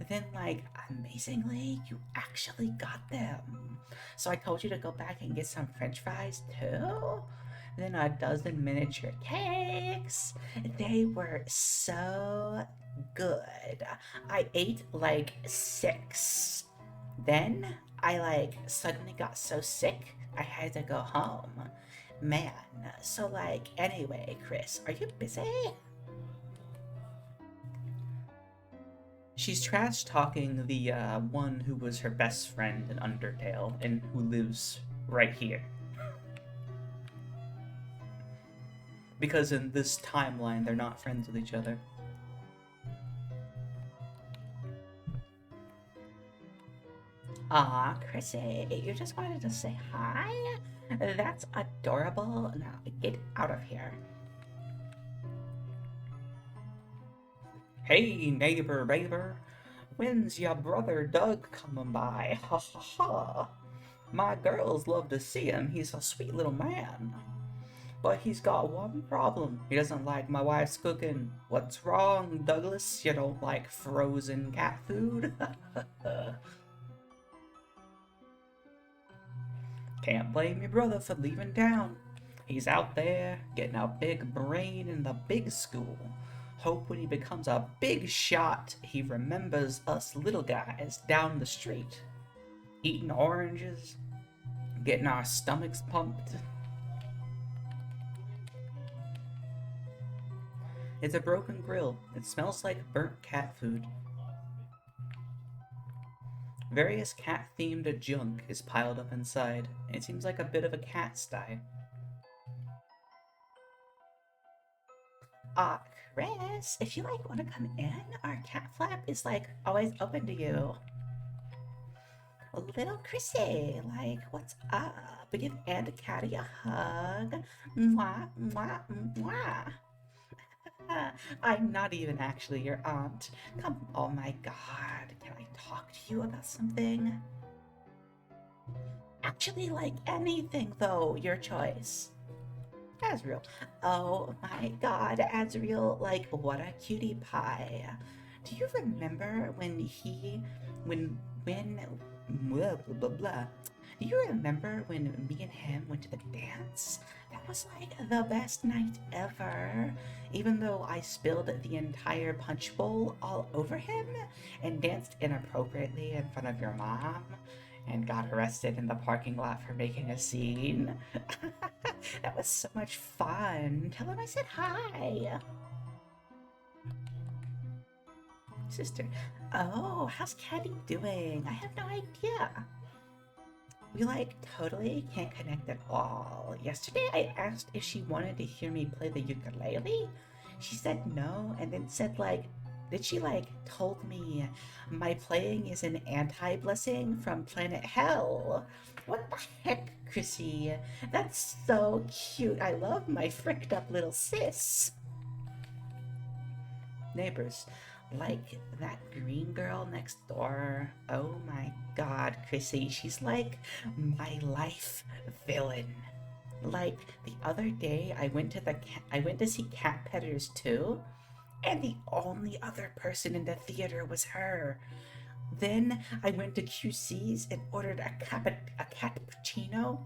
Then, like, amazingly, you actually got them. So I told you to go back and get some French fries too. Then a dozen miniature cakes. They were so good. I ate like six. Then I like suddenly got so sick I had to go home. Man, so like anyway, Chris, are you busy? She's trash talking the one who was her best friend in Undertale and who lives right here. Because in this timeline, they're not friends with each other. Aw, Chrissy, you just wanted to say hi? That's adorable. Now get out of here. Hey, neighbor. When's your brother Doug coming by? Ha ha ha. My girls love to see him. He's a sweet little man. But he's got one problem. He doesn't like my wife's cooking. What's wrong, Douglas? You don't like frozen cat food? Can't blame your brother for leaving town. He's out there getting a big brain in the big school. Hope when he becomes a big shot, he remembers us little guys down the street. Eating oranges, getting our stomachs pumped. It's a broken grill. It smells like burnt cat food. Various cat-themed junk is piled up inside. It seems like a bit of a cat sty. Uh, Chris, if you like want to come in, our cat flap is like always open to you. Little Chrissy, like, what's up? Give Aunt Catty a hug. Mwah, mwah, mwah. I'm not even actually your aunt. Come, oh my god, can I talk to you about something? Actually, like anything though, your choice. Azriel. Oh my god, Azriel, like, what a cutie pie. Do you remember when, blah, blah, blah, blah. Do you remember when me and him went to the dance? That was like the best night ever. Even though I spilled the entire punch bowl all over him and danced inappropriately in front of your mom and got arrested in the parking lot for making a scene. That was so much fun. Tell him I said hi. sister. Oh, how's Caddy doing? I have no idea. We like totally can't connect at all. Yesterday I asked if she wanted to hear me play the ukulele. She said no, and then said did she told me my playing is an anti-blessing from planet Hell? What the heck, Chrissy? That's so cute. I love my fricked up little sis. Neighbors, like that green girl next door. Oh my god, Chrissy, she's like my life villain. Like the other day, I went to see Cat Pedders too, and the only other person in the theater was her. Then I went to QC's and ordered a cappuccino,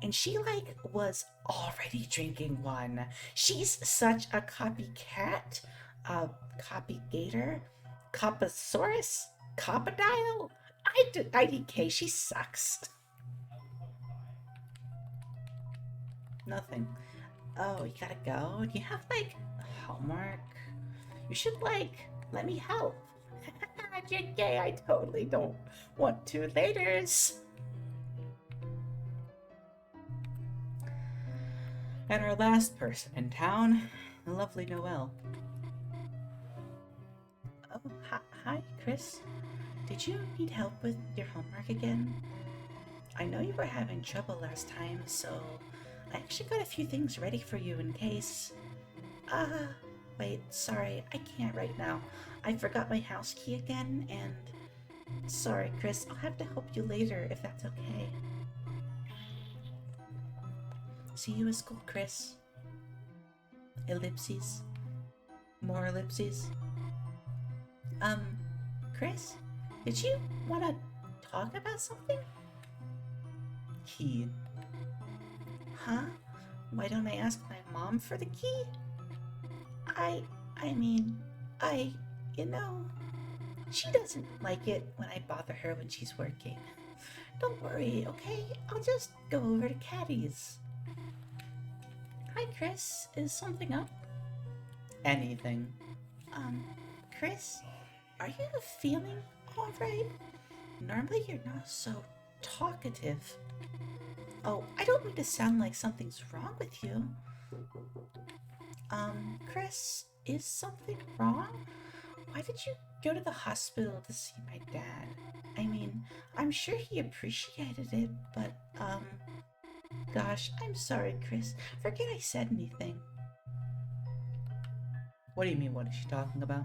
and she was already drinking one. She's such a copycat, copy gator, coposaurus, copodile. IDK, she sucks. Nothing. Oh, you gotta go? Do you have homework? You should let me help. JK, I totally don't want to. Laters. And our last person in town, the lovely Noelle. Oh, hi, Chris. Did you need help with your homework again? I know you were having trouble last time, so I actually got a few things ready for you in case. Wait, sorry, I can't right now. I forgot my house key again, and... Sorry, Chris, I'll have to help you later if that's okay. See you at school, Chris. Ellipses. More ellipses. Chris, did you want to talk about something? Key. Huh? Why don't I ask my mom for the key? I mean, you know, she doesn't like it when I bother her when she's working. Don't worry, okay? I'll just go over to Caddy's. Hi, Chris. Is something up? Anything. Chris, are you feeling alright? Normally you're not so talkative. Oh, I don't mean to sound like something's wrong with you. Chris, is something wrong? Why did you go to the hospital to see my dad? I mean, I'm sure he appreciated it, but, gosh, I'm sorry, Chris. Forget I said anything. What do you mean, what is she talking about?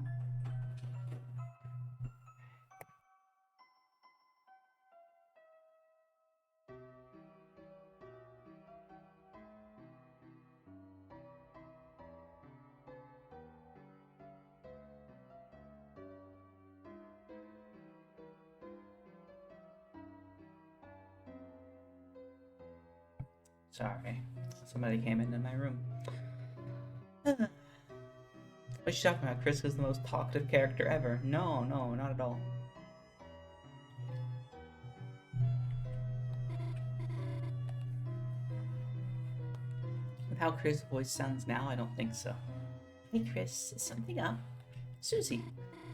Sorry, somebody came into my room. What's she talking about? Chris is the most talkative character ever. No, not at all. With how Chris' voice sounds now, I don't think so. Hey Chris, is something up? Susie.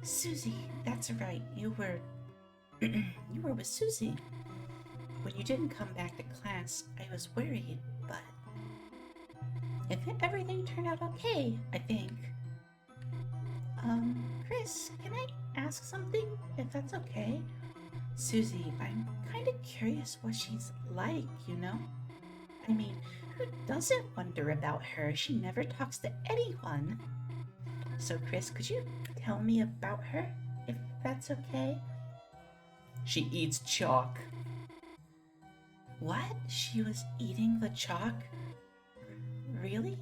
Susie, that's right. You were with Susie. When you didn't come back to class, I was worried, but everything turned out okay, I think. Chris, can I ask something, if that's okay? Susie, I'm kind of curious what she's like, you know? I mean, who doesn't wonder about her? She never talks to anyone. So, Chris, could you tell me about her, if that's okay? She eats chalk. What? She was eating the chalk? Really?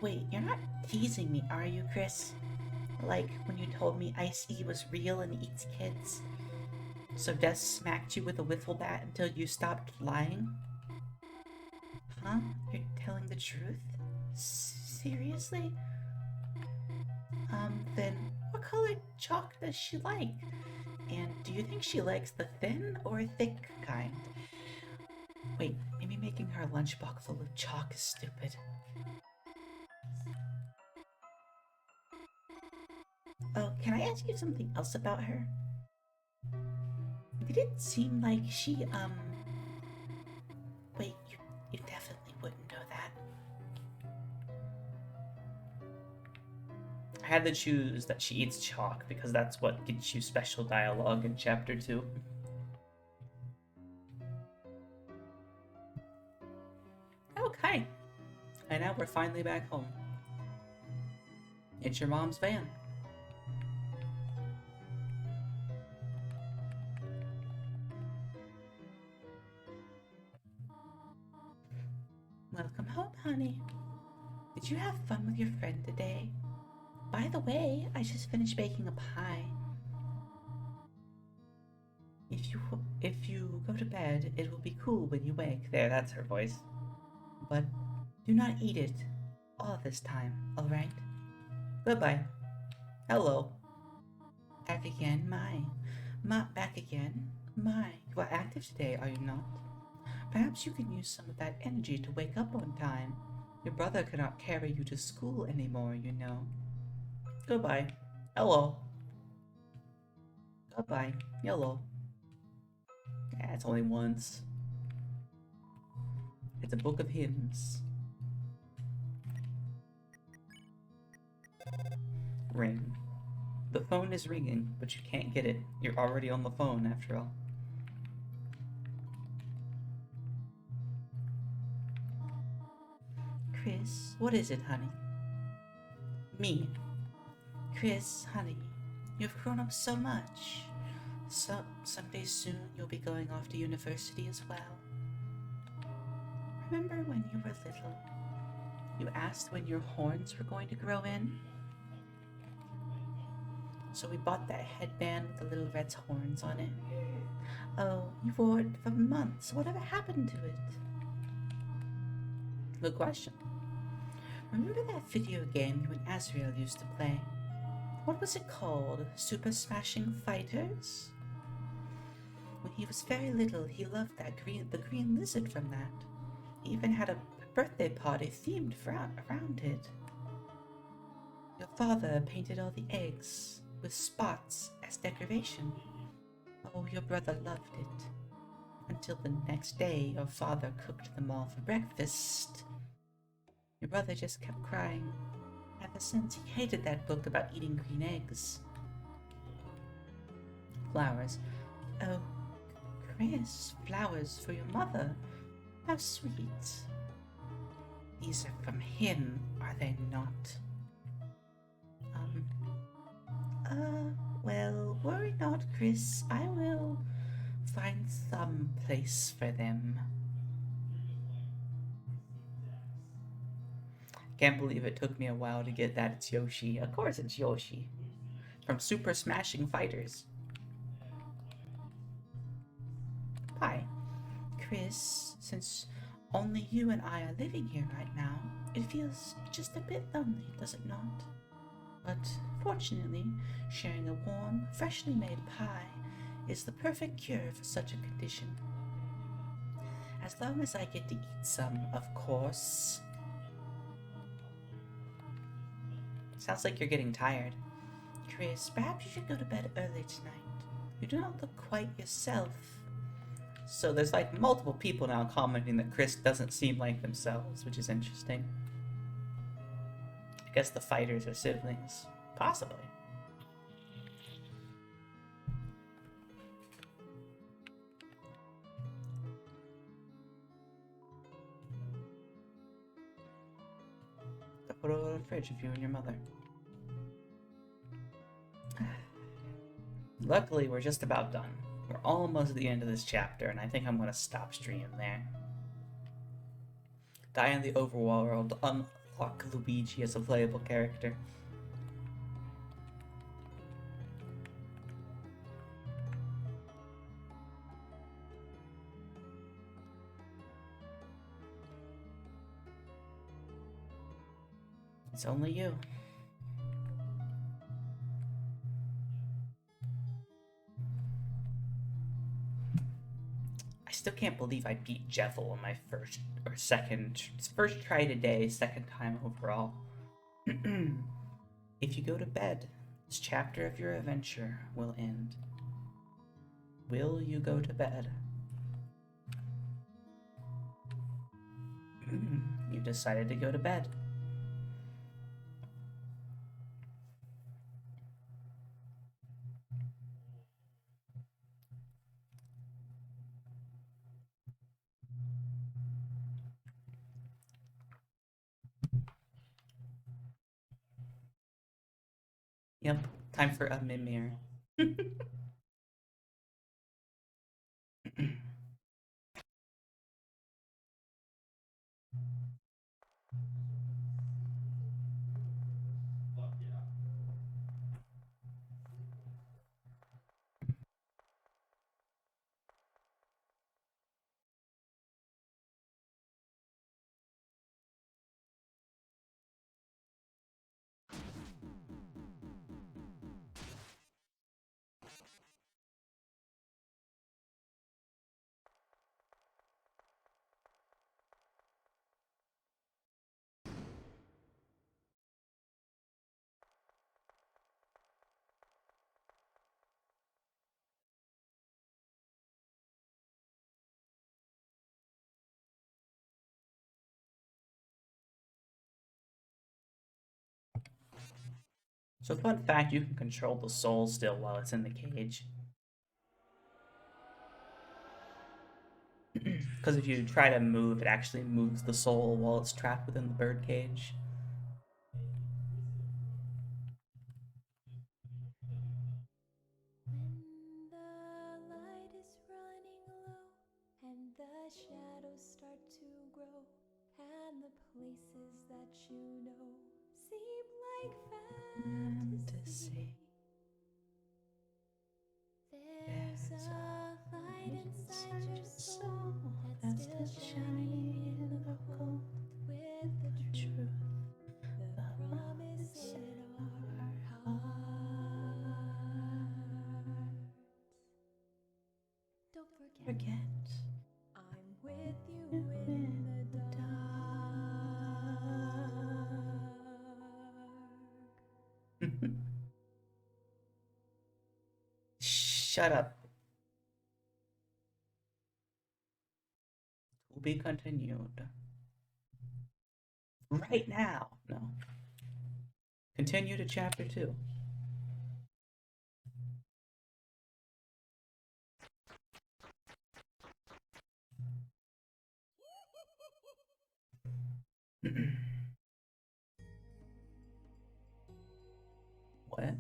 Wait, you're not teasing me, are you, Chris? Like when you told me Ice-E was real and eats kids? So Des smacked you with a wiffle bat until you stopped lying? Huh? You're telling the truth? Seriously? Then what color chalk does she like? And do you think she likes the thin or thick kind? Wait, maybe making her lunchbox full of chalk is stupid. Oh, can I ask you something else about her? Did it seem like she, wait, you definitely wouldn't know that. I had to choose that she eats chalk because that's what gets you special dialogue in Chapter 2. Okay. And now we're finally back home. It's your mom's van. Welcome home, honey. Did you have fun with your friend today? By the way, I just finished baking a pie. If you go to bed, it will be cool when you wake. There, that's her voice. But do not eat it all this time, alright? Goodbye. Hello. Back again, back again? My, you are active today, are you not? Perhaps you can use some of that energy to wake up on time. Your brother cannot carry you to school anymore, you know. Goodbye. Hello. Goodbye. Hello. Yeah, it's only once. It's a book of hymns. Ring. The phone is ringing, but you can't get it. You're already on the phone, after all. Chris, what is it, honey? Me. Chris, honey, you've grown up so much. Someday soon you'll be going off to university as well. Remember when you were little? You asked when your horns were going to grow in? So we bought that headband with the little red horns on it. Oh, you wore it for months. Whatever happened to it? Good question. Remember that video game you and Azrael used to play? What was it called? Super Smashing Fighters? When he was very little, he loved the green lizard from that. He even had a birthday party themed around it. Your father painted all the eggs with spots as decoration. Oh, your brother loved it. Until the next day, your father cooked them all for breakfast. Your brother just kept crying. Ever since, he hated that book about eating green eggs. Flowers. Oh, Chris, flowers for your mother. How sweet. These are from him, are they not? Well, worry not, Chris. I will find some place for them. Can't believe it took me a while to get that it's Yoshi. Of course it's Yoshi. From Super Smashing Fighters. Hi. Chris, since only you and I are living here right now, it feels just a bit lonely, does it not? But fortunately, sharing a warm, freshly made pie is the perfect cure for such a condition. As long as I get to eat some, of course. Sounds like you're getting tired. Chris, perhaps you should go to bed early tonight. You do not look quite yourself. So there's like multiple people now commenting that Chris doesn't seem like themselves, which is interesting. I guess the fighters are siblings. Possibly. Put it over the fridge of you and your mother. Luckily, we're just about done. We're almost at the end of this chapter, and I think I'm going to stop stream there. Die in the overworld, unlock Luigi as a playable character. It's only you. I still can't believe I beat Jethel on my first try today, second time overall. If you go to bed, This chapter of your adventure will end. Will you go to bed? You decided to go to bed. Yep, time for a mimir. So, fun fact, you can control the soul still while it's in the cage. Because if you try to move, it actually moves the soul while it's trapped within the bird cage. When the light is running low and the shadows start to grow, and the places that you know seem like fantasy, Fantasy. there's a light inside your soul that's still shining in the cold with the truth, the promise in our hearts. Don't forget, I'm with you in the dark. Shut up. To be continued. Right now. No. Continue to chapter 2. What?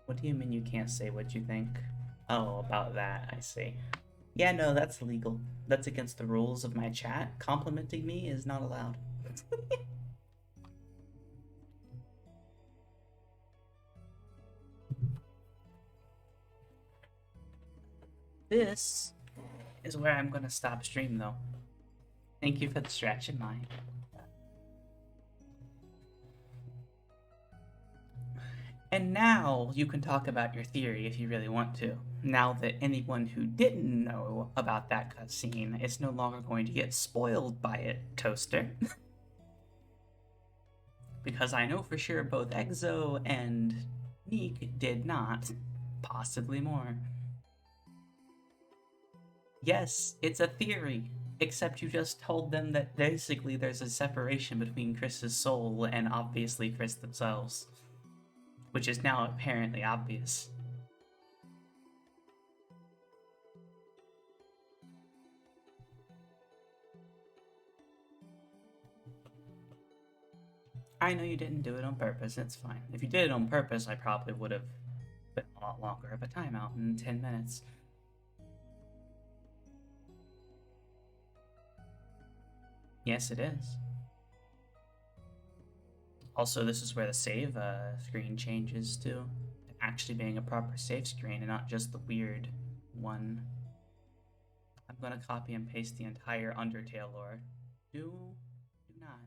What do you mean you can't say what you think? Oh, about that, I see. Yeah, no, that's illegal. That's against the rules of my chat. Complimenting me is not allowed. This is where I'm gonna stop stream, though. Thank you for the stretch in mind. And now you can talk about your theory if you really want to. Now that anyone who didn't know about that cutscene is no longer going to get spoiled by it, Toaster. Because I know for sure both Exo and Neek did not. Possibly more. Yes, it's a theory. Except you just told them that basically there's a separation between Chris's soul and obviously Chris themselves. Which is now apparently obvious. I know you didn't do it on purpose, it's fine. If you did it on purpose, I probably would have put a lot longer of a timeout in 10 minutes. Yes, it is. Also, this is where the save screen changes to actually being a proper save screen and not just the weird one. I'm gonna copy and paste the entire Undertale lore. Do not